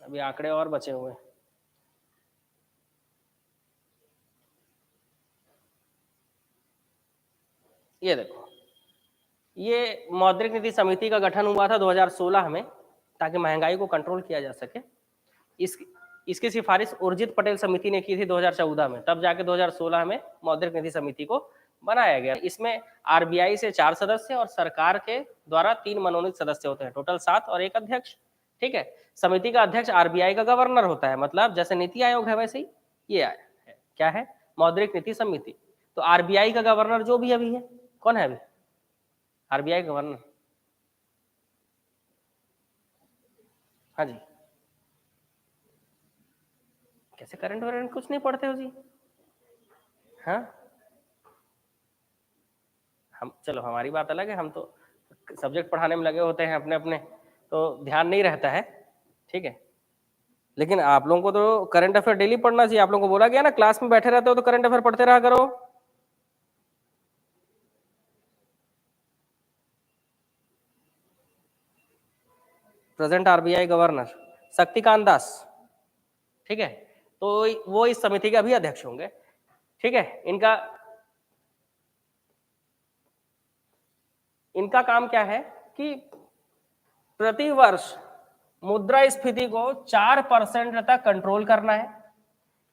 A: अभी आंकड़े और बचे हुए हैं, ये देखो, ये मौद्रिक नीति समिति का गठन हुआ था 2016 में, ताकि महंगाई को कंट्रोल किया जा सके। इसकी सिफारिश उर्जित पटेल समिति ने की थी 2014 में, तब जाके 2016 में मौद्रिक नीति समिति को बनाया गया। इसमें आरबीआई से 4 सदस्य और सरकार के द्वारा 3 मनोनीत सदस्य होते हैं, टोटल 7 और एक अध्यक्ष, ठीक है। समिति का अध्यक्ष आरबीआई का गवर्नर होता है, मतलब जैसे नीति आयोग है वैसे ही ये है, क्या है, मौद्रिक नीति समिति। तो आरबीआई का गवर्नर जो भी अभी है, कौन है अभी, आरबीआई गवर्नर। हाँ जी, कैसे करंट वरेंट कुछ नहीं पढ़ते हो जी? हाँ, हम चलो हमारी बात अलग है, हम तो सब्जेक्ट पढ़ाने में लगे होते हैं अपने अपने, तो ध्यान नहीं रहता है, ठीक है। लेकिन आप लोगों को तो करंट अफेयर डेली पढ़ना चाहिए। आप लोगों को बोला गया ना क्लास में बैठे रहते हो तो करंट अफेयर पढ़ते रहा करो। Present RBI governor Shaktikanta Das, ठीक है, तो वो इस समिति के अभी अध्यक्ष होंगे, ठीक है। इनका इनका काम क्या है कि प्रति वर्ष मुद्रास्फीति को 4% तक कंट्रोल करना है।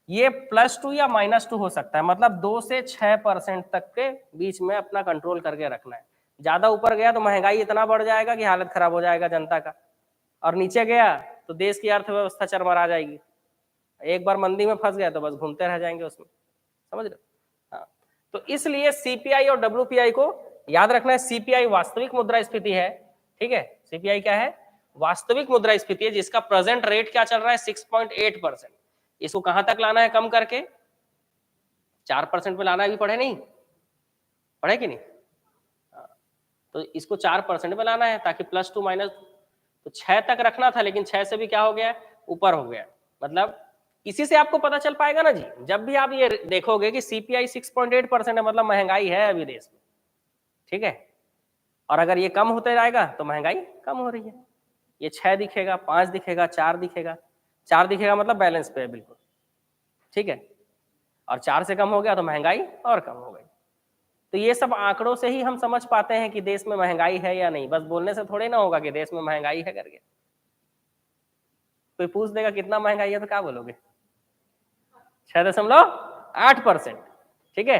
A: ये +2 या -2 हो सकता है, मतलब 2 से 6% तक के बीच में अपना कंट्रोल करके रखना है। ज्यादा ऊपर गया तो महंगाई इतना बढ़ जाएगा कि हालत खराब हो जाएगा जनता का, और नीचे गया तो देश की अर्थव्यवस्था चरमरा जाएगी। एक बार मंदी में फंस गया तो बस घूमते रह जाएंगे उसमें, समझ रहे? हाँ, तो इसलिए सीपीआई और डब्ल्यूपीआई को याद रखना है। सीपीआई वास्तविक मुद्रास्फीति है, ठीक है। सीपीआई क्या है? वास्तविक मुद्रास्फीति है, जिसका प्रेजेंट रेट क्या चल रहा है? 6.8%। इसको कहां तक लाना है? कम करके 4% पे लाना है। भी पढ़े नहीं? पढ़े कि नहीं? तो इसको 4% में लाना है, ताकि +2 माइनस, तो 6 तक रखना था, लेकिन 6 से भी क्या हो गया? ऊपर हो गया। मतलब इसी से आपको पता चल पाएगा ना जी, जब भी आप ये देखोगे कि सीपीआई 6.8% है, मतलब महंगाई है अभी देश में, ठीक है। और अगर ये कम होते जाएगा तो महंगाई कम हो रही है। ये 6 दिखेगा, 5 दिखेगा, 4 दिखेगा। 4 दिखेगा मतलब बैलेंस पे है बिल्कुल, ठीक है। और 4 से कम हो गया तो महंगाई और कम हो गई। तो ये सब आंकड़ों से ही हम समझ पाते हैं कि देश में महंगाई है या नहीं। बस बोलने से थोड़ी ना होगा कि देश में महंगाई है करके। कोई पूछ देगा कितना महंगाई है तो क्या बोलोगे? 6.8%, ठीक है।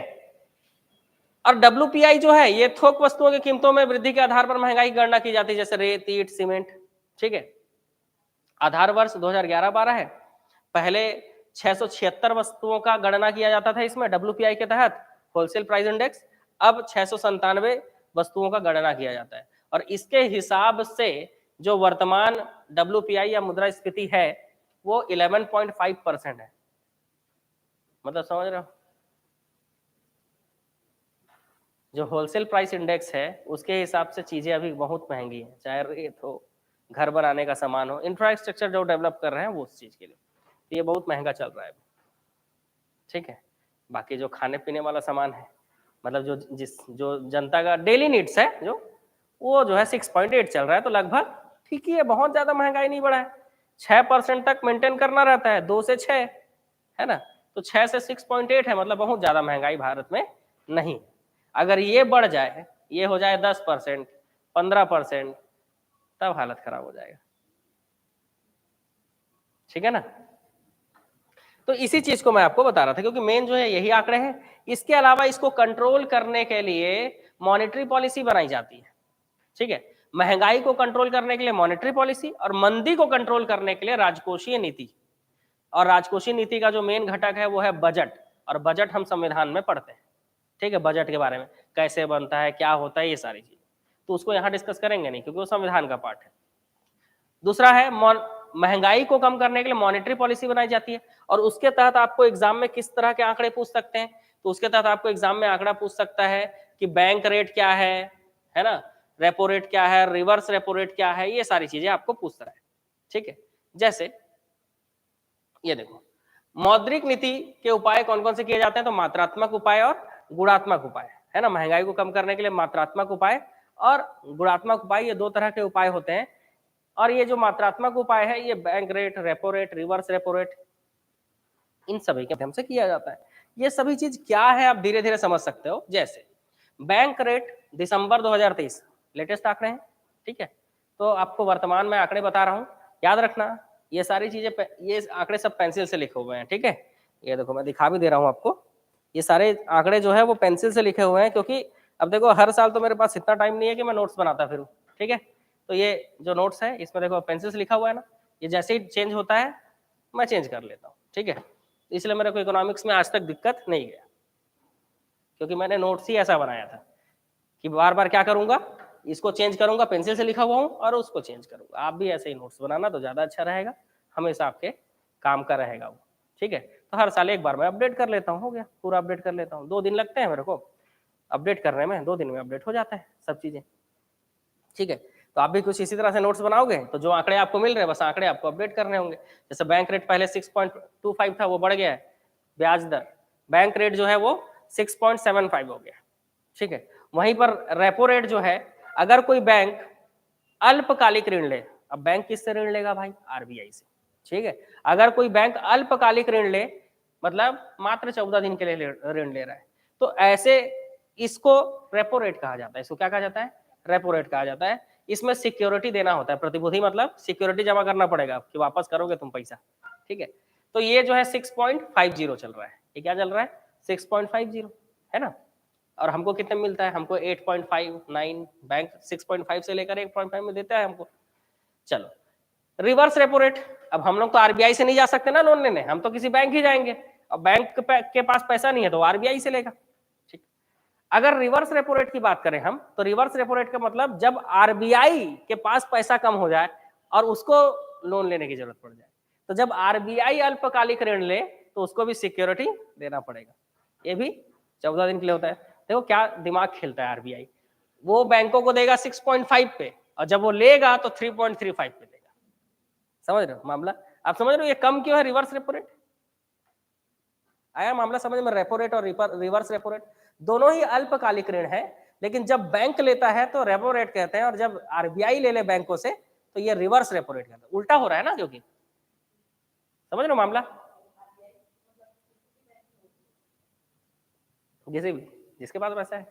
A: और डब्ल्यूपीआई जो है, ये थोक वस्तुओं की कीमतों में वृद्धि के आधार पर महंगाई की गणना की जाती है, जैसे रेत, ईंट, सीमेंट, ठीक है। आधार वर्ष 2011-12 है। पहले 676 वस्तुओं का गणना किया जाता था इसमें डब्ल्यूपीआई के तहत, होलसेल प्राइस इंडेक्स। अब 697 वस्तुओं का गणना किया जाता है, और इसके हिसाब से जो वर्तमान डब्ल्यूपीआई या मुद्रास्फीति है वो 11.5% है। मतलब समझ रहे हो? जो होलसेल प्राइस इंडेक्स है उसके हिसाब से चीजें अभी बहुत महंगी हैं, चाहे रेत हो, घर बनाने का सामान हो, इंफ्रास्ट्रक्चर जो डेवलप कर रहे हैं वो उस चीज के लिए, तो ये बहुत महंगा चल रहा है, ठीक है। बाकी जो खाने पीने वाला सामान है, मतलब जो जनता का डेली नीड्स है, जो वो जो है 6.8 चल रहा है, तो लगभग ठीक ही है, बहुत ज्यादा महंगाई नहीं बढ़ा है। 6% तक मेंटेन करना रहता है, 2 से 6, है ना। तो 6 से 6.8 है, मतलब बहुत ज्यादा महंगाई भारत में नहीं। अगर ये बढ़ जाए, ये हो जाए 10%, 15%, तब हालत खराब हो जाएगा, ठीक है ना। तो इसी चीज को मैं आपको बता रहा था, क्योंकि मेन जो है यही आंकड़े हैं। इसके अलावा इसको कंट्रोल करने के लिए मॉनेटरी पॉलिसी बनाई जाती है, ठीक है। महंगाई को कंट्रोल करने के लिए मॉनेटरी पॉलिसी, और मंदी को कंट्रोल करने के लिए राजकोषीय नीति। और राजकोषीय नीति का जो मेन घटक है वो है बजट, और बजट हम संविधान में पढ़ते हैं, ठीक है। बजट के बारे में कैसे बनता है, क्या होता है, ये सारी चीज, तो उसको यहाँ डिस्कस करेंगे नहीं, क्योंकि वो संविधान का पार्ट है। दूसरा है महंगाई को कम करने के लिए मॉनेटरी पॉलिसी बनाई जाती है, और उसके तहत आपको एग्जाम में किस तरह के आंकड़े पूछ सकते हैं? तो उसके तहत आपको एग्जाम में आंकड़ा पूछ सकता है कि बैंक रेट क्या है ना, रेपो रेट क्या है, रिवर्स रेपो रेट क्या है, ये सारी चीजें आपको पूछ रहा है, ठीक है। जैसे ये देखो, मौद्रिक नीति के उपाय कौन कौन से किए जाते हैं? तो मात्रात्मक उपाय और गुणात्मक उपाय, है ना। महंगाई को कम करने के लिए मात्रात्मक उपाय और गुणात्मक उपाय, ये 2 तरह के उपाय होते हैं। और ये जो मात्रात्मक उपाय है, ये bank rate, repo rate, reverse repo rate, इन सभी के माध्यम से किया जाता है। ये सभी चीज क्या है आप धीरे धीरे समझ सकते हो। जैसे बैंक रेट दिसंबर 2023 लेटेस्ट आंकड़े हैं, ठीक है। तो आपको वर्तमान में आंकड़े बता रहा हूं, याद रखना। ये सारी चीजें, ये आंकड़े सब पेंसिल से लिखे हुए हैं, ठीक है। ये देखो मैं दिखा भी दे रहा हूं आपको, ये सारे आंकड़े जो है वो पेंसिल से लिखे हुए हैं, क्योंकि अब देखो हर साल तो मेरे पास इतना टाइम नहीं है कि मैं नोट्स बनाता फिरूं, ठीक है। तो ये जो नोट्स है इसमें देखो पेंसिल से लिखा हुआ है ना, ये जैसे ही चेंज होता है मैं चेंज कर लेता हूँ, ठीक है। इसलिए मेरे को इकोनॉमिक्स में आज तक दिक्कत नहीं गया, क्योंकि मैंने नोट्स ही ऐसा बनाया था कि बार बार क्या करूंगा, इसको चेंज करूंगा, पेंसिल से लिखा हुआ हूँ, और उसको चेंज करूंगा। आप भी ऐसे ही नोट्स बनाना तो ज़्यादा अच्छा रहेगा, हमेशा आपके काम का रहेगा वो। ठीक है, तो हर साल एक बार मैं अपडेट कर लेता हूँ, हो गया, पूरा अपडेट कर लेता हूँ। 2 दिन लगते हैं मेरे को अपडेट करने में, 2 दिन में अपडेट हो जाता है सब चीज़ें। ठीक है, तो आप भी कुछ इसी तरह से नोट्स बनाओगे तो जो आंकड़े आपको मिल रहे हैं बस आंकड़े आपको अपडेट करने होंगे। जैसे बैंक रेट पहले 6.25 था, वो बढ़ गया है, ब्याज दर बैंक रेट जो है वो 6.75 हो गया। ठीक है, वहीं पर रेपो रेट जो है, अगर कोई बैंक अल्पकालिक ऋण ले, अब बैंक किससे ऋण लेगा भाई? आरबीआई से। ठीक है, अगर कोई बैंक अल्पकालिक ऋण ले, मतलब मात्र 14 दिन के लिए ऋण ले रहा है, तो ऐसे इसको रेपो रेट कहा जाता है। इसको क्या कहा जाता है? रेपो रेट कहा जाता है। इसमें सिक्योरिटी देना होता है, प्रतिभूति मतलब सिक्योरिटी जमा करना पड़ेगा कि वापस करोगे तुम पैसा। ठीक है, तो ये जो है 6.50 चल रहा है। ये क्या चल रहा है? 6.50 है ना। और हमको कितने मिलता है? हमको 8.59, बैंक 6.5 से लेकर 8.5 में देता है हमको। चलो, रिवर्स रेपो रेट, अब हम लोग तो आरबीआई से नहीं जा सकते ना लोन लेने, हम तो किसी बैंक ही जाएंगे। अब बैंक के पास पैसा नहीं है तो आरबीआई से लेगा। ठीक, अगर रिवर्स रेपो रेट की बात करें हम, तो रिवर्स रेपो रेट का मतलब जब आरबीआई के पास पैसा कम हो जाए और उसको लोन लेने की जरूरत पड़ जाए, तो जब आरबीआई अल्पकालिक ऋण ले तो उसको भी सिक्योरिटी देना पड़ेगा। ये भी 14 दिन के लिए होता है। देखो क्या दिमाग खेलता है आरबीआई, वो बैंकों को देगा 6.5 पे, और जब वो लेगा तो 3.35 पे देगा। समझ रहे हो मामला? आप समझ रहे हो ये कम क्यों है? रिवर्स रेपो रेट आया मामला समझ में? रेपो रेट और रिवर्स रेपो रेट दोनों ही अल्पकालिक ऋण है, लेकिन जब बैंक लेता है तो रेपो रेट कहते हैं, और जब आरबीआई ले ले बैंकों से तो ये रिवर्स रेपो रेट कहते हैं। उल्टा हो रहा है ना, क्योंकि समझ रहे हो मामला? जैसे भी जिसके पास पैसा है,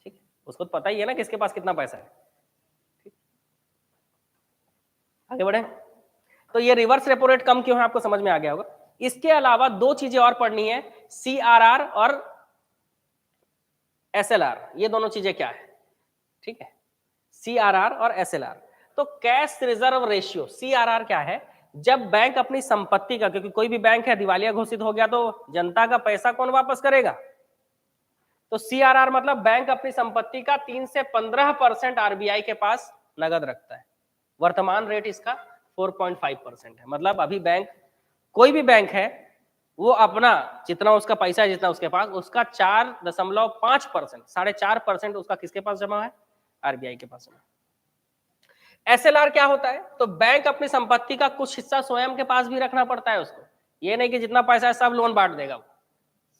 A: ठीक, उसको तो पता ही है ना किसके पास कितना पैसा है। ठीक, आगे बढ़े। तो ये रिवर्स रेपो रेट कम क्यों है आपको समझ में आ गया होगा। इसके अलावा 2 चीजें और पढ़नी है, सीआरआर और एसएलआर। ये दोनों चीजें क्या है? ठीक है, सीआरआर और एसएलआर। तो कैश रिजर्व रेशियो, सीआरआर क्या है? जब बैंक अपनी संपत्ति का, क्योंकि कोई भी बैंक है दिवालिया घोषित हो गया तो जनता का पैसा कौन वापस करेगा? तो सीआरआर मतलब बैंक अपनी संपत्ति का 3 से 15% आरबीआई के पास नगद रखता है। वर्तमान रेट इसका 4.5% है। मतलब अभी बैंक, कोई भी बैंक है, वो अपना जितना उसका पैसा है, जितना उसके पास, उसका 4.5%, 4.5% उसका किसके पास जमा है? आरबीआई के पास जमा है। एसएलआर क्या होता है? तो बैंक अपनी संपत्ति का कुछ हिस्सा स्वयं के पास भी रखना पड़ता है उसको, ये नहीं कि जितना पैसा है सब लोन बांट देगा वो।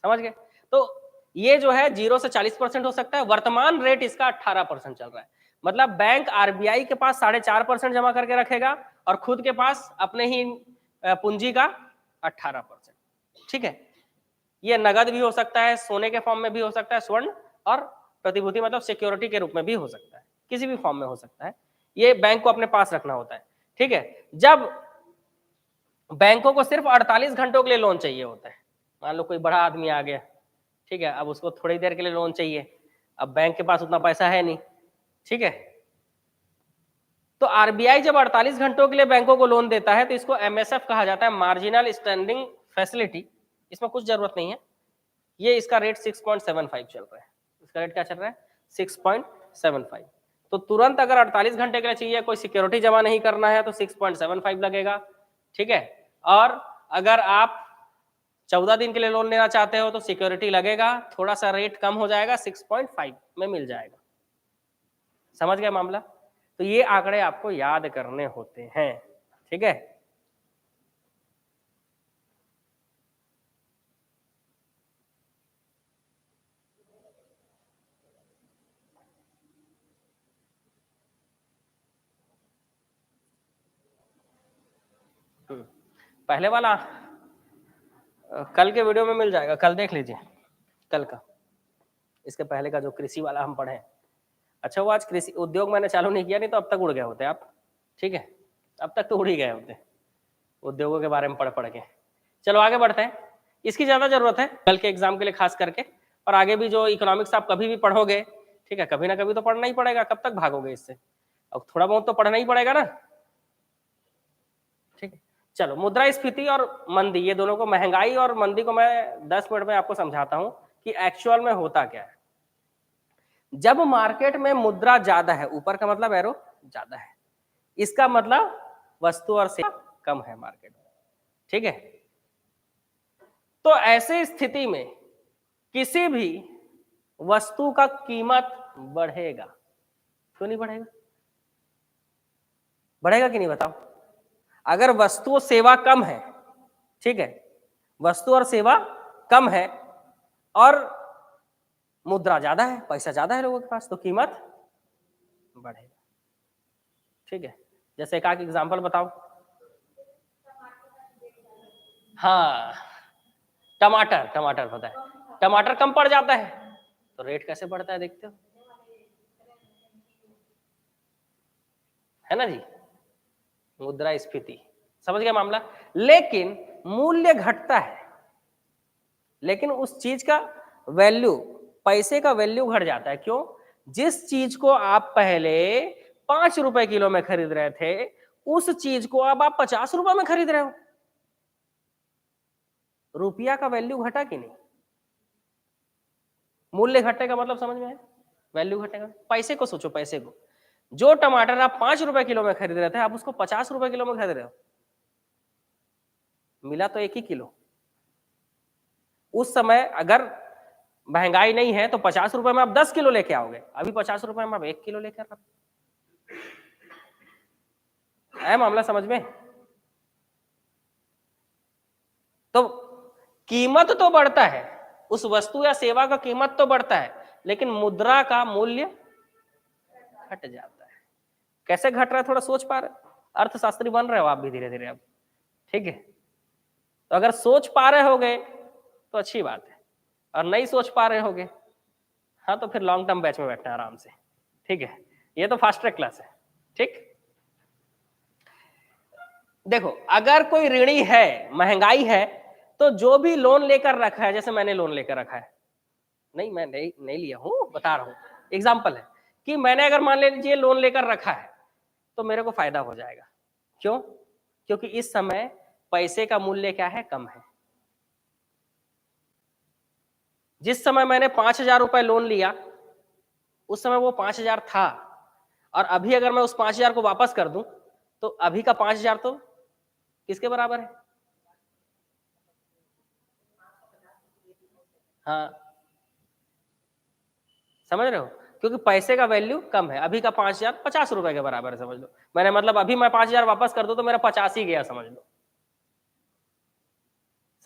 A: समझ गए? तो ये जो है 0 से 40% हो सकता है। वर्तमान रेट इसका 18% चल रहा है। मतलब बैंक आरबीआई के पास 4.5% जमा करके रखेगा और खुद के पास अपने ही पूंजी का 18%। ठीक है, ये नगद भी हो सकता है, सोने के फॉर्म में भी हो सकता है, स्वर्ण और प्रतिभूति मतलब सिक्योरिटी के रूप में भी हो सकता है, किसी भी फॉर्म में हो सकता है। ये बैंक को अपने पास रखना होता है। ठीक है, जब बैंकों को सिर्फ 48 घंटों के लिए लोन चाहिए होता है, मान लो कोई बड़ा आदमी आ गया, ठीक है, अब उसको थोड़ी देर के लिए लोन चाहिए, अब बैंक के पास उतना पैसा है नहीं, ठीक है, तो आरबीआई जब 48 घंटों के लिए बैंकों को लोन देता है तो इसको एमएसएफ कहा जाता है, मार्जिनल स्टैंडिंग फैसिलिटी। इसमें कुछ जरूरत नहीं है। ये इसका रेट 6.75 चल रहा है। इसका रेट क्या चल रहा है? 6.75। तो तुरंत अगर 48 घंटे के लिए चाहिए, कोई सिक्योरिटी जमा नहीं करना है तो 6.75 लगेगा। ठीक है, और अगर आप 14 दिन के लिए लोन लेना चाहते हो तो सिक्योरिटी लगेगा, थोड़ा सा रेट कम हो जाएगा, 6.5 में मिल जाएगा। समझ गए मामला? तो ये आंकड़े आपको याद करने होते हैं। ठीक है, पहले वाला कल के वीडियो में मिल जाएगा, कल देख लीजिए, कल का। इसके पहले का जो कृषि वाला हम पढ़े, अच्छा वो आज कृषि उद्योग मैंने चालू नहीं किया, नहीं तो अब तक उड़ गए होते आप। ठीक है, अब तक तो उड़ ही गए होते उद्योगों के बारे में पढ़ पढ़ के। चलो आगे बढ़ते हैं, इसकी ज्यादा जरूरत है कल के एग्जाम के लिए खास करके, और आगे भी जो इकोनॉमिक्स आप कभी भी पढ़ोगे, ठीक है, कभी ना कभी तो पढ़ना ही पड़ेगा, कब तक भागोगे इससे, अब थोड़ा बहुत तो पढ़ना ही पड़ेगा ना। ठीक है, चलो मुद्रास्फीति और मंदी, ये दोनों को, महंगाई और मंदी को मैं 10 मिनट में आपको समझाता हूं कि एक्चुअल में होता क्या है। जब मार्केट में मुद्रा ज्यादा है, ऊपर का मतलब एरो ज्यादा है, इसका मतलब वस्तु और सेवा कम है मार्केट में, ठीक है। तो ऐसे स्थिति में किसी भी वस्तु का कीमत बढ़ेगा, क्यों नहीं बढ़ेगा? बढ़ेगा कि नहीं बताओ? अगर वस्तु और सेवा कम है, ठीक है, वस्तु और सेवा कम है और मुद्रा ज्यादा है, पैसा ज्यादा है लोगों के पास, तो कीमत बढ़ेगा, ठीक है। जैसे एक आध एग्जांपल बताओ। हाँ, टमाटर, टमाटर पता है, टमाटर कम पड़ जाता है तो रेट कैसे बढ़ता है, देखते हो, है ना जी, मुद्रास्फीति, समझ गया मामला। लेकिन मूल्य घटता है, लेकिन उस चीज का वैल्यू, पैसे का वैल्यू घट जाता है, क्यों? जिस चीज को आप पहले 5 रुपए किलो में खरीद रहे थे, उस चीज को अब आप 50 रुपए में खरीद रहे हो, रुपया का वैल्यू घटा कि नहीं? मूल्य घटने का मतलब समझ में है, वैल्यू घटेगा। पैसे को सोचो, पैसे को, जो टमाटर आप 5 रुपए किलो में खरीद रहे थे, आप उसको 50 रुपए किलो में खरीद रहे हो, मिला तो 1 ही किलो। उस समय अगर महंगाई नहीं है तो 50 रुपए में आप 10 किलो लेके आओगे, अभी 50 रुपए में आप 1 किलो लेकर आओ, है मामला समझ में? तो कीमत तो बढ़ता है, उस वस्तु या सेवा का कीमत तो बढ़ता है, लेकिन मुद्रा का मूल्य घट जाता है। कैसे घट रहा है, थोड़ा सोच पा रहे? अर्थशास्त्री बन रहे हो आप भी धीरे धीरे अब, ठीक है। तो अगर सोच पा रहे होगे तो अच्छी बात है, और नहीं सोच पा रहे होगे, हाँ, तो फिर लॉन्ग टर्म बैच में बैठना आराम से, ठीक है। ये तो फास्ट ट्रैक क्लास है, ठीक। देखो, अगर कोई ऋणी है, महंगाई है, तो जो भी लोन लेकर रखा है, जैसे मैंने लोन लेकर रखा है, नहीं मैं नहीं लिया हूं, बता रहा हूं, एग्जाम्पल है कि मैंने अगर मान लीजिए लोन लेकर रखा है तो मेरे को फायदा हो जाएगा, क्यों? क्योंकि इस समय पैसे का मूल्य क्या है, कम है। जिस समय मैंने 5,000 रुपए लोन लिया, उस समय वो 5,000 था, और अभी अगर मैं उस 5,000 को वापस कर दूं तो अभी का 5,000 तो किसके बराबर है? हाँ, समझ रहे हो? क्योंकि पैसे का वैल्यू कम है, अभी का 5,000 50 रुपए के बराबर है, समझ लो। मैंने मतलब अभी मैं 5,000 वापस कर दूं तो मेरा 50 ही गया, समझ लो,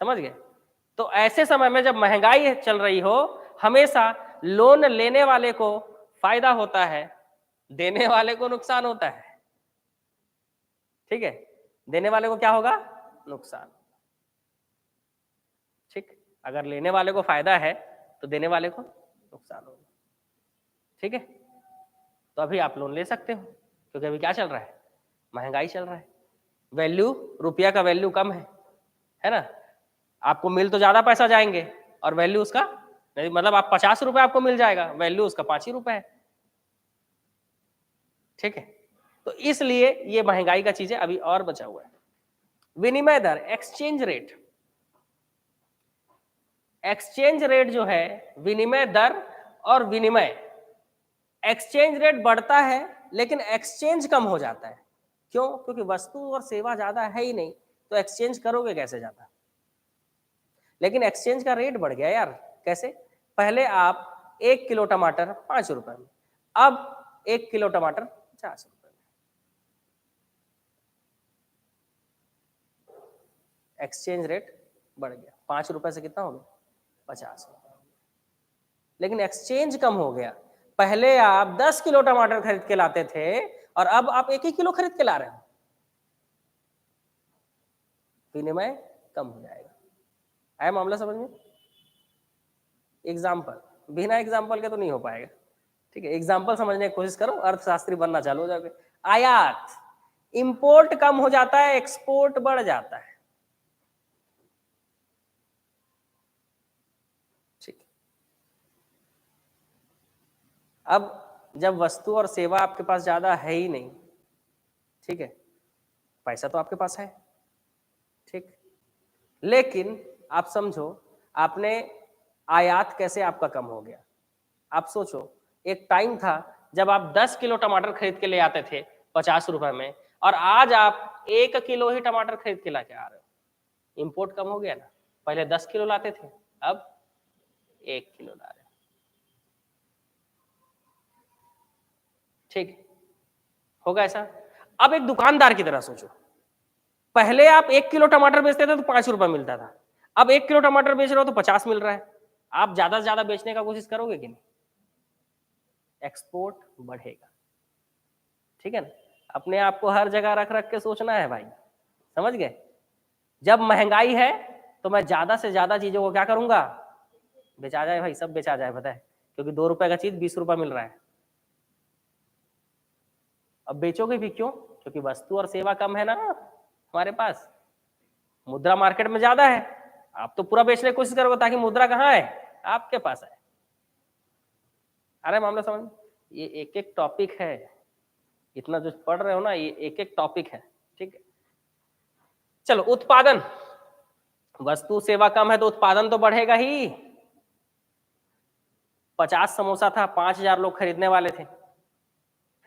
A: समझ गए? तो ऐसे समय में जब महंगाई चल रही हो, हमेशा लोन लेने वाले को फायदा होता है, देने वाले को नुकसान होता है, ठीक है। देने वाले को क्या होगा, नुकसान, ठीक। अगर लेने वाले को फायदा है तो देने वाले को नुकसान होगा, ठीक है। तो अभी आप लोन ले सकते हो, क्योंकि अभी क्या चल रहा है, महंगाई चल रहा है, वैल्यू, रुपया का वैल्यू कम है ना। आपको मिल तो ज्यादा पैसा जाएंगे और वैल्यू उसका नहीं, मतलब आप 50 रुपए आपको मिल जाएगा, वैल्यू उसका 5 ही रुपए है, ठीक है। तो इसलिए ये महंगाई का चीजें अभी और बचा हुआ है। विनिमय दर, एक्सचेंज रेट, एक्सचेंज रेट जो है, विनिमय दर और विनिमय, एक्सचेंज रेट बढ़ता है लेकिन एक्सचेंज कम हो जाता है, क्यों? क्योंकि वस्तु और सेवा ज्यादा है ही नहीं, तो एक्सचेंज करोगे कैसे ज्यादा? लेकिन एक्सचेंज का रेट बढ़ गया यार, कैसे? पहले आप 1 किलो टमाटर 5 रुपए में, अब 1 किलो टमाटर 50 रुपए में, एक्सचेंज रेट बढ़ गया, 5 रुपए से कितना हो गया, 50 रुपए। लेकिन एक्सचेंज कम हो गया, पहले आप 10 किलो टमाटर खरीद के लाते थे और अब आप 1 ही किलो खरीद के ला रहे हो, विनिमय कम हो जाएगा, आया मामला समझ में? एग्जाम्पल, बिना एग्जाम्पल के तो नहीं हो पाएगा, ठीक है। एग्जाम्पल समझने की कोशिश करो, अर्थशास्त्री बनना चालू हो जाओगे। आयात, इंपोर्ट कम हो जाता है, एक्सपोर्ट बढ़ जाता है, ठीक। अब जब वस्तु और सेवा आपके पास ज्यादा है ही नहीं, ठीक है, पैसा तो आपके पास है, ठीक, लेकिन आप समझो, आपने आयात कैसे आपका कम हो गया? आप सोचो, एक टाइम था जब आप 10 किलो टमाटर खरीद के ले आते थे 50 रुपए में, और आज आप 1 किलो ही टमाटर खरीद के लाके आ रहे हो। इंपोर्ट कम हो गया ना, पहले 10 किलो लाते थे, अब 1 किलो ला रहे हो। ठीक होगा ऐसा। अब एक दुकानदार की तरह सोचो, पहले आप 1 किलो टमाटर बेचते थे तो 5 रुपए मिलता था, अब 1 किलो टमाटर बेच रहे हो तो 50 मिल रहा है। आप ज्यादा से ज्यादा बेचने का कोशिश करोगे कि नहीं? एक्सपोर्ट बढ़ेगा, ठीक है ना। अपने आप को हर जगह रख रख के सोचना है भाई, समझ गए। जब महंगाई है तो मैं ज्यादा से ज्यादा चीजों को क्या करूंगा, बेचा जाए भाई, सब बेचा जाए, पता है, क्योंकि 2 रुपए का चीज 20 रुपए मिल रहा है। अब बेचोगे भी क्यों? क्योंकि वस्तु और सेवा कम है ना हमारे पास, मुद्रा मार्केट में ज्यादा है। आप तो पूरा बेचने की कोशिश करोगे ताकि मुद्रा कहाँ है, आपके पास है। अरे मामला समझ, ये एक एक टॉपिक है, इतना जो पढ़ रहे हो ना, ये एक एक टॉपिक है, ठीक है। चलो, उत्पादन, वस्तु सेवा कम है तो उत्पादन तो बढ़ेगा ही। 50 समोसा था, 5000 लोग खरीदने वाले थे,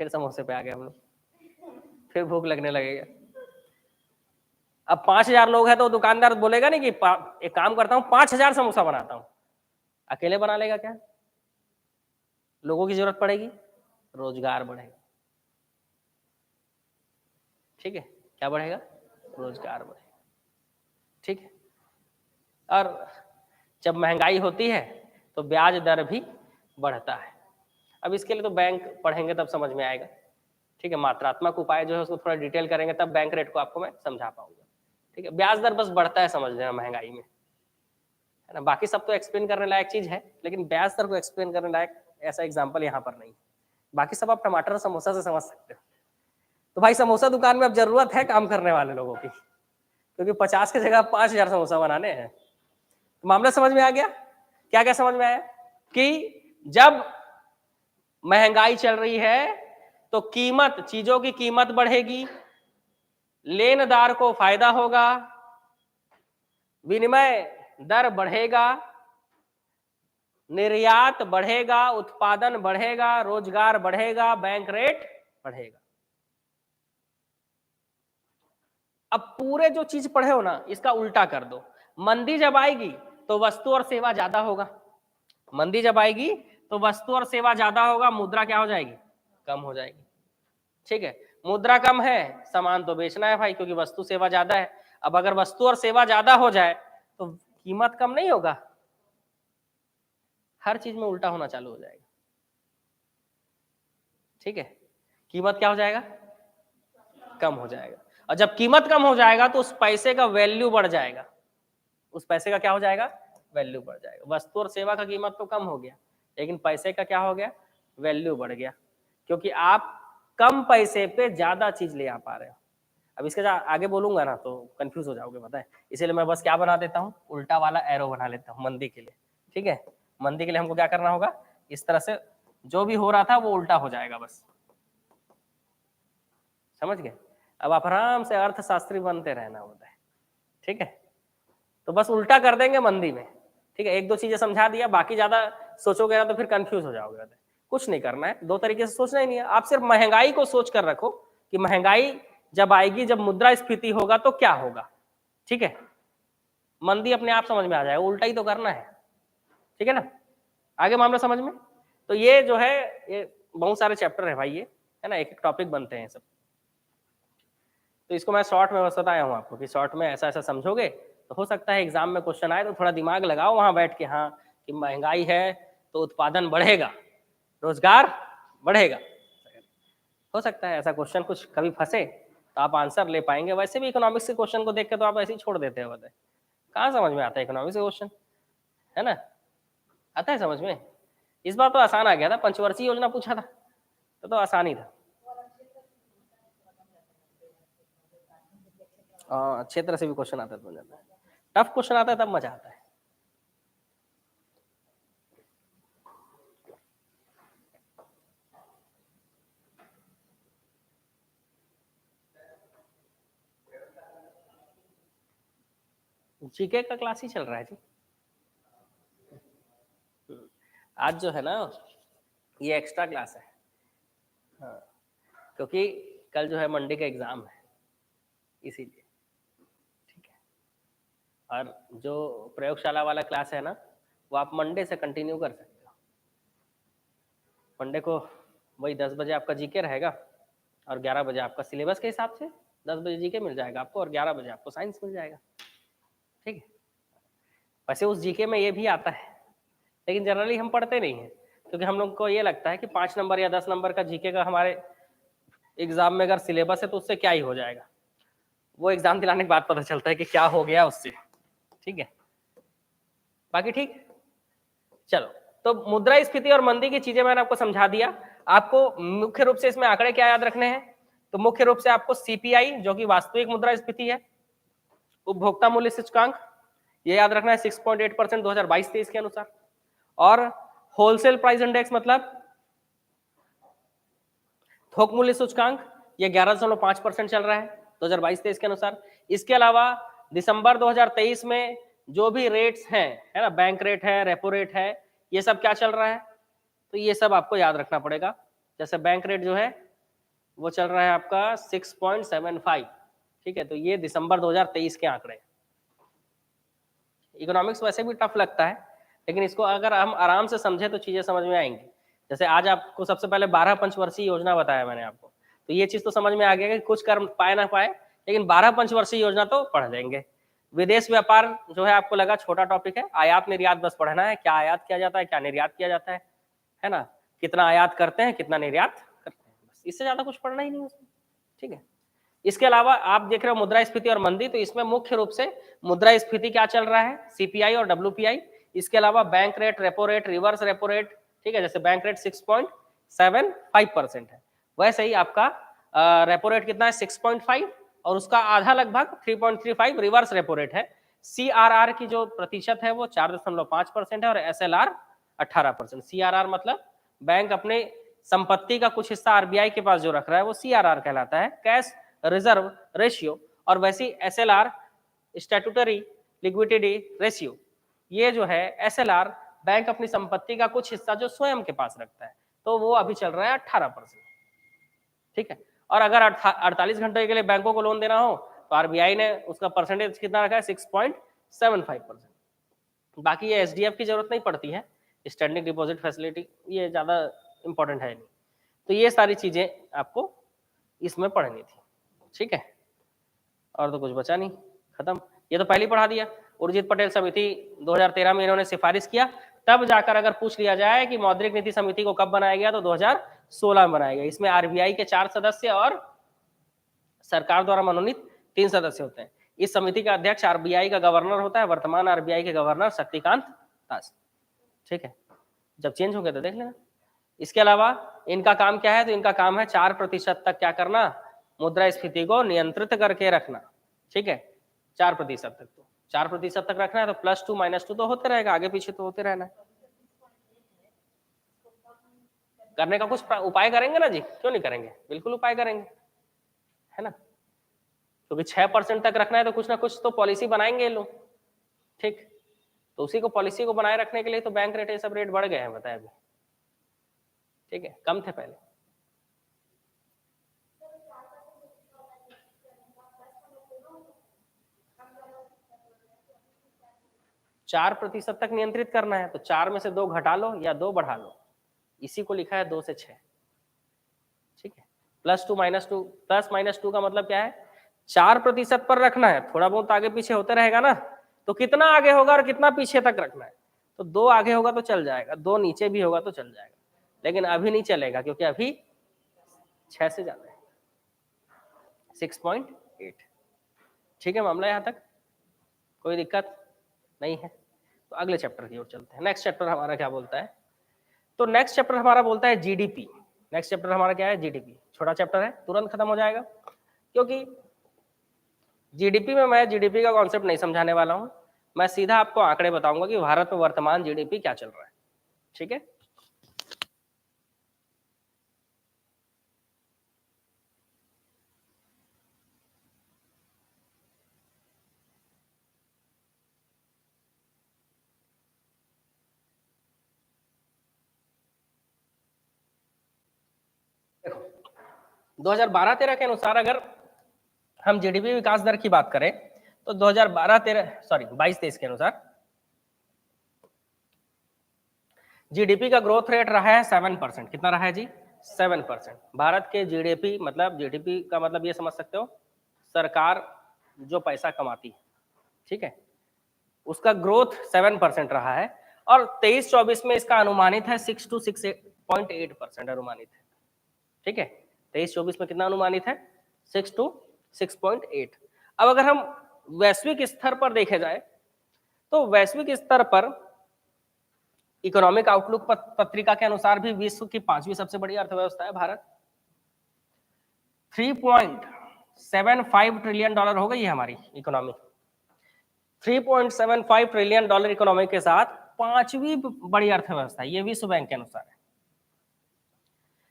A: फिर समोसे पे आ गए हम लोग, फिर भूख लगने लगेगा। अब 5000 लोग हैं तो दुकानदार बोलेगा नहीं कि एक काम करता हूँ 5000 समोसा बनाता हूँ। अकेले बना लेगा क्या? लोगों की जरूरत पड़ेगी, रोजगार बढ़ेगा, ठीक है। क्या बढ़ेगा? रोजगार बढ़ेगा, ठीक है। और जब महंगाई होती है तो ब्याज दर भी बढ़ता है। अब इसके लिए तो बैंक पढ़ेंगे तब समझ में आएगा, ठीक है। मात्रात्मक उपाय जो है उसको थोड़ा डिटेल करेंगे तब बैंक रेट को आपको मैं समझा पाऊंगा, ठीक है। ब्याज दर बस बढ़ता है, समझ लेना, महंगाई में, है ना। बाकी सब तो एक्सप्लेन करने लायक चीज है, लेकिन ब्याज दर को एक्सप्लेन करने लायक ऐसा एग्जाम्पल यहाँ पर नहीं। बाकी सब आप टमाटर और समोसा से समझ सकते हो। तो भाई समोसा दुकान में अब जरूरत है काम करने वाले लोगों की, क्योंकि 50 की जगह 5000 समोसा बनाने हैं। तो मामला समझ में आ गया? क्या क्या समझ में आया? कि जब महंगाई चल रही है तो कीमत, चीजों की कीमत बढ़ेगी, लेनदार को फायदा होगा, विनिमय दर बढ़ेगा, निर्यात बढ़ेगा, उत्पादन बढ़ेगा, रोजगार बढ़ेगा, बैंक रेट बढ़ेगा। अब पूरे जो चीज पढ़े हो ना, इसका उल्टा कर दो। मंदी जब आएगी तो वस्तु और सेवा ज्यादा होगा, मंदी जब आएगी तो वस्तु और सेवा ज्यादा होगा, मुद्रा क्या हो जाएगी? कम हो जाएगी, ठीक है। मुद्रा कम है, सामान तो बेचना है भाई, क्योंकि वस्तु सेवा ज्यादा है। अब अगर वस्तु और सेवा ज्यादा हो जाए तो कीमत कम नहीं होगा, हर चीज में उल्टा होना चालू हो जाएगा, ठीक है। कीमत क्या हो जाएगा? कम हो जाएगा। और जब कीमत कम हो जाएगा तो उस पैसे का वैल्यू बढ़ जाएगा, उस पैसे का क्या हो जाएगा? वैल्यू बढ़ जाएगा। वस्तु और सेवा का कीमत तो कम हो गया, लेकिन पैसे का क्या हो गया? वैल्यू बढ़ गया, क्योंकि आप कम पैसे पे ज्यादा चीज ले आ पा रहे हो। अब इसके आगे बोलूंगा ना तो कंफ्यूज हो जाओगे, पता है, इसीलिए मैं बस क्या बना देता हूँ, उल्टा वाला एरो बना लेता हूँ मंदी के लिए, ठीक है। मंदी के लिए हमको क्या करना होगा, इस तरह से जो भी हो रहा था वो उल्टा हो जाएगा, बस समझ गए। अब आप आराम से अर्थशास्त्री बनते रहना होता है, ठीक है। तो बस उल्टा कर देंगे मंदी में, ठीक है। एक दो चीजें समझा दिया, बाकी ज्यादा सोचोगे ना तो फिर कंफ्यूज हो जाओगे। कुछ नहीं करना है, दो तरीके से सोचना ही नहीं है, आप सिर्फ महंगाई को सोच कर रखो कि महंगाई जब आएगी, जब मुद्रास्फीति होगा तो क्या होगा, ठीक है। मंदी अपने आप समझ में आ जाएगा, उल्टा ही तो करना है, ठीक है ना। आगे मामला समझ में। तो ये जो है, ये बहुत सारे चैप्टर है भाई, ये है ना, एक एक टॉपिक बनते हैं सब। तो इसको मैं शॉर्ट में बस बताया हूँ आपको कि शॉर्ट में ऐसा ऐसा समझोगे तो हो सकता है एग्जाम में क्वेश्चन आए तो थोड़ा दिमाग लगाओ वहां बैठ के, हाँ कि महंगाई है तो उत्पादन बढ़ेगा, रोजगार बढ़ेगा। हो सकता है ऐसा क्वेश्चन कुछ कभी फंसे तो आप आंसर ले पाएंगे। वैसे भी इकोनॉमिक्स के क्वेश्चन को देख के तो आप ऐसे ही छोड़ देते हो, बताए कहाँ समझ में आता है इकोनॉमिक्स के क्वेश्चन, है ना। आता है समझ में? इस बार तो आसान आ गया था, पंचवर्षीय योजना पूछा था तो आसान ही था। क्षेत्र से भी क्वेश्चन आता है तो जाता है, टफ क्वेश्चन आता है तब मजा आता है। जीके का क्लास ही चल रहा है जी। आज जो है ना ये एक्स्ट्रा क्लास है। हाँ, क्योंकि कल जो है मंडे का एग्जाम है, इसीलिए। ठीक है, और जो प्रयोगशाला वाला क्लास है ना, वो आप मंडे से कंटिन्यू कर सकते हो। मंडे को वही 10 बजे आपका जीके रहेगा और 11 बजे आपका सिलेबस के हिसाब से 10 बजे जीके मिल जाएगा आपको और 11 बजे आपको साइंस मिल जाएगा। ठीक है, वैसे उस जीके में ये भी आता है, लेकिन जनरली हम पढ़ते नहीं हैं, क्योंकि हम लोग को ये लगता है कि 5 नंबर या 10 नंबर का जीके का हमारे एग्जाम में अगर सिलेबस है तो उससे क्या ही हो जाएगा। वो एग्जाम दिलाने के बाद पता चलता है कि क्या हो गया उससे। ठीक है, बाकी ठीक। चलो, तो मुद्रास्फीति और मंदी की चीजें मैंने आपको समझा दिया। आपको मुख्य रूप से इसमें आंकड़े क्या याद रखने हैं? तो मुख्य रूप से आपको सीपीआई जो कि वास्तविक मुद्रास्फीति है, उपभोक्ता मूल्य सूचकांक ये याद रखना है 6.8% 2022-23 के अनुसार, और होलसेल प्राइस इंडेक्स मतलब थोक मूल्य सूचकांक ये 11.5% चल रहा है 2022-23 के अनुसार। इसके अलावा दिसंबर 2023 में जो भी रेट्स हैं, है ना, बैंक रेट है, रेपो रेट है, ये सब क्या चल रहा है, तो ये सब आपको याद रखना पड़ेगा। जैसे बैंक रेट जो है वो चल रहा है आपका 6.75। ठीक है, तो ये दिसंबर 2023 के आंकड़े। इकोनॉमिक्स वैसे भी टफ लगता है, लेकिन इसको अगर हम आराम से समझे तो चीजें समझ में आएंगी। जैसे आज आपको सबसे पहले 12 पंचवर्षीय योजना बताया मैंने आपको, तो ये चीज तो समझ में आ गया कि कुछ कर पाए ना पाए, लेकिन 12 पंचवर्षीय योजना तो पढ़ लेंगे। विदेश व्यापार जो है आपको लगा छोटा टॉपिक है, आयात निर्यात बस पढ़ना है, क्या आयात किया जाता है, क्या निर्यात किया जाता है ना, कितना आयात करते हैं, कितना निर्यात करते हैं, बस इससे ज्यादा कुछ पढ़ना ही नहीं उसमें। ठीक है, इसके अलावा आप देख रहे हो मुद्रास्फीति और मंदी, तो इसमें मुख्य रूप से मुद्रास्फीति क्या चल रहा है, सीपीआई और डब्ल्यूपीआई। इसके अलावा bank rate, repo rate, reverse repo rate. ठीक है, जैसे बैंक रेट 6.75% है, वैसे ही आपका रेपो रेट कितना है 6.5, और उसका आधा लगभग 3.35 रिवर्स रेपो रेट है। सीआरआर की जो प्रतिशत है वो 4.5% है और एसएलआर 18%। सीआरआर मतलब बैंक अपने संपत्ति का कुछ हिस्सा आरबीआई के पास जो रख रहा है वो सीआरआर कहलाता है, कैश रिजर्व रेशियो। और वैसी एसएलआर स्टैट्यूटरी लिक्विडिटी रेशियो, ये जो है एसएलआर बैंक अपनी संपत्ति का कुछ हिस्सा जो स्वयं के पास रखता है, तो वो अभी चल रहा है 18%। ठीक है, और अगर 48 घंटे के लिए बैंकों को लोन देना हो तो आरबीआई ने उसका परसेंटेज कितना रखा है 6.75%। बाकी ये एसडीएफ की जरूरत नहीं पड़ती है, स्टैंडिंग डिपॉजिट फैसिलिटी, ये ज्यादा इंपॉर्टेंट है नहीं। तो ये सारी चीजें आपको इसमें पढ़नी थी। ठीक है, और तो कुछ बचा नहीं, खत्म। ये तो पहले ही पढ़ा दिया। उर्जित पटेल समिति 2013 में इन्होंने सिफारिश किया, तब जाकर अगर पूछ लिया जाए कि मौद्रिक नीति समिति को कब बनाया गया, तो 2016 में बनाया गया। इसमें आरबीआई के 4 सदस्य और सरकार द्वारा मनोनीत 3 सदस्य होते हैं। इस समिति का अध्यक्ष आरबीआई का गवर्नर होता है, वर्तमान आरबीआई के गवर्नर शक्तिकांत दास। ठीक है, जब चेंज हो गया तो देख लेना। इसके अलावा इनका काम क्या है, तो इनका काम है 4% तक क्या करना, मुद्रास्फीति को नियंत्रित करके रखना। ठीक है, 4% तक, तो 4% तक रखना है, तो +2 -2 तो होते रहेगा, आगे पीछे तो होते रहना है। करने का कुछ उपाय करेंगे ना जी, क्यों नहीं करेंगे, बिल्कुल उपाय करेंगे, है ना, क्योंकि 6% तक रखना है तो कुछ ना कुछ तो पॉलिसी बनाएंगे ये लोग। ठीक, तो उसी को पॉलिसी को बनाए रखने के लिए तो बैंक रेट, ये सब रेट बढ़ गए हैं बताया अभी। ठीक है, कम थे पहले। 4% तक नियंत्रित करना है, तो 4 में से 2 घटा लो या 2 बढ़ा लो, इसी को लिखा है 2 से 6। ठीक है, +2 -2, +-2 का मतलब क्या है, 4% पर रखना है, थोड़ा बहुत आगे पीछे होते रहेगा ना, तो कितना आगे होगा और कितना पीछे तक रखना है, तो 2 आगे होगा तो चल जाएगा, 2 नीचे भी होगा तो चल जाएगा, लेकिन अभी नहीं चलेगा क्योंकि अभी 6 से ज्यादा है, 6.8। ठीक है, मामला यहाँ तक कोई दिक्कत नहीं है। तो अगले चैप्टर की ओर चलते हैं। नेक्स्ट चैप्टर हमारा क्या बोलता है, तो नेक्स्ट चैप्टर हमारा बोलता है जीडीपी। नेक्स्ट चैप्टर हमारा क्या है, जीडीपी। छोटा चैप्टर है, तुरंत खत्म हो जाएगा, क्योंकि जीडीपी में मैं जीडीपी का कॉन्सेप्ट नहीं समझाने वाला हूं, मैं सीधा आपको आंकड़े बताऊंगा कि भारत में वर्तमान जीडीपी क्या चल रहा है। ठीक है, 2012-13 के अनुसार अगर हम जीडीपी विकास दर की बात करें तो 22-23 के अनुसार जीडीपी का ग्रोथ रेट रहा है 7%। कितना रहा है जी? 7%। भारत के जीडीपी मतलब जीडीपी का मतलब ये समझ सकते हो सरकार जो पैसा कमाती है, ठीक है, उसका ग्रोथ 7% रहा है और 23-24 में इसका अनुमानित है 6 to 6.8% अनुमानित है, ठीक है। 23-24 में कितना अनुमानित है? 6 to 6.8। अब अगर हम वैश्विक स्तर पर देखे जाए तो वैश्विक स्तर पर इकोनॉमिक आउटलुक पत्रिका के अनुसार भी विश्व की 5वीं सबसे बड़ी अर्थव्यवस्था है भारत। 3.75 ट्रिलियन डॉलर हो गई है हमारी इकोनॉमी। 3.75 ट्रिलियन डॉलर इकोनॉमी के साथ 5वीं बड़ी अर्थव्यवस्था, ये विश्व बैंक के अनुसार है।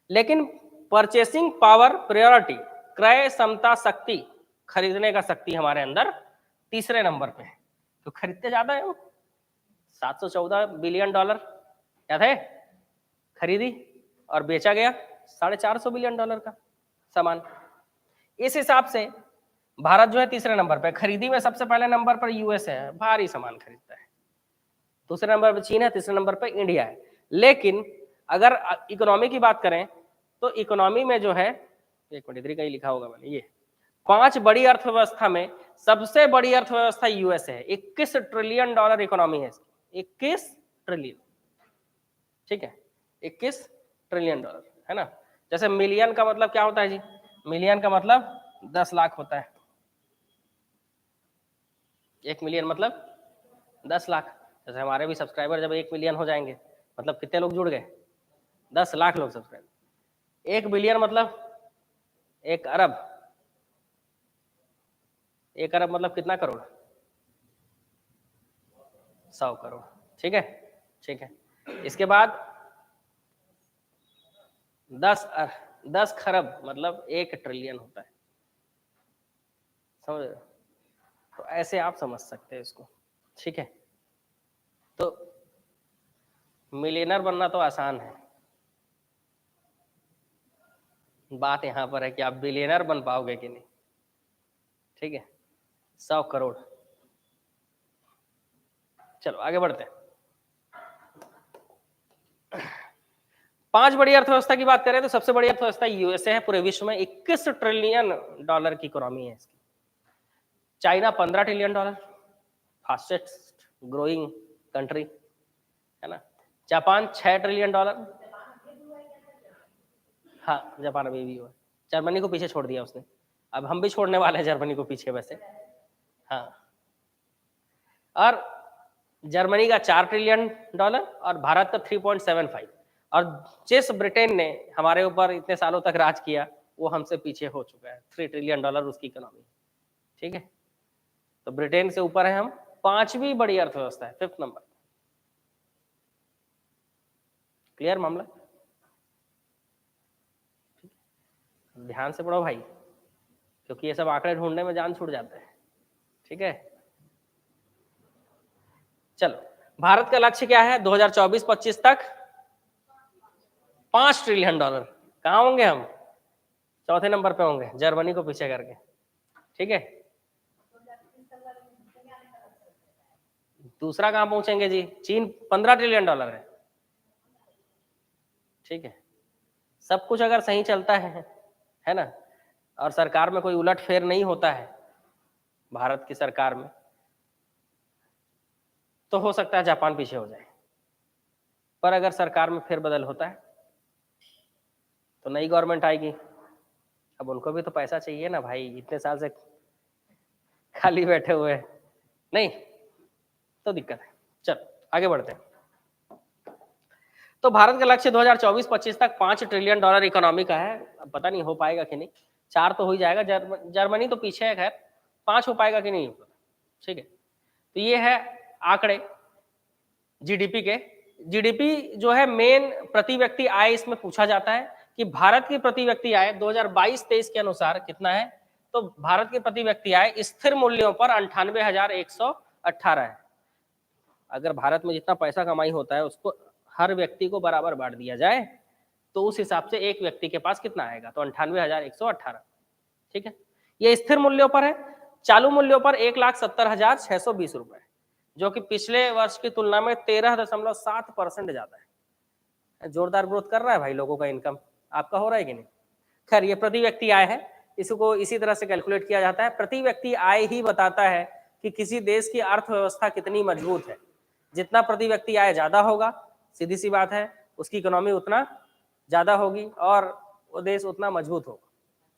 A: लेकिन परचेसिंग पावर, प्रायोरिटी, क्रय क्षमता, शक्ति, खरीदने का शक्ति हमारे अंदर तीसरे नंबर पे है। तो खरीदते ज्यादा है, 714 बिलियन डॉलर याद है खरीदी और बेचा गया 450 बिलियन डॉलर का सामान। इस हिसाब से भारत जो है तीसरे नंबर पे, खरीदी में सबसे पहले नंबर पर यूएस है, भारी सामान खरीदता है। दूसरे नंबर पर चीन है, तीसरे नंबर पर इंडिया है। लेकिन अगर इकोनॉमी की बात करें तो इकोनॉमी में जो है, एक मिनट इधर कहीं लिखा होगा मैंने, ये 5 बड़ी अर्थव्यवस्था में सबसे बड़ी अर्थव्यवस्था यूएस है। 21 ट्रिलियन डॉलर इकोनॉमी है इसकी, 21 ट्रिलियन, ठीक है, 21 ट्रिलियन डॉलर है ना। जैसे मिलियन का मतलब क्या होता है जी? मिलियन का मतलब 10 लाख होता है। 1 मिलियन मतलब 10 लाख। जैसे हमारे भी सब्सक्राइबर जब 1 मिलियन हो जाएंगे मतलब कितने लोग जुड़ गए? 10 लाख लोग सब्सक्राइबर। 1 बिलियन मतलब 1 अरब। 1 अरब मतलब कितना करोड़? 100 करोड़, ठीक है, ठीक है। इसके बाद 10 खरब मतलब 1 ट्रिलियन होता है, समझ रहे हो? तो ऐसे आप समझ सकते हैं इसको, ठीक है। तो मिलियनर बनना तो आसान है, बात यहां पर है कि आप बिलियनर बन पाओगे कि नहीं, ठीक है। 100 करोड़। चलो आगे बढ़ते हैं। 5 बड़ी अर्थव्यवस्था की बात करें तो सबसे बड़ी अर्थव्यवस्था यूएसए है पूरे विश्व में। 21 ट्रिलियन डॉलर की इकोनॉमी है इसकी। China 15 trillion dollar, fastest growing country है ना। जापान 6 ट्रिलियन डॉलर, हाँ जापान अभी भी हुआ, जर्मनी को पीछे छोड़ दिया उसने। अब हम भी छोड़ने वाले हैं जर्मनी को पीछे वैसे, हाँ। और जर्मनी का 4 ट्रिलियन डॉलर और भारत का 3.75। और जिस ब्रिटेन ने हमारे ऊपर इतने सालों तक राज किया वो हमसे पीछे हो चुका है, 3 ट्रिलियन डॉलर उसकी इकोनॉमी, ठीक है। तो ब्रिटेन से ऊपर है हम, 5वीं बड़ी अर्थव्यवस्था है, 5th नंबर। क्लियर मामला? ध्यान से पढ़ो भाई, क्योंकि ये सब आंकड़े ढूंढने में जान छूट जाता है, ठीक है। चलो भारत का लक्ष्य क्या है 2024-25 तक? 5 ट्रिलियन डॉलर। कहाँ होंगे हम? चौथे नंबर पे होंगे, जर्मनी को पीछे करके, ठीक है। दूसरा कहाँ पहुंचेंगे जी? चीन 15 ट्रिलियन डॉलर है, ठीक है। सब कुछ अगर सही चलता है ना, और सरकार में कोई उलट फेर नहीं होता है भारत की सरकार में, तो हो सकता है जापान पीछे हो जाए। पर अगर सरकार में फेरबदल होता है तो नई गवर्नमेंट आएगी, अब उनको भी तो पैसा चाहिए ना भाई, इतने साल से खाली बैठे हुए हैं, नहीं तो दिक्कत है। चल आगे बढ़ते हैं। तो भारत का लक्ष्य 2024-25 तक 5 ट्रिलियन डॉलर इकोनॉमी का है। अब पता नहीं हो पाएगा कि नहीं, 4 तो हो ही जाएगा, जर्मनी तो पीछे है, खैर 5 हो पाएगा कि नहीं, ठीक है। तो ये है आंकड़े जीडीपी के। जीडीपी जो है मेन प्रति व्यक्ति आय इसमें पूछा जाता है कि भारत की प्रति व्यक्ति आय 2022-23 के अनुसार कितना है। तो भारत की प्रति व्यक्ति आय स्थिर मूल्यों पर 98,118 है। अगर भारत में जितना पैसा कमाई होता है उसको हर व्यक्ति को बराबर बांट दिया जाए तो उस हिसाब से एक व्यक्ति के पास कितना आएगा, तो 98,118। ठीक है, ये स्थिर मूल्यों पर है। चालू मूल्यों पर 1,70,620 रुपए, जो कि पिछले वर्ष की तुलना में 13.7% ज्यादा है। जोरदार ग्रोथ कर रहा है भाई लोगों का इनकम। आपका हो रहा है कि नहीं? खैर, ये प्रति व्यक्ति आय है, इसको इसी तरह से कैलकुलेट किया जाता है। प्रति व्यक्ति आय ही बताता है कि किसी देश की अर्थव्यवस्था कितनी मजबूत है। जितना प्रति व्यक्ति आय ज्यादा होगा, सीधी सी बात है, उसकी इकोनॉमी उतना ज्यादा होगी और वो देश उतना मजबूत होगा।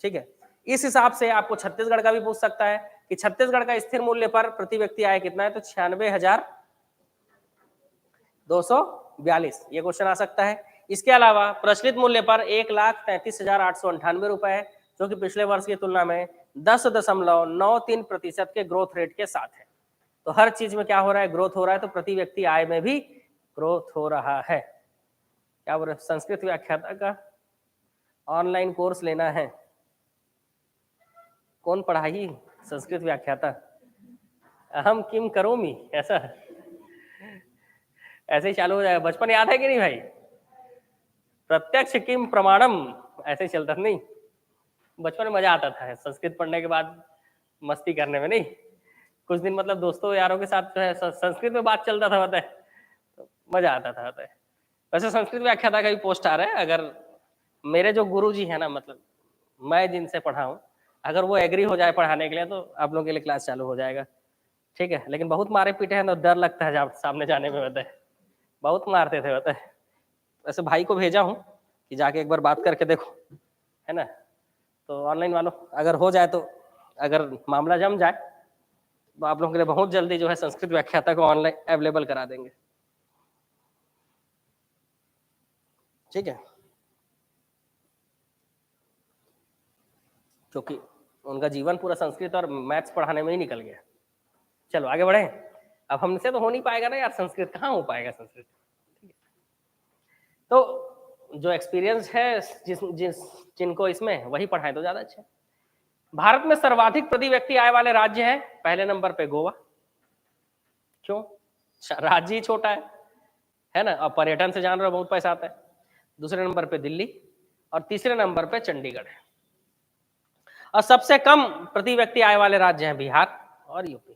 A: ठीक है, इस हिसाब से आपको छत्तीसगढ़ का भी पूछ सकता है कि छत्तीसगढ़ का स्थिर मूल्य पर प्रति व्यक्ति आय कितना है, तो 96,242 ये क्वेश्चन आ सकता है। इसके अलावा प्रचलित मूल्य पर 1,33,898 रुपए है, जो कि पिछले वर्ष की तुलना में 10.93% के ग्रोथ रेट के साथ है। तो हर चीज में क्या हो रहा है, ग्रोथ हो रहा है, तो प्रति व्यक्ति आय में भी ग्रोथ हो रहा है। क्या बोल रहे, संस्कृत व्याख्याता का ऑनलाइन कोर्स लेना है, कौन पढ़ाई संस्कृत व्याख्याता, अहम किम करोमी, ऐसा ऐसे ही चालू हो जाएगा। बचपन याद है कि नहीं भाई, प्रत्यक्ष किम प्रमाणम, ऐसे ही चलता नहीं, बचपन में मजा आता था संस्कृत पढ़ने के बाद मस्ती करने में। नहीं, कुछ दिन मतलब दोस्तों यारों के साथ जो है संस्कृत में बात चलता था, बताए तो मजा आता था, बताए। वैसे संस्कृत व्याख्याता का भी पोस्ट आ रहा है, अगर मेरे जो गुरु जी है ना, मतलब मैं जिनसे पढ़ा हूँ, अगर वो एग्री हो जाए पढ़ाने के लिए तो आप लोगों के लिए क्लास चालू हो जाएगा। ठीक है, लेकिन बहुत मारे पीटे हैं तो डर लगता है जब सामने जाने में, बताए बहुत मारते थे, बताए। वैसे भाई को भेजा हूँ कि जाके एक बार बात करके देखो, है ना। तो ऑनलाइन वालों अगर हो जाए, तो अगर मामला जम जाए तो आप लोगों के लिए बहुत जल्दी जो है संस्कृत व्याख्याता को ऑनलाइन अवेलेबल करा देंगे। ठीक है, क्योंकि उनका जीवन पूरा संस्कृत और मैथ्स पढ़ाने में ही निकल गया। चलो आगे बढ़े। अब हमसे तो हो नहीं पाएगा ना यार, संस्कृत कहाँ हो पाएगा संस्कृत। तो जो एक्सपीरियंस है जिनको इसमें, वही पढ़ाए तो ज्यादा अच्छा है। भारत में सर्वाधिक प्रति व्यक्ति आय वाले राज्य हैं, पहले नंबर पे गोवा। क्यों? राज्य ही छोटा है ना, और पर्यटन से जान रहे हो बहुत पैसा आता है। दूसरे नंबर पे दिल्ली और तीसरे नंबर पे चंडीगढ़ है। और सबसे कम प्रति व्यक्ति आय वाले राज्य हैं बिहार और यूपी।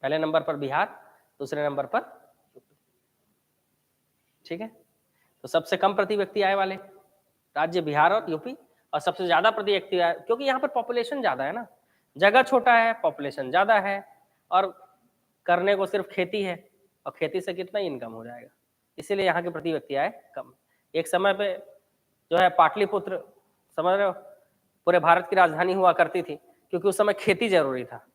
A: पहले नंबर पर बिहार, दूसरे नंबर पर यूपी। ठीक है, तो सबसे कम प्रति व्यक्ति आय वाले राज्य बिहार और यूपी, और सबसे ज्यादा प्रति व्यक्ति आय, क्योंकि यहाँ पर पॉपुलेशन ज्यादा है ना, जगह छोटा है, पॉपुलेशन ज्यादा है, और करने को सिर्फ खेती है, और खेती से कितना इनकम हो जाएगा, इसीलिए यहाँ की प्रति व्यक्ति आय कम। एक समय पे जो है पाटलिपुत्र, समझ रहे हो, पूरे भारत की राजधानी हुआ करती थी, क्योंकि उस समय खेती जरूरी था।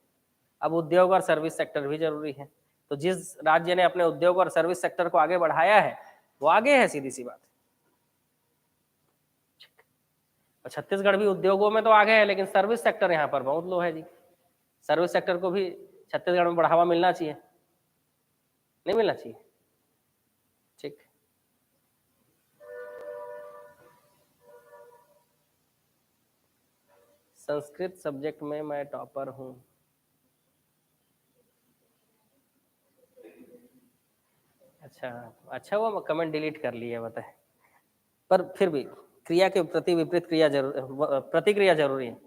A: अब उद्योग और सर्विस सेक्टर भी जरूरी है। तो जिस राज्य ने अपने उद्योग और सर्विस सेक्टर को आगे बढ़ाया है वो आगे है, सीधी सी बात। और छत्तीसगढ़ भी उद्योगों में तो आगे है, लेकिन सर्विस सेक्टर यहाँ पर बहुत लो है जी। सर्विस सेक्टर को भी छत्तीसगढ़ में बढ़ावा मिलना चाहिए, नहीं मिलना चाहिए। ठीक, संस्कृत सब्जेक्ट में मैं टॉपर हूँ। अच्छा वो कमेंट डिलीट कर लिए, बताए, पर फिर भी क्रिया के प्रति विपरीत क्रिया प्रतिक्रिया जरूरी है।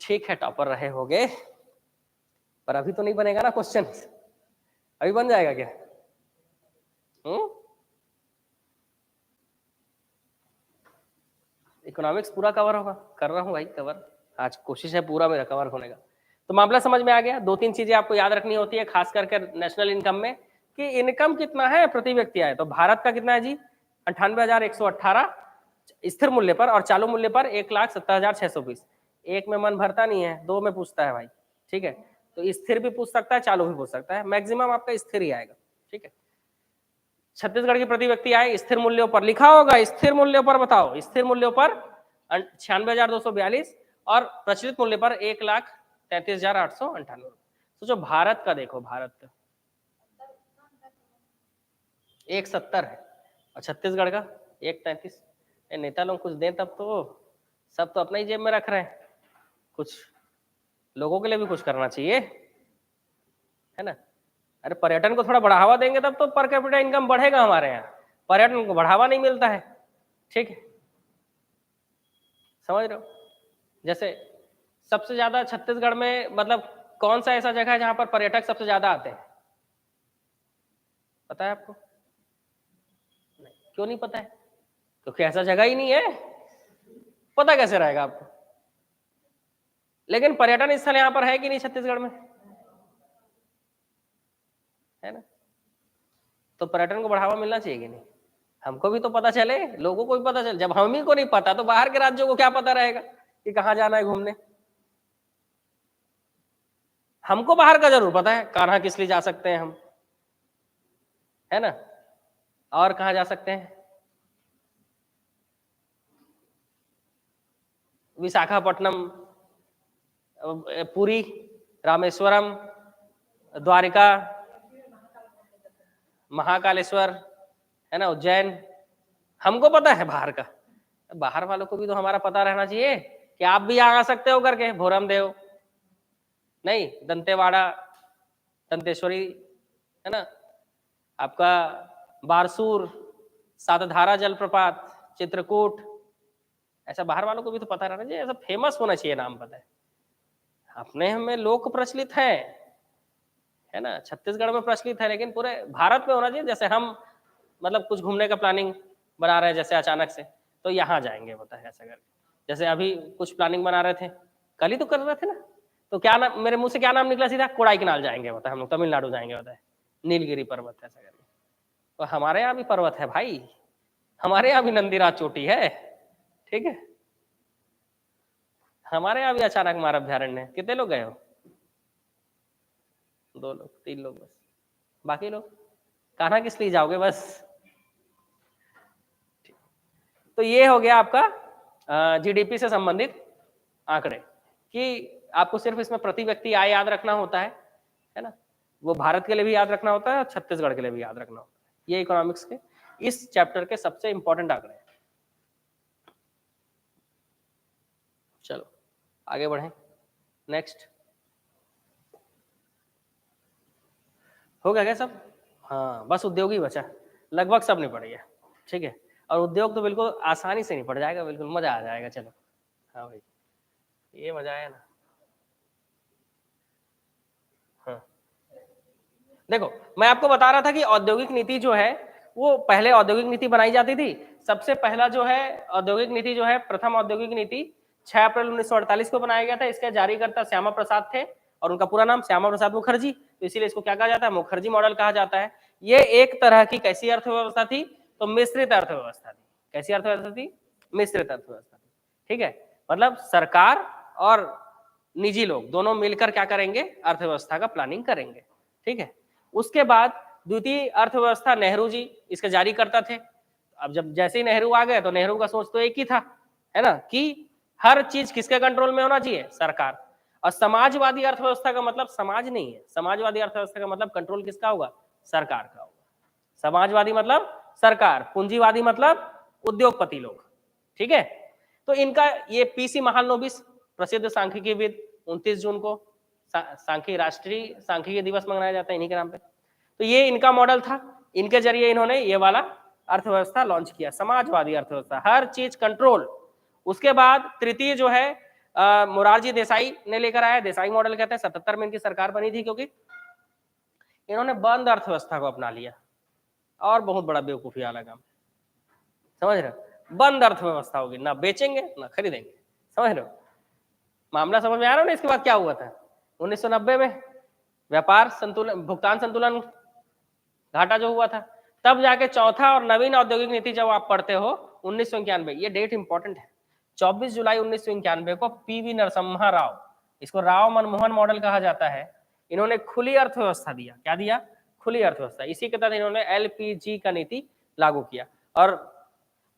A: ठीक है, टॉपर रहे होगे, पर अभी तो नहीं बनेगा ना क्वेश्चन, अभी बन जाएगा क्या? इकोनॉमिक्स पूरा कवर होगा, कर रहा हूँ भाई कवर, आज कोशिश है पूरा मेरा कवर होने का। तो मामला समझ में आ गया। दो तीन चीजें आपको याद रखनी होती है, खास करके नेशनल इनकम में, कि इनकम कितना है प्रति व्यक्ति आय। तो भारत का कितना है जी, 98,118 स्थिर मूल्य पर, और चालू मूल्य पर 1,70,620। एक में मन भरता नहीं है, दो में पूछता है भाई। ठीक है, तो स्थिर भी पूछ सकता है, चालू भी पूछ सकता है, मैक्सिमम आपका स्थिर ही आएगा। ठीक है, छत्तीसगढ़ की प्रति व्यक्ति आय स्थिर मूल्यों पर लिखा होगा, स्थिर मूल्यों पर बताओ, स्थिर मूल्यों पर 96,242, और प्रचलित मूल्य पर 1,33,898। सोचो भारत का, देखो भारत का 1,70 है, और छत्तीसगढ़ का 1,33। नेता लोग कुछ दें तब तो, सब तो अपना ही जेब में रख रहे हैं, कुछ लोगों के लिए भी कुछ करना चाहिए, है ना। अरे पर्यटन को थोड़ा बढ़ावा देंगे तब तो पर कैपिटा इनकम बढ़ेगा हमारे यहाँ, पर्यटन को बढ़ावा नहीं मिलता है। ठीक है, समझ रहे हो? जैसे सबसे ज्यादा छत्तीसगढ़ में मतलब कौन सा ऐसा जगह है जहां पर पर्यटक सबसे ज्यादा आते हैं, पता है आपको? नहीं, क्यों नहीं पता है? क्योंकि ऐसा जगह ही नहीं है, पता कैसे रहेगा आपको? लेकिन पर्यटन स्थल यहां पर है कि नहीं छत्तीसगढ़ में, है ना? तो पर्यटन को बढ़ावा मिलना चाहिए कि नहीं? हमको भी तो पता चले, लोगों को भी पता चले। जब हम ही को नहीं पता तो बाहर के राज्यों को क्या पता रहेगा कि कहाँ जाना है घूमने? हमको बाहर का जरूर पता है, कान्हा किस लिए जा सकते हैं हम, है ना? और कहाँ जा सकते हैं? विशाखापट्टनम, पुरी, रामेश्वरम, द्वारिका, महाकालेश्वर, है ना, उज्जैन। हमको पता है बाहर का, बाहर वालों को भी तो हमारा पता रहना चाहिए कि आप भी यहाँ आ सकते हो करके। भोरम देव नहीं, दंतेवाड़ा, दंतेश्वरी, है ना, आपका बारसूर, सातधारा जलप्रपात, चित्रकूट, ऐसा बाहर वालों को भी तो पता रहना चाहिए, ऐसा फेमस होना चाहिए नाम, पता है? अपने हमें लोक प्रचलित है ना, छत्तीसगढ़ में प्रचलित है, लेकिन पूरे भारत में होना चाहिए। जैसे हम मतलब कुछ घूमने का प्लानिंग बना रहे हैं जैसे अचानक से, तो यहाँ जाएंगे होता है ऐसा करके। जैसे अभी कुछ प्लानिंग बना रहे थे, कल ही तो कर रहे थे ना, तो क्या नाम, मेरे मुंह से क्या नाम निकला सीधा? कोडाईकनाल जाएंगे होता है, हम लोग तमिलनाडु जाएंगे होता है, नीलगिरी पर्वत ऐसा करके। तो हमारे यहाँ भी पर्वत है भाई, हमारे यहाँ भी नंदीराज चोटी है, ठीक है? हमारे यहाँ भी अचानक मार अभ्यारण्य है। कितने लोग गए हो? 2 लोग, 3 लोग बस, बाकी लोग कान्हा किस लिए जाओगे बस। तो ये हो गया आपका जीडीपी से संबंधित आंकड़े, कि आपको सिर्फ इसमें प्रति व्यक्ति आय याद रखना होता है ना? वो भारत के लिए भी याद रखना होता है और छत्तीसगढ़ के लिए भी याद रखना होता है। ये इकोनॉमिक्स के इस चैप्टर के सबसे इंपॉर्टेंट आंकड़े हैं। चलो आगे बढ़ें, नेक्स्ट। हो गया क्या सब? हाँ, बस उद्योग ही बचा, लगभग सब निपट गया। ठीक है, और उद्योग तो बिल्कुल आसानी से निपट जाएगा, बिल्कुल मजा आ जाएगा। चलो, हाँ भाई, ये मजा आया ना? हाँ, देखो मैं आपको बता रहा था कि औद्योगिक नीति जो है वो पहले औद्योगिक नीति बनाई जाती थी। सबसे पहला जो है औद्योगिक नीति जो है, प्रथम औद्योगिक नीति 6 अप्रैल 1948 को बनाया गया था। इसके जारीकर्ता श्यामा प्रसाद थे और उनका पूरा नाम श्यामा प्रसाद मुखर्जी, तो इसीलिए इसको क्या कहा जाता है? मुखर्जी मॉडल कहा जाता है। ये एक तरह की कैसी अर्थव्यवस्था थी? तो मिश्रित अर्थव्यवस्था थी। कैसी अर्थव्यवस्था थी? मिश्रित अर्थव्यवस्था थी। ठीक है, मतलब सरकार और निजी लोग दोनों मिलकर क्या करेंगे? अर्थव्यवस्था का प्लानिंग करेंगे। ठीक है, उसके बाद द्वितीय अर्थव्यवस्था नेहरू जी इसके जारी करता थे। अब जब जैसे ही नेहरू आ गए तो नेहरू का सोच तो एक ही था, है ना, कि हर चीज किसके कंट्रोल में होना चाहिए? सरकार। और समाजवादी अर्थव्यवस्था का मतलब समाज नहीं है, समाजवादी अर्थव्यवस्था का मतलब कंट्रोल किसका होगा? सरकार का होगा। समाजवादी मतलब सरकार, पूंजीवादी मतलब उद्योगपति लोग। ठीक है, तो इनका ये पीसी महालनोबिस प्रसिद्ध सांख्यिकीविद 29 जून को सांख्यिकी राष्ट्रीय सांख्यिकी दिवस मनाया जाता है इन्हीं के नाम पे। तो ये इनका मॉडल था, इनके जरिए इन्होंने ये वाला अर्थव्यवस्था लॉन्च किया, समाजवादी अर्थव्यवस्था, हर चीज कंट्रोल। उसके बाद तृतीय जो है मोरारजी देसाई ने लेकर आया, देसाई मॉडल कहते हैं। 77 में इनकी सरकार बनी थी, क्योंकि इन्होंने बंद अर्थव्यवस्था को अपना लिया, और बहुत बड़ा बेवकूफी वाला काम, समझ रहे हो? बंद अर्थव्यवस्था होगी, ना बेचेंगे ना खरीदेंगे, समझ रहे हो? मामला समझ में आ रहा है ना? इसके बाद क्या हुआ था 1990 में? व्यापार संतुलन, भुगतान संतुलन घाटा जो हुआ था, तब जाके चौथा और नवीन औद्योगिक नीति जब आप पढ़ते हो 1991, ये डेट इंपॉर्टेंट है, 24 जुलाई 1991 को पीवी नरसिम्हा राव, इसको राव मनमोहन मॉडल कहा जाता है, इन्होंने खुली अर्थव्यवस्था दिया। क्या दिया? खुली अर्थव्यवस्था। इसी के तहत इन्होंने एलपीजी का नीति लागू किया। और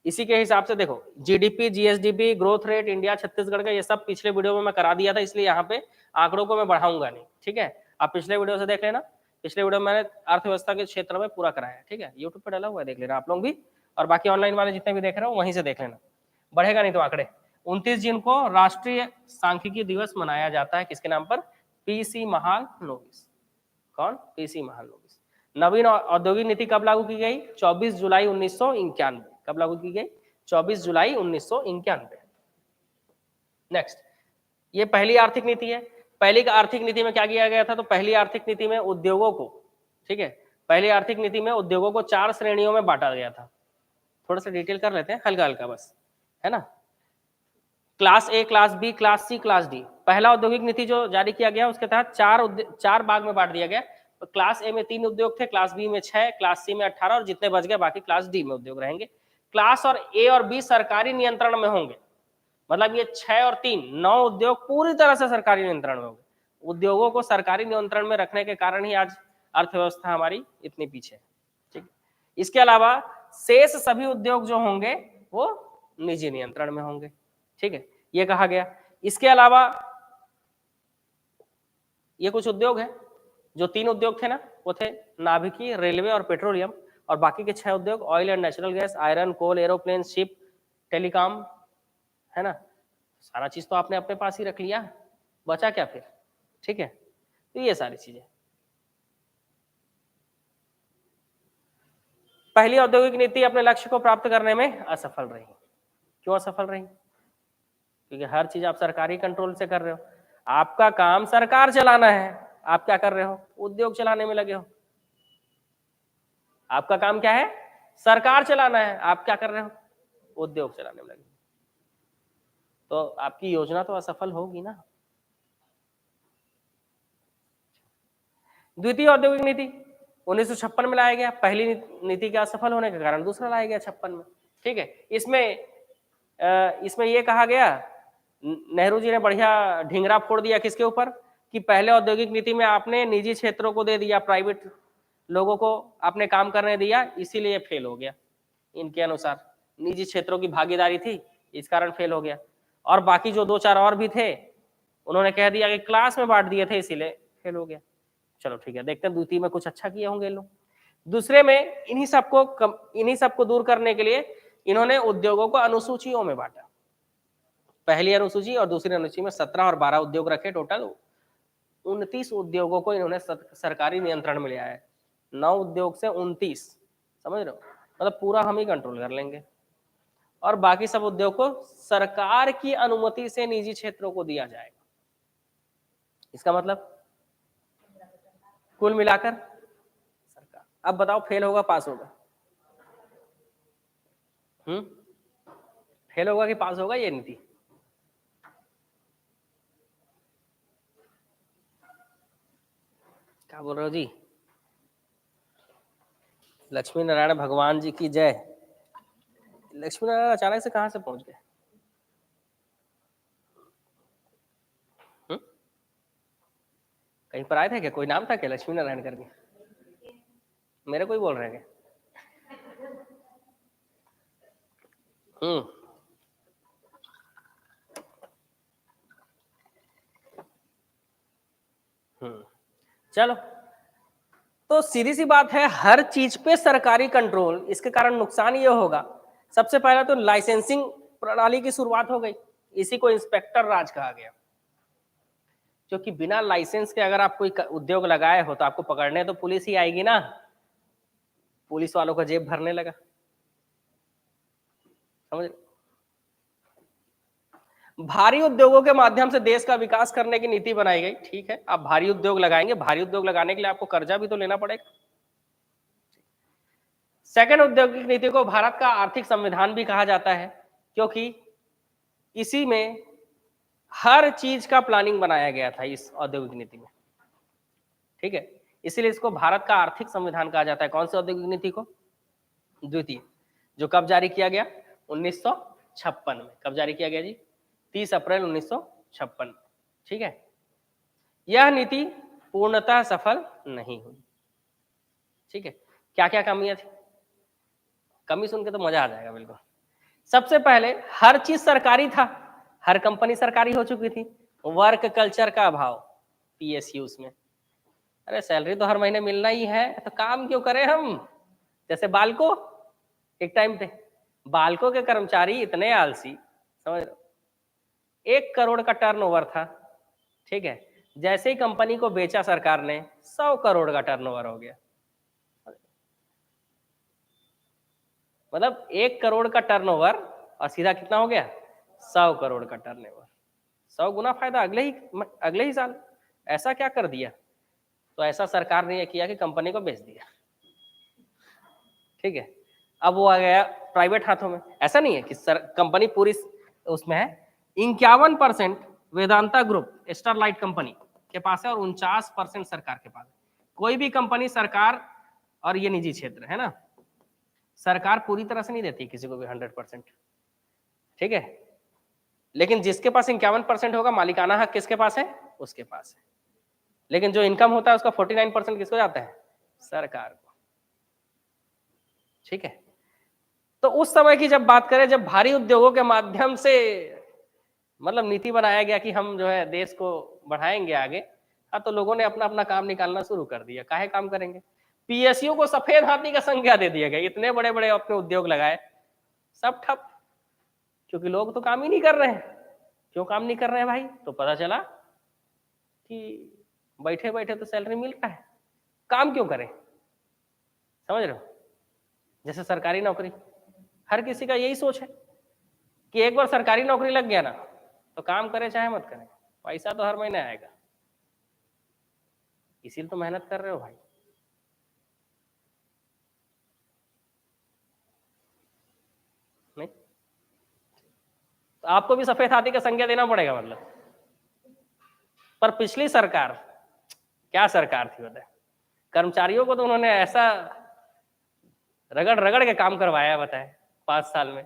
A: इसी के हिसाब से देखो, GDP, GSDP, growth rate India, Chhattisgarh का, ये सब पिछले वीडियो में मैं करा दिया था, इसलिए यहाँ पे आंकड़ों को मैं बढ़ाऊंगा नहीं। ठीक है, आप पिछले वीडियो से देख लेना, पिछले वीडियो में मैंने अर्थव्यवस्था के क्षेत्र में पूरा कराया है। ठीक है, यूट्यूब पे डाला हुआ है, देख लेना आप लोग भी, और बाकी ऑनलाइन वाले जितने भी देख रहे हो वहीं से देख लेना, बढ़ेगा नहीं तो आंकड़े। 29 जून को राष्ट्रीय सांख्यिकी दिवस मनाया जाता है, किसके नाम पर? पीसी महालनोबिस। कौन? पीसी महालनोबिस। नवीन औद्योगिक नीति कब लागू की गई? 24 जुलाई 1991। कब लागू की गई? 24 जुलाई 1991। नेक्स्ट, ये पहली आर्थिक नीति है। पहली आर्थिक नीति में क्या किया गया था? तो पहली आर्थिक नीति में उद्योगों को, ठीक है, पहली आर्थिक नीति में उद्योगों को 4 श्रेणियों में बांटा गया था। थोड़ा सा डिटेल कर लेते हैं, हल्का हल्का बस, है ना। Class A, class B, class C, class D. पहला औद्योगिक नीति जो जारी किया गया उसके तहत 4 भाग में बांट दिया गया। तो क्लास ए में 3 उद्योग थे, क्लास बी में 6, क्लास सी में 18 और जितने बच गए बाकी क्लास डी में उद्योग रहेंगे। क्लास और ए और बी सरकारी नियंत्रण में होंगे, मतलब ये 6 और 3 9 उद्योग पूरी तरह से सरकारी नियंत्रण में होंगे। उद्योगों को सरकारी नियंत्रण में रखने के कारण ही आज अर्थव्यवस्था हमारी इतनी पीछे है, ठीक। इसके अलावा शेष सभी उद्योग जो होंगे वो निजी नियंत्रण में होंगे, ठीक है, ये कहा गया। इसके अलावा ये कुछ उद्योग है, जो 3 उद्योग थे ना वो थे नाभिकीय, रेलवे और पेट्रोलियम, और बाकी के 6 उद्योग oil and natural gas, iron, coal, aeroplane, ship, telecom, है ना। सारा चीज तो आपने अपने पास ही रख लिया, बचा क्या फिर, ठीक है। तो ये सारी चीजें। पहली औद्योगिक नीति अपने लक्ष्य को प्राप्त करने में असफल रही। क्यों असफल रही? क्योंकि हर चीज आप सरकारी कंट्रोल से कर रहे हो। आपका काम सरकार चलाना है, आप क्या कर रहे हो? उद्योग चलाने में लगे हो। आपका काम क्या है? सरकार चलाना है, आप क्या कर रहे हो? उद्योग चलाने में लगे। तो आपकी योजना तो असफल होगी ना। द्वितीय औद्योगिक नीति 1956 में लाया गया। पहली नीति के असफल होने के कारण दूसरा लाया गया 56 में, ठीक है। इसमें ये कहा गया, नेहरू जी ने बढ़िया ढिंगरा फोड़ दिया किसके ऊपर, कि पहले औद्योगिक नीति में आपने निजी क्षेत्रों को दे दिया, प्राइवेट लोगों को आपने काम करने दिया, इसीलिए फेल हो गया। इनके अनुसार निजी क्षेत्रों की भागीदारी थी, इस कारण फेल हो गया। और बाकी जो 2-4 और भी थे उन्होंने कह दिया कि क्लास में बांट दिए थे इसीलिए फेल हो गया। चलो ठीक है, देखते हैं द्वितीय में कुछ अच्छा किए होंगे लोग। दूसरे में इन्हीं सबको दूर करने के लिए इन्होंने उद्योगों को अनुसूचियों में बांटा। पहली अनुसूची और दूसरी अनुसूची में 17 और 12 उद्योग रखे, टोटल 29 उद्योगों को इन्होंने सरकारी नियंत्रण में लिया है। 9 उद्योग से 29, समझ रहे हो, मतलब पूरा हम ही कंट्रोल कर लेंगे। और बाकी सब उद्योग को सरकार की अनुमति से निजी क्षेत्रों को दिया जाएगा। इसका मतलब कुल मिलाकर सरकार। अब बताओ फेल होगा पास होगा? फेल होगा कि पास होगा ये नीति? क्या बोल रहे हो जी? लक्ष्मी नारायण भगवान जी की जय। लक्ष्मी नारायण अचानक से कहां से पहुंच गए? कहीं पर आए थे क्या? कोई नाम था क्या लक्ष्मी नारायण करके? मेरे कोई बोल रहे हैं क्या? चलो, तो सीधी सी बात है, हर चीज पे सरकारी कंट्रोल, इसके कारण नुकसान ये होगा। सबसे पहले तो लाइसेंसिंग प्रणाली की शुरुआत हो गई, इसी को इंस्पेक्टर राज कहा गया। क्योंकि बिना लाइसेंस के अगर आप कोई उद्योग लगाए हो तो आपको पकड़ने तो पुलिस ही आएगी ना। पुलिस वालों का जेब भरने लगा, समझ। भारी उद्योगों के माध्यम से देश का विकास करने की नीति बनाई गई। ठीक है, आप भारी उद्योग लगाएंगे, भारी उद्योग लगाने के लिए आपको कर्जा भी तो लेना पड़ेगा। सेकंड औद्योगिक नीति को भारत का आर्थिक संविधान भी कहा जाता है, क्योंकि इसी में हर चीज का प्लानिंग बनाया गया था इस औद्योगिक नीति में, ठीक है। इसीलिए इसको भारत का आर्थिक संविधान कहा जाता है। कौन सी औद्योगिक नीति को? द्वितीय, जो कब जारी किया गया? 1956 में। कब जारी किया गया जी? 30 अप्रैल 1956, ठीक है। यह नीति पूर्णतः सफल नहीं हुई, ठीक है। क्या क्या कमियां थी? कमी सुन के तो मजा आ जाएगा बिल्कुल। सबसे पहले हर चीज सरकारी था, हर कंपनी सरकारी हो चुकी थी। वर्क कल्चर का अभाव पीएसयूज में। अरे सैलरी तो हर महीने मिलना ही है, तो काम क्यों करें हम? जैसे बाल्को, एक टाइम थे बाल्को के कर्मचारी इतने आलसी, समझ रहे हो, 1 करोड़ का टर्नओवर था, ठीक है। जैसे ही कंपनी को बेचा सरकार ने 100 करोड़ का टर्नओवर हो गया। मतलब 1 करोड़ का टर्नओवर और सीधा कितना हो गया 100 करोड़ का टर्नओवर, 100 गुना फायदा अगले ही साल। ऐसा क्या कर दिया? तो ऐसा सरकार ने ये किया कि कंपनी को बेच दिया। ठीक है, अब वो आ गया प्राइवेट हाथों में। ऐसा नहीं है कि कंपनी पूरी उसमें है। 51% वेदांता ग्रुप स्टरलाइट कंपनी के पास है और 49% सरकार के पास है। कोई भी कंपनी सरकार और ये निजी क्षेत्र है ना, सरकार पूरी तरह से नहीं देती किसी को भी 100%। ठीक है, लेकिन जिसके पास 51% होगा मालिकाना हक किसके पास है? उसके पास है। लेकिन जो इनकम होता है उसका 49% किसको जाता है? सरकार को। ठीक है, तो उस समय की जब बात करें, जब भारी उद्योगों के माध्यम से मतलब नीति बनाया गया कि हम जो है देश को बढ़ाएंगे आगे, हाँ, तो लोगों ने अपना अपना काम निकालना शुरू कर दिया। काहे काम करेंगे? पीएसयू को सफेद हाथी का संज्ञा दे दिया गया। इतने बड़े बड़े अपने उद्योग लगाए, सब ठप, क्योंकि लोग तो काम ही नहीं कर रहे हैं। क्यों काम नहीं कर रहे हैं भाई? तो पता चला कि बैठे बैठे तो सैलरी मिल रहा है, काम क्यों करें? समझ रहे हो? जैसे सरकारी नौकरी, हर किसी का यही सोच है कि एक बार सरकारी नौकरी लग गया ना तो काम करे चाहे मत करें, पैसा तो हर महीने आएगा। इसीलिए तो मेहनत कर रहे हो भाई। नहीं तो आपको भी सफेद हाथी का संज्ञा देना पड़ेगा मतलब। पर पिछली सरकार क्या सरकार थी बताए, कर्मचारियों को तो उन्होंने ऐसा रगड़ रगड़ के काम करवाया बताए, 5 साल में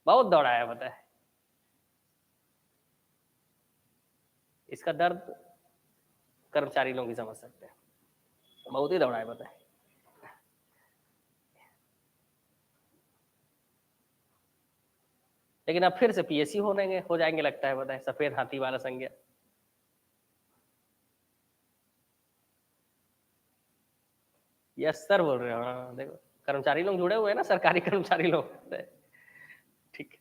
A: बहुत दौड़ाया बताए। इसका दर्द कर्मचारी लोग ही समझ सकते हैं, बहुत ही दौड़ाया बताए। लेकिन अब फिर से पीएसयू हो जाएंगे लगता है बताए, सफेद हाथी वाला संज्ञा। यस सर बोल रहे हो? हाँ देखो, कर्मचारी लोग जुड़े हुए हैं ना, सरकारी कर्मचारी लोग। ठीक,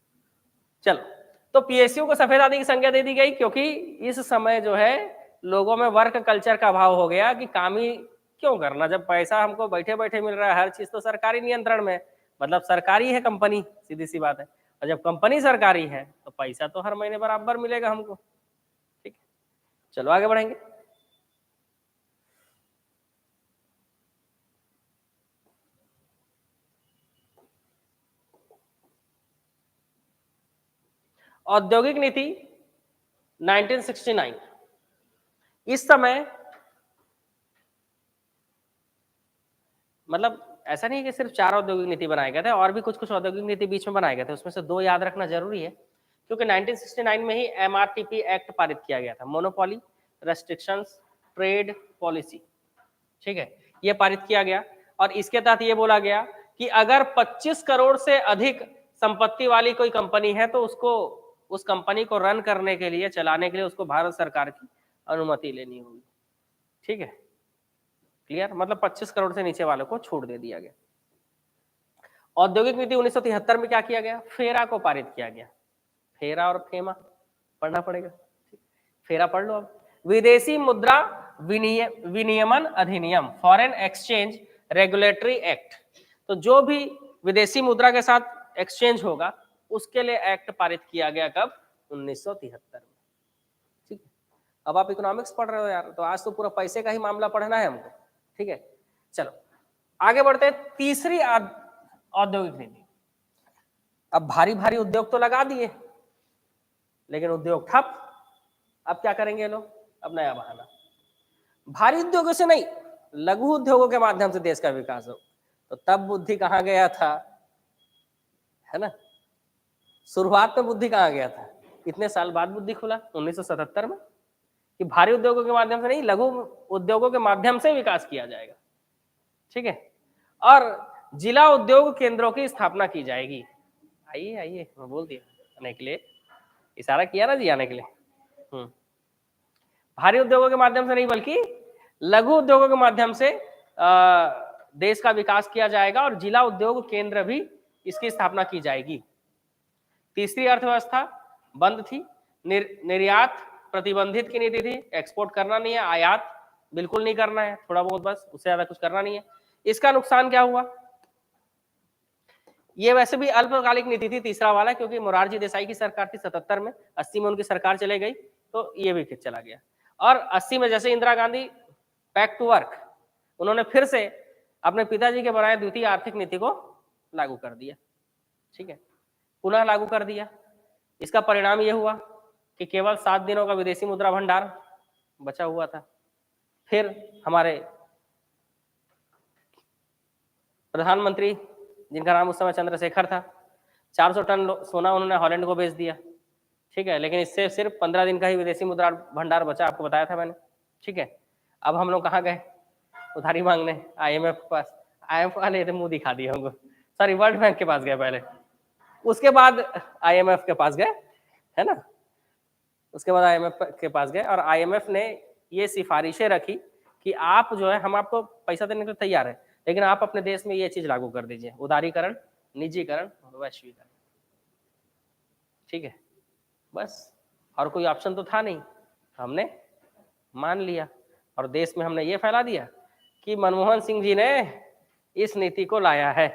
A: चलो, तो पीएसयू को सफेद हाथी की संज्ञा दे दी गई क्योंकि इस समय जो है लोगों में वर्क कल्चर का अभाव हो गया कि काम ही क्यों करना, जब पैसा हमको बैठे बैठे मिल रहा है, हर चीज तो सरकारी नियंत्रण में, मतलब सरकारी है कंपनी, सीधी सी बात है। और जब कंपनी सरकारी है तो पैसा तो हर महीने बराबर मिलेगा हमको। ठीक है, चलो आगे बढ़ेंगे। औद्योगिक नीति 1969, इस समय मतलब ऐसा नहीं है कि सिर्फ 4 औद्योगिक नीति बनाए गए थे, और भी कुछ कुछ औद्योगिक नीति बीच में बनाए गए थे। उसमें से 2 याद रखना जरूरी है, क्योंकि 1969 में ही एमआरटीपी एक्ट पारित किया गया था, मोनोपोली रेस्ट्रिक्शंस ट्रेड पॉलिसी। ठीक है, ये पारित किया गया और इसके तहत ये बोला गया कि अगर 25 करोड़ से अधिक संपत्ति वाली कोई कंपनी है तो उसको, उस कंपनी को रन करने के लिए, चलाने के लिए उसको भारत सरकार की अनुमति लेनी होगी। ठीक है, क्लियर? मतलब 25 करोड़ से नीचे वालों को छूट दे दिया गया। औद्योगिक नीति 1973 में क्या किया गया? फेरा को पारित किया गया। फेरा और फेमा पढ़ना पड़ेगा, फेरा पढ़ लो अब। विदेशी मुद्रा विनियमन अधिनियम, फॉरेन एक्सचेंज रेगुलेटरी एक्ट। तो जो भी विदेशी मुद्रा के साथ एक्सचेंज होगा उसके लिए एक्ट पारित किया गया कब? 1973 में। ठीक है, अब आप इकोनॉमिक्स पढ़ रहे हो यार, तो आज तो पूरा पैसे का ही मामला पढ़ना है हमको। ठीक है, चलो आगे बढ़ते हैं। तीसरी औद्योगिक नीति। अब भारी भारी उद्योग तो लगा दिए लेकिन उद्योग ठप। अब क्या करेंगे लोग? अब नया बहाना, भारी उद्योगों से नहीं, लघु उद्योगों के माध्यम से देश का विकास हो। तो तब बुद्धि कहाँ गया था, है ना? शुरुआत में बुद्धि कहाँ गया था? इतने साल बाद बुद्धि खुला 1977 में कि भारी उद्योगों के माध्यम से नहीं, लघु उद्योगों के माध्यम से विकास किया जाएगा। ठीक है, और जिला उद्योग केंद्रों की स्थापना की जाएगी। आइए आइए, मैं बोल दिया आने के लिए, इशारा किया ना जी आने के लिए। भारी उद्योगों के माध्यम से नहीं बल्कि लघु उद्योगों के माध्यम से देश का विकास किया जाएगा और जिला उद्योग केंद्र भी इसकी स्थापना की जाएगी। तीसरी अर्थव्यवस्था बंद थी, निर्यात प्रतिबंधित की नीति थी, एक्सपोर्ट करना नहीं है, आयात बिल्कुल नहीं करना है, थोड़ा बहुत बस, उससे ज्यादा कुछ करना नहीं है। इसका नुकसान क्या हुआ? ये वैसे भी अल्पकालिक नीति थी तीसरा वाला, क्योंकि मोरारजी देसाई की सरकार थी 77 में, 80 में उनकी सरकार चले गई तो ये भी चला गया। और 80 में जैसे Indira Gandhi back to work, उन्होंने फिर से अपने पिताजी के बनाए द्वितीय आर्थिक नीति को लागू कर दिया, ठीक है, पुनः लागू कर दिया। इसका परिणाम ये हुआ कि केवल 7 दिनों का विदेशी मुद्रा भंडार बचा हुआ था। फिर हमारे प्रधानमंत्री, जिनका नाम उस समय चंद्रशेखर था, 400 टन सोना उन्होंने हॉलैंड को बेच दिया, ठीक है, लेकिन इससे सिर्फ 15 दिन का ही विदेशी मुद्रा भंडार बचा, आपको बताया था मैंने, ठीक है। अब हम लोग कहाँ गए? उधारी मांगने IMF के पास। IMF वाले तो मुंह दिखा दिए हमको, सॉरी वर्ल्ड बैंक के पास गए पहले, उसके बाद IMF के पास गए, है ना, उसके बाद IMF के पास गए और IMF ने ये सिफारिशें रखी कि आप जो है, हम आपको पैसा देने के लिए तैयार है, लेकिन आप अपने देश में ये चीज लागू कर दीजिए, उदारीकरण, निजीकरण और वैश्वीकरण, ठीक है, बस। और कोई ऑप्शन तो था नहीं, हमने मान लिया और देश में हमने ये फैला दिया कि मनमोहन सिंह जी ने इस नीति को लाया है।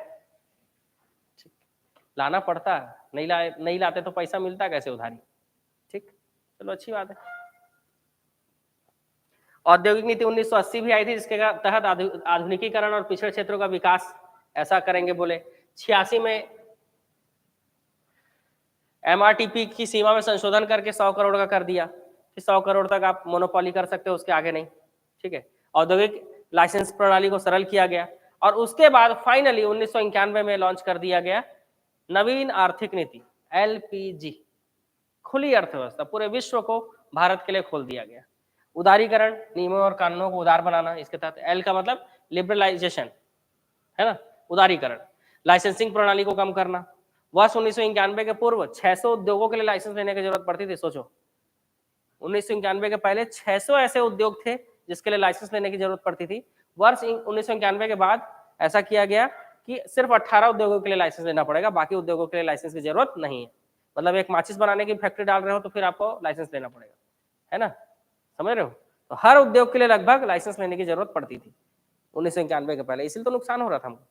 A: लाना पड़ता, नहीं लाते तो पैसा मिलता कैसे उधारी, ठीक, चलो अच्छी बात है। औद्योगिक नीति 1980 भी आई थी, जिसके तहत आधुनिकीकरण और पिछड़े क्षेत्रों का विकास ऐसा करेंगे बोले। 86 में MRTP की सीमा में संशोधन करके 100 करोड़ का कर दिया, 100 करोड़ तक आप मोनोपोली कर सकते हो, उसके आगे नहीं, ठीक है। औद्योगिक लाइसेंस प्रणाली को सरल किया गया और उसके बाद फाइनली 1991 में लॉन्च कर दिया गया नवीन आर्थिक नीति LPG, खुली अर्थव्यवस्था, पूरे विश्व को भारत के लिए खोल दिया गया। उदारीकरण, नियमों और कानूनों को उदार बनाना, इसके तहत L का मतलब लिबरलाइजेशन, है ना, उदारीकरण। लाइसेंसिंग प्रणाली को कम करना, वर्ष 1991 के पूर्व 600 उद्योगों के लिए लाइसेंस लेने की जरूरत पड़ती थी, सोचो 1991 के पहले 600 ऐसे उद्योग थे जिसके लिए लाइसेंस लेने की जरूरत पड़ती थी। वर्ष 1991 के बाद ऐसा किया गया कि सिर्फ 18 उद्योगों के लिए लाइसेंस लेना पड़ेगा, बाकी उद्योगों के लिए लाइसेंस की जरूरत नहीं है। मतलब एक माचिस बनाने की फैक्ट्री डाल रहे हो तो फिर आपको लाइसेंस लेना पड़ेगा, है ना, समझ रहे हो। तो हर उद्योग के लिए लगभग लाइसेंस लेने की जरूरत पड़ती थी 1991 के पहले, इसलिए तो नुकसान हो रहा था हमको।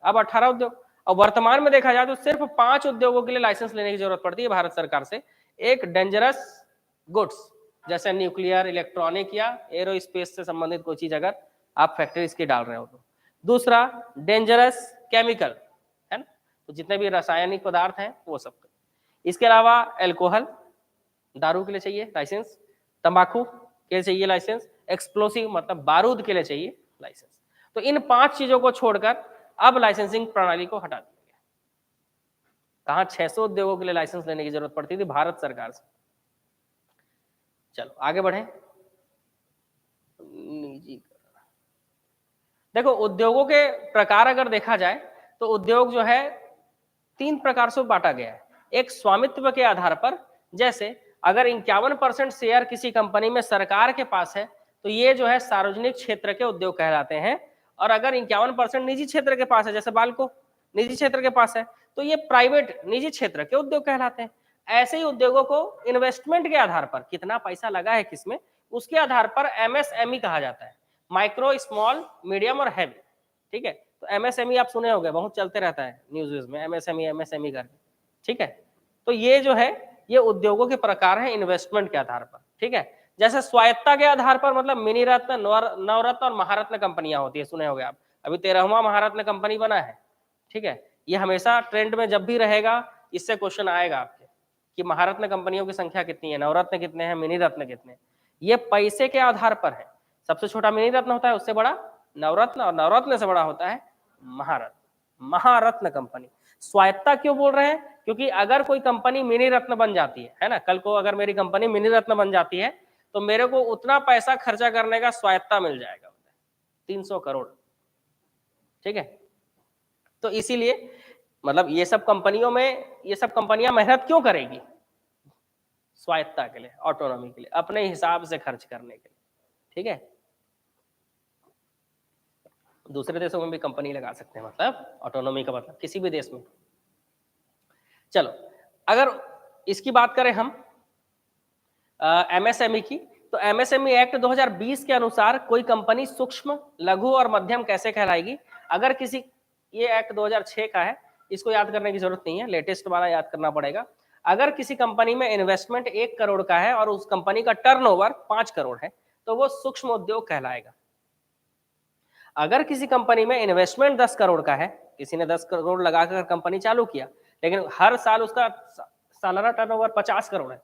A: अब 18 उद्योग, और वर्तमान में देखा जाए तो सिर्फ 5 उद्योगों के लिए लाइसेंस लेने की जरूरत पड़ती है भारत सरकार से। एक डेंजरस गुड्स जैसे न्यूक्लियर, इलेक्ट्रॉनिक या एरोस्पेस से संबंधित कोई चीज अगर आप फैक्ट्रीज की डाल रहे हो तो। दूसरा डेंजरस केमिकल, है ना, तो जितने भी रासायनिक पदार्थ हैं वो सब। इसके अलावा अल्कोहल, दारू के लिए चाहिए लाइसेंस, तंबाकू के लिए चाहिए लाइसेंस, एक्सप्लोसिव मतलब बारूद के लिए चाहिए लाइसेंस। तो इन 5 चीजों को छोड़कर अब लाइसेंसिंग प्रणाली को हटा दिया गया। कहां 600 उद्योगों के लिए लाइसेंस लेने की जरूरत पड़ती थी भारत सरकार से। चलो आगे बढ़े। देखो उद्योगों के प्रकार अगर देखा जाए तो उद्योग जो है 3 प्रकार से बांटा गया है। एक स्वामित्व के आधार पर, जैसे अगर 51% शेयर किसी कंपनी में सरकार के पास है तो ये जो है सार्वजनिक क्षेत्र के उद्योग कहलाते हैं, और अगर 51% निजी क्षेत्र के पास है, जैसे बाल्को निजी क्षेत्र के पास है, तो ये प्राइवेट निजी क्षेत्र के उद्योग कहलाते हैं। ऐसे ही उद्योगों को इन्वेस्टमेंट के आधार पर, कितना पैसा लगा है किसमें, उसके आधार पर MSME कहा जाता है, माइक्रो, स्मॉल, मीडियम और हैवी, ठीक है। तो MSME आप सुने होंगे, बहुत चलते रहता है न्यूज में, MSME करके, ठीक है। तो ये जो है ये उद्योगों के प्रकार हैं इन्वेस्टमेंट के आधार पर, ठीक है। जैसे स्वायत्ता के आधार पर मतलब मिनी रत्न, नवरत्न और महारत्न कंपनियां होती है, सुने होंगे आप, अभी 13वां महारत्न कंपनी बना है, ठीक है। ये हमेशा ट्रेंड में जब भी रहेगा, इससे क्वेश्चन आएगा आपके कि महारत्न कंपनियों की संख्या कितनी है, नवरत्न कितने हैं, मिनी रत्न कितने हैं। ये पैसे के आधार पर है, सबसे छोटा मिनी रत्न होता है, उससे बड़ा नवरत्न, और नवरत्न से बड़ा होता है महारत्न। महारत्न कंपनी स्वायत्ता क्यों बोल रहे हैं, क्योंकि अगर कोई कंपनी मिनी रत्न बन जाती है ना, कल को अगर मेरी कंपनी मिनी रत्न बन जाती है तो मेरे को उतना पैसा खर्चा करने का स्वायत्ता मिल जाएगा, 300 करोड़, ठीक है। तो इसीलिए मतलब ये सब कंपनियों में, ये सब कंपनियां मेहनत क्यों करेगी, स्वायत्ता के लिए, ऑटोनॉमी के लिए, अपने हिसाब से खर्च करने के लिए, ठीक है। दूसरे देशों में भी कंपनी लगा सकते हैं, मतलब ऑटोनॉमी का मतलब किसी भी देश में। चलो अगर इसकी बात करें हम एमएसएमई की, तो एमएसएमई एक्ट 2020 के अनुसार कोई कंपनी सूक्ष्म, लघु और मध्यम कैसे कहलाएगी? अगर किसी, ये एक्ट 2006 का है, इसको याद करने की जरूरत नहीं है, लेटेस्ट वाला याद करना पड़ेगा। अगर किसी कंपनी में इन्वेस्टमेंट 1 करोड़ का है और उस कंपनी का टर्नओवर 5 करोड़ है, तो वो सूक्ष्म उद्योग कहलाएगा। अगर किसी कंपनी में इन्वेस्टमेंट 10 करोड़ का है, किसी ने 10 करोड़ लगाकर कंपनी चालू किया, लेकिन हर साल उसका सालाना टर्नओवर 50 करोड़ है,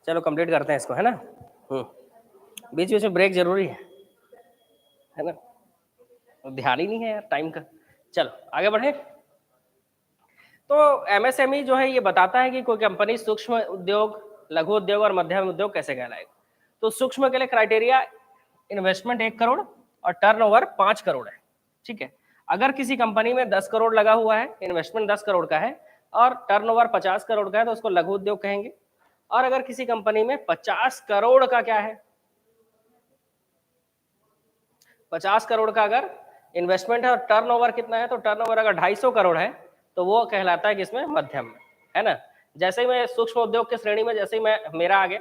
A: चलो कंप्लीट करते हैं इसको, है ना। बीच बीच में ब्रेक जरूरी है ना, ध्यान ही नहीं है यार टाइम का। चलो आगे बढ़े। तो एमएसएमई जो है ये बताता है कि कोई कंपनी सूक्ष्म उद्योग, लघु उद्योग और मध्यम उद्योग कैसे कहलाएगा। तो सूक्ष्म के लिए क्राइटेरिया इन्वेस्टमेंट 1 करोड़ और टर्नओवर 5 करोड़ है, ठीक है। अगर किसी कंपनी में 10 करोड़ लगा हुआ है, इन्वेस्टमेंट 10 करोड़ का है और टर्नओवर 50 करोड़ का है, तो उसको लघु उद्योग कहेंगे। और अगर किसी कंपनी में 50 करोड़ का क्या है, 50 करोड़ का अगर इन्वेस्टमेंट है और टर्नओवर कितना है, तो टर्नओवर अगर 250 करोड़ है तो वो कहलाता है किसमें, मध्यम में, है ना। जैसे ही मैं सूक्ष्म उद्योग की श्रेणी में, जैसे ही मैं मेरा आ गया,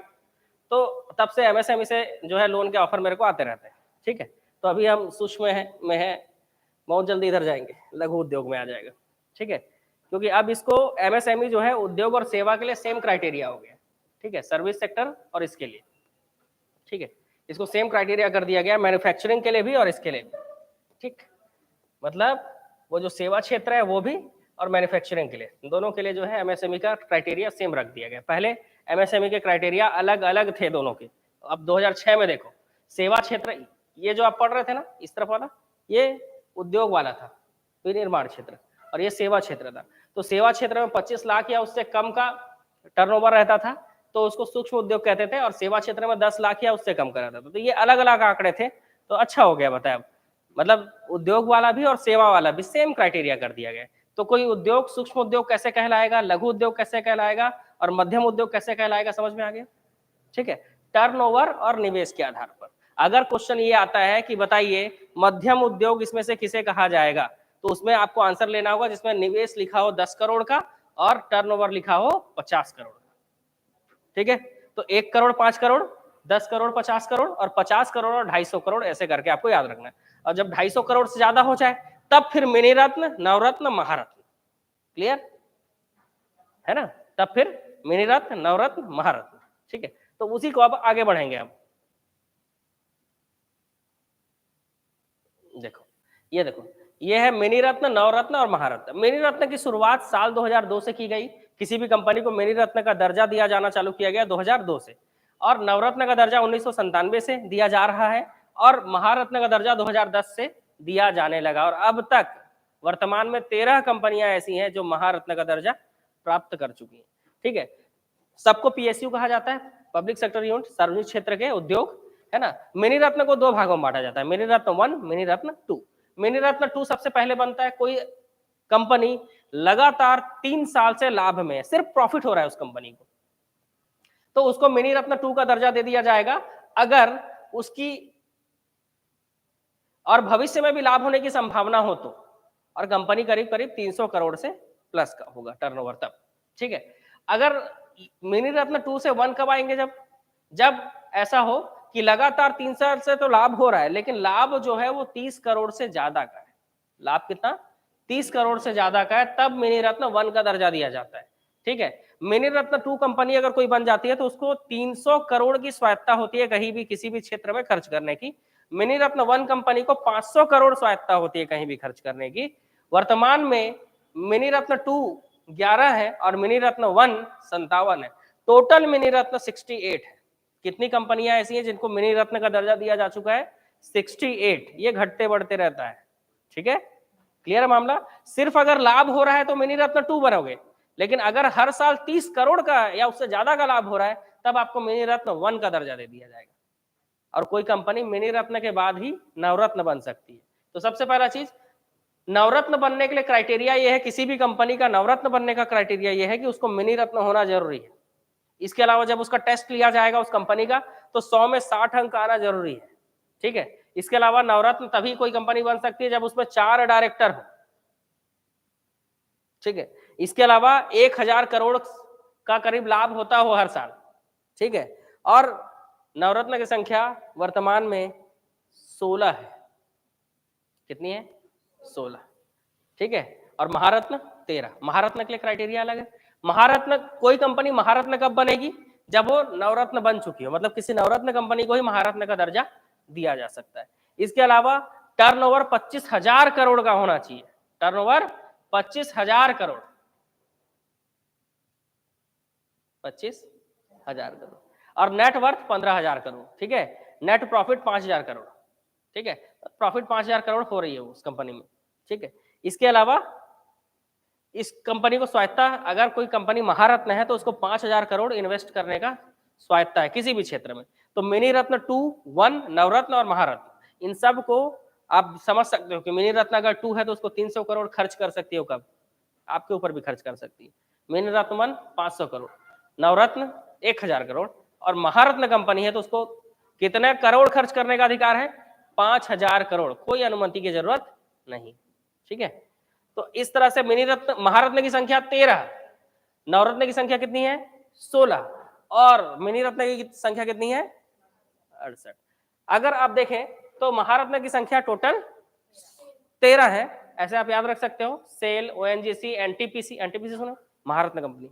A: तो तब से एमएसएमई से जो है लोन के ऑफर मेरे को आते रहते हैं, ठीक है। तो अभी हम सूक्ष्म में है, बहुत जल्दी इधर जाएंगे, लघु उद्योग में आ जाएगा, ठीक है। क्योंकि अब इसको एमएसएमई जो है उद्योग और सेवा के लिए सेम क्राइटेरिया हो गया, ठीक है, सर्विस सेक्टर और इसके लिए, ठीक है। इसको सेम क्राइटेरिया कर दिया गया मैन्युफैक्चरिंग के लिए भी और इसके लिए भी, ठीक। मतलब वो जो सेवा क्षेत्र है वो भी और मैन्युफैक्चरिंग के लिए, दोनों के लिए जो है एमएसएमई का क्राइटेरिया सेम रख दिया गया। पहले एमएसएमई के क्राइटेरिया अलग अलग थे दोनों के, अब 2006 में देखो सेवा क्षेत्र, ये जो आप पढ़ रहे थे ना इस तरफ वाला, ये उद्योग वाला था, विनिर्माण क्षेत्र, और ये सेवा क्षेत्र था। तो सेवा क्षेत्र में 25 लाख या उससे कम का टर्नओवर रहता था तो उसको सूक्ष्म उद्योग कहते थे, और सेवा क्षेत्र में 10 लाख या उससे कम का रहता था। तो ये अलग अलग आंकड़े थे, तो अच्छा हो गया बताया, मतलब उद्योग वाला भी और सेवा वाला भी सेम क्राइटेरिया कर दिया गया। तो कोई उद्योग सूक्ष्म उद्योग कैसे कहलाएगा, लघु उद्योग कैसे कहलाएगा और मध्यम उद्योग कैसे कहलाएगा, समझ में आ गया, ठीक है। टर्नओवर और निवेश के आधार पर अगर क्वेश्चन ये आता है कि बताइए मध्यम उद्योग इसमें से किसे कहा जाएगा, तो उसमें आपको आंसर लेना होगा जिसमें निवेश लिखा हो 10 करोड़ का और टर्नओवर लिखा हो 50 करोड़ का, ठीक है। तो 1 करोड़ 5 करोड़, 10 करोड़ 50 करोड़ और 50 करोड़ और 250 करोड़, ऐसे करके आपको याद रखना है। और जब 250 करोड़ से ज्यादा हो जाए तब फिर मिनी रत्न, नवरत्न, महारत्न, क्लियर है ना। तब फिर मिनी रत्न, नवरत्न, महारत्न, ठीक है। तो उसी को अब आगे बढ़ेंगे हम। देखो ये है मिनी रत्न, नवरत्न और महारत्न। मिनी रत्न की शुरुआत साल 2002 से की गई। किसी भी कंपनी को मिनी रत्न का दर्जा दिया जाना चालू किया गया 2002 से, और नवरत्न का दर्जा 1997 से दिया जा रहा है, और महारत्न का दर्जा 2010 से दिया जाने लगा। और अब तक वर्तमान में 13 कंपनियां ऐसी हैं जो महारत्न का दर्जा प्राप्त कर चुकी हैं। ठीक है, सबको पीएसयू कहा जाता है, पब्लिक सेक्टर यूनिट, सार्वजनिक क्षेत्र के उद्योग, है ना। मिनी रत्न को दो भागों में बांटा जाता है, मिनी रत्न 1, मिनी रत्न 2। मिनी रत्न 2 सबसे पहले बनता है कोई कंपनी लगातार 3 साल से लाभ में है, सिर्फ प्रॉफिट हो रहा है उस कंपनी को, तो उसको मिनी रत्न 2 का दर्जा दे दिया जाएगा। अगर उसकी और भविष्य में भी लाभ होने की संभावना हो तो, और कंपनी करीब करीब 300 करोड़ से प्लस का होगा टर्नओवर तब। ठीक है, अगर मिनी रत्न 2 से 1 कब आएंगे, जब ऐसा हो कि लगातार 3 साल से तो लाभ हो रहा है, लेकिन लाभ जो है वो 30 करोड़ से ज्यादा का है। लाभ कितना? 30 करोड़ से ज्यादा का है, तब मिनी रत्न 1 का दर्जा दिया जाता है। ठीक है, मिनी रत्न 2 कंपनी अगर कोई बन जाती है तो उसको 300 करोड़ की स्वायत्ता होती है कहीं भी किसी भी क्षेत्र में खर्च करने की। मिनी रत्न 1 कंपनी को 500 करोड़ स्वायत्ता होती है कहीं भी खर्च करने की। वर्तमान में मिनी रत्न 2 11 है और मिनी रत्न 1 57 है। टोटल मिनी रत्न 68 है। कितनी कंपनियां ऐसी हैं जिनको मिनी रत्न का दर्जा दिया जा चुका है? 68। ये घटते बढ़ते रहता है। ठीक है, क्लियर है मामला। सिर्फ अगर लाभ हो रहा है तो मिनी रत्न 2 बनोगे, लेकिन अगर हर साल 30 करोड़ का या उससे ज्यादा का लाभ हो रहा है तब आपको मिनी रत्न 1 का दर्जा दे दिया जाएगा। और कोई कंपनी मिनी रत्न के बाद ही नवरत्न बन सकती है। तो सबसे पहला चीज, नवरत्न बनने के लिए क्राइटेरिया ये है, किसी भी कंपनी का नवरत्न बनने का क्राइटेरिया ये है कि उसको मिनी रत्न होना जरूरी है। इसके अलावा जब उसका टेस्ट लिया जाएगा उस कंपनी का तो 100 में 60 अंक आना जरूरी है। ठीक है, इसके अलावा नवरत्न तभी कोई कंपनी बन सकती है जब उसमें 4 डायरेक्टर हो। ठीक है, इसके अलावा 1000 करोड़ का करीब लाभ होता हो हर साल। ठीक है, और नवरत्न की संख्या वर्तमान में 16 है। कितनी है? 16। ठीक है, और महारत्न 13। महारत्न के लिए क्राइटेरिया अलग है। महारत्न, कोई कंपनी महारत्न कब बनेगी? जब वो नवरत्न बन चुकी हो, मतलब किसी नवरत्न कंपनी को ही महारत्न का दर्जा दिया जा सकता है। इसके अलावा टर्नओवर 25,000 करोड़ का होना चाहिए। टर्नओवर 25,000 करोड़, 25,000 करोड़, और नेट वर्थ 15,000 करोड़। ठीक है, नेट प्रॉफिट 5,000 करोड़। ठीक है, प्रॉफिट 5,000 करोड़ हो रही है उस कंपनी में। ठीक है, इसके अलावा इस कंपनी को स्वायत्ता, अगर कोई कंपनी महारत्न है तो उसको 5,000 करोड़ इन्वेस्ट करने का स्वायत्ता है किसी भी क्षेत्र में। तो मिनी रत्न 2, 1, नवरत्न और महारत्न, इन सब को आप समझ सकते हो कि मिनी रत्न अगर 2 है तो उसको 300 करोड़ खर्च कर सकती हो, कब आपके ऊपर भी खर्च कर सकती है। मिनी रत्न 1 500 करोड़, नवरत्न 1000 करोड़, और महारत्न कंपनी है तो उसको कितने करोड़ खर्च करने का अधिकार है? 5,000 करोड़, कोई अनुमति की जरूरत नहीं। ठीक है, तो इस तरह से मिनी रत्न, महारत्न की संख्या 13, नवरत्न की संख्या कितनी है? 16, और मिनी रत्न की संख्या कितनी है? 68। अगर आप देखें तो महारत्न की संख्या टोटल 13 है, ऐसे आप याद रख सकते हो। सेल, ओएनजीसी, एनटीपीसी, एनटीपीसी सुनो, महारत्न कंपनी।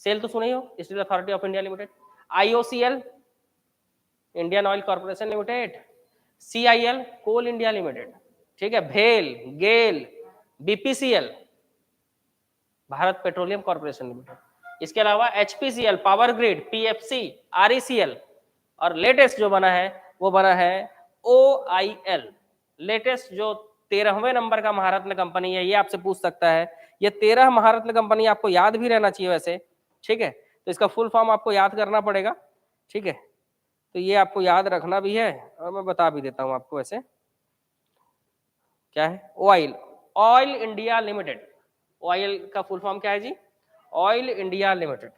A: सेल तो सुने हो, Steel Authority of India Limited. IOCL, Indian Oil Corporation Limited. CIL, Coal India Limited. ठीक है, भेल, GAIL, BPCL, Bharat Petroleum Corporation Limited. इसके अलावा HPCL, Power Grid, PFC, RECL, और लेटेस्ट जो बना है वो बना है ओआईएल। लेटेस्ट जो 13वें नंबर का महारत्न कंपनी है, ये आपसे पूछ सकता है। ये 13 महारत्न कंपनी आपको याद भी रहना चाहिए वैसे। ठीक है, तो इसका फुल फॉर्म आपको याद करना पड़ेगा। ठीक है, तो ये आपको याद रखना भी है और मैं बता भी देता हूं आपको। वैसे क्या है? Oil, Oil India Limited. ऑयल का फुल फॉर्म क्या है जी? Oil India Limited.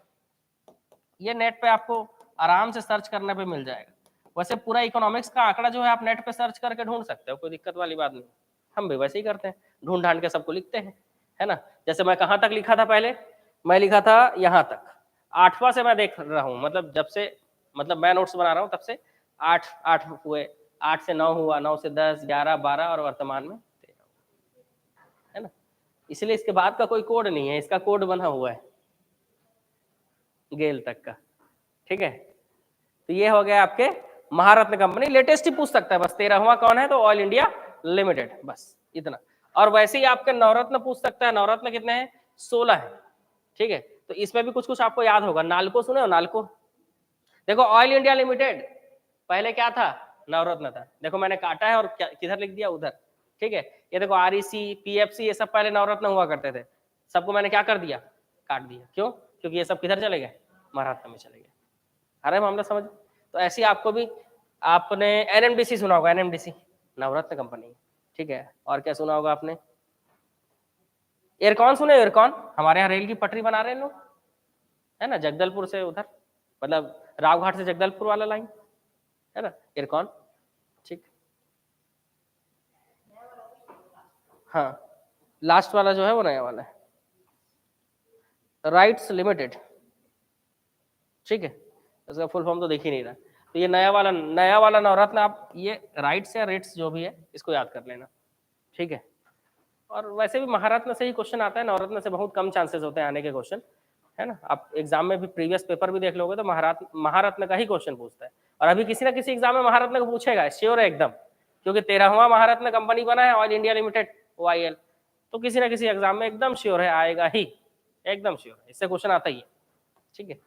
A: ये नेट पे आपको आराम से सर्च करने पे मिल जाएगा। वैसे पूरा इकोनॉमिक्स का आंकड़ा जो है आप नेट पे सर्च करके ढूंढ सकते हो, कोई दिक्कत वाली बात नहीं। हम भी वैसे ही करते हैं, ढूंढ ढांड के सबको लिखते हैं, है ना। जैसे मैं कहाँ तक लिखा था पहले? मैं लिखा था यहाँ तक, 8वां से मैं देख रहा हूँ, मतलब जब से, मतलब मैं नोट्स बना रहा हूँ तब से 8 हुए, 8 से 9 हुआ, 9 से 10, 11, 12 और वर्तमान में 13, है ना। इसलिए इसके बाद का कोई कोड नहीं है, इसका कोड बना हुआ है गेल तक का। ठीक है, तो ये हो गया आपके महारत्न कंपनी। लेटेस्ट ही पूछ सकता है बस। 13वां कौन है? तो ऑयल इंडिया लिमिटेड, बस इतना। और वैसे ही आपके नवरत्न पूछ सकता है, नवरत्न कितने हैं? 16 है, ठीक है। तो इसमें भी कुछ कुछ आपको याद होगा। नालको सुने हो? नालको, देखो ऑयल इंडिया लिमिटेड पहले क्या था? नवरत्न था। देखो मैंने काटा है और किधर लिख दिया? उधर, ठीक है। ये देखो आरईसी, पीएफसी, ये सब पहले नवरत्न हुआ करते थे, सबको मैंने क्या कर दिया? काट दिया। क्यों? क्योंकि ये सब किधर चले गए? महाराष्ट्र में चले गए। अरे मामला समझ। तो ऐसे ही आपको भी, आपने एनएमडीसी सुना होगा, एनएमडीसी नवरत्न कंपनी, ठीक है। और क्या सुना होगा आपने? एयरकॉन सुने? एयरकॉन हमारे यहाँ रेल की पटरी बना रहे हैं लोग, है ना, जगदलपुर से उधर, मतलब रावघाट से जगदलपुर वाला लाइन, है ना, एयरकॉन, ठीक। हाँ, लास्ट वाला जो है वो नया वाला है, राइट्स लिमिटेड, ठीक है। इसका फुल फॉर्म तो देख ही नहीं रहा। तो ये नया वाला नवरत्न, आप ये राइट्स या रेट्स जो भी है इसको याद कर लेना, ठीक है। और वैसे भी महारत्न से ही क्वेश्चन आता है, नवरत्न से बहुत कम चांसेस होते हैं आने के क्वेश्चन, है ना। आप एग्जाम में भी प्रीवियस पेपर भी देख लोगे तो महारत्न का ही क्वेश्चन पूछता है। और अभी किसी ना किसी एग्जाम में महारत्न को पूछेगा, श्योर है एकदम, क्योंकि 13वां महारत्न कंपनी बना है ऑयल इंडिया लिमिटेड, OIL। तो किसी ना किसी एग्जाम में एकदम श्योर है, आएगा ही, एकदम श्योर है, इससे क्वेश्चन आता ही है, ठीक है।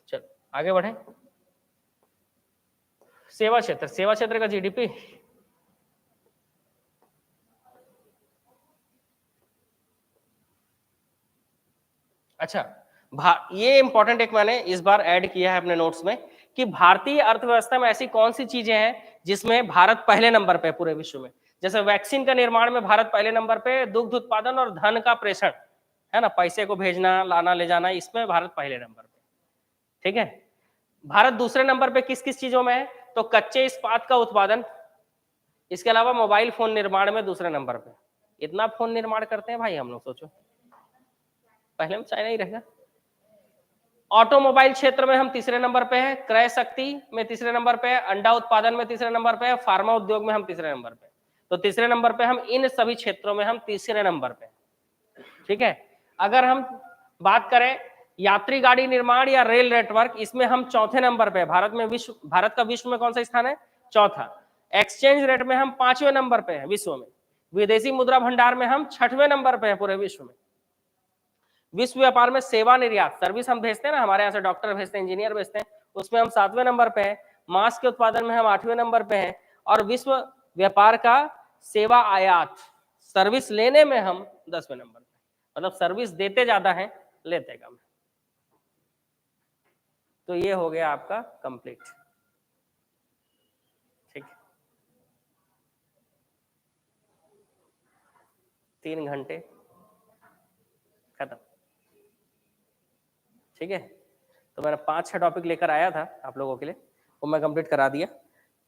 A: चलो आगे बढ़े। सेवा क्षेत्र, सेवा क्षेत्र का GDP, अच्छा, ये इंपॉर्टेंट एक मैंने इस बार ऐड किया है अपने नोट्स में कि भारतीय अर्थव्यवस्था में ऐसी कौन सी चीजें हैं जिसमें भारत पहले नंबर पे है पूरे विश्व में। जैसे वैक्सीन का निर्माण में भारत पहले नंबर पे, दुग्ध उत्पादन और धन का प्रेषण, है ना, पैसे को भेजना, लाना ले जाना, इसमें भारत पहले नंबर पे, ठीक है। भारत दूसरे नंबर पे किस किस चीजों में है? तो कच्चे इस्पात का उत्पादन, इसके अलावा मोबाइल फोन निर्माण में दूसरे नंबर पे। इतना फोन निर्माण करते हैं भाई हम लोग, सोचो, पहले में चाइना ही रहेगा। ऑटोमोबाइल क्षेत्र में हम तीसरे नंबर पे हैं, क्रय शक्ति में तीसरे नंबर पे है, अंडा उत्पादन में तीसरे नंबर पे है, फार्मा उद्योग में हम तीसरे नंबर पे। तो तीसरे नंबर पे हम इन सभी क्षेत्रों में हम तीसरे नंबर पे, ठीक है। अगर हम बात करें यात्री गाड़ी निर्माण या रेल नेटवर्क, इसमें हम चौथे नंबर पे। भारत का विश्व में कौन सा स्थान है? चौथा। एक्सचेंज रेट में हम 5वें नंबर पे है विश्व में। विदेशी मुद्रा भंडार में हम 6वें नंबर पे है पूरे विश्व में। विश्व व्यापार में सेवा निर्यात, सर्विस हम भेजते हैं ना, हमारे यहाँ से डॉक्टर भेजते हैं, इंजीनियर भेजते हैं, उसमें हम 7वें नंबर पे हैं। मांस के उत्पादन में हम 8वें नंबर पे हैं। और विश्व व्यापार का सेवा आयात, सर्विस लेने में हम 10वें नंबर पे, मतलब सर्विस देते ज्यादा है, लेते कम है। तो ये हो गया आपका कंप्लीट, ठीक। 3 घंटे खत्म, ठीक है। तो मैंने 5-6 टॉपिक लेकर आया था आप लोगों के लिए, वो मैं कंप्लीट करा दिया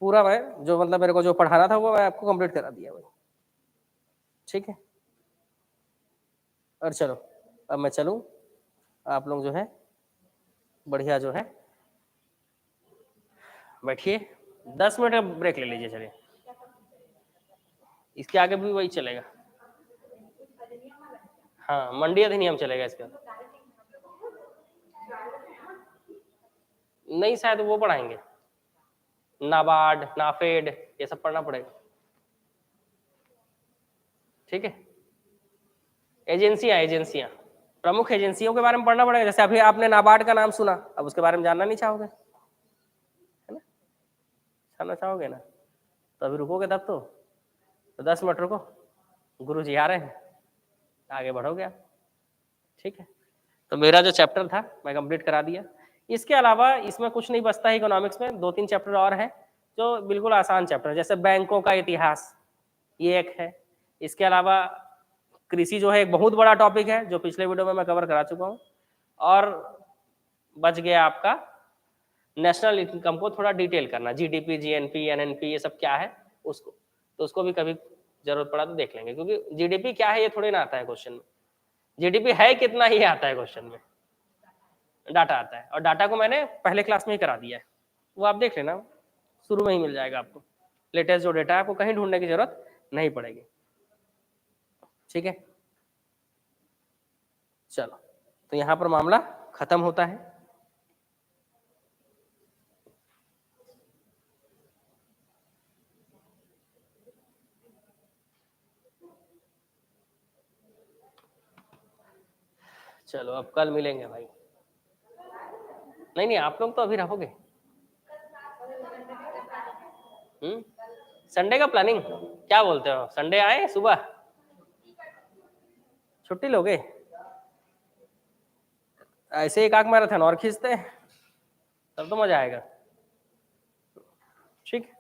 A: पूरा। मैं जो मतलब मेरे को जो पढ़ाना था वो मैं आपको कंप्लीट करा दिया भाई, ठीक है। और चलो अब मैं चलूँ, आप लोग जो है बढ़िया जो है बैठिए, 10 मिनट का ब्रेक ले लीजिए, चलिए। इसके आगे भी वही चलेगा, हाँ, मंडी अधिनियम चलेगा इसके बाद। नहीं, शायद वो पढ़ाएंगे, नाबार्ड, नाफेड, ये सब पढ़ना पड़ेगा, ठीक है। एजेंसियां प्रमुख एजेंसियों के बारे में पढ़ना पड़ेगा। जैसे अभी आपने नाबार्ड का नाम सुना, अब उसके बारे में जानना नहीं चाहोगे, है ना, जानना चाहोगे ना, तो अभी रुकोगे तब तो 10 मिनट रुको, गुरु जी आ रहे हैं, आगे बढ़ोगे आप, ठीक है। तो मेरा जो चैप्टर था मैं कंप्लीट करा दिया। इसके अलावा इसमें कुछ नहीं बचता है, इकोनॉमिक्स में 2-3 चैप्टर और हैं जो बिल्कुल आसान चैप्टर है, जैसे बैंकों का इतिहास, ये एक है। इसके अलावा कृषि जो है एक बहुत बड़ा टॉपिक है, जो पिछले वीडियो में मैं कवर करा चुका हूँ। और बच गया आपका नेशनल इनकम को थोड़ा डिटेल करना, GDP, GNP, NNP, ये सब क्या है उसको, तो उसको भी कभी जरूरत पड़ा तो देख लेंगे, क्योंकि GDP क्या है ये थोड़ी ना आता है क्वेश्चन में। GDP है कितना ही आता है क्वेश्चन में, डाटा आता है, और डाटा को मैंने पहले क्लास में ही करा दिया है, वो आप देख लेना, शुरू में ही मिल जाएगा आपको। लेटेस्ट जो डेटा है आपको कहीं ढूंढने की जरूरत नहीं पड़ेगी, ठीक है। चलो, तो यहाँ पर मामला खत्म होता है। चलो अब कल मिलेंगे भाई। नहीं नहीं, आप लोग तो अभी रहोगे। संडे का प्लानिंग क्या बोलते हो, संडे आए सुबह छुट्टी लोगे? ऐसे एक आग मैराथन और खींचते हैं, तब तो मजा आएगा। ठीक।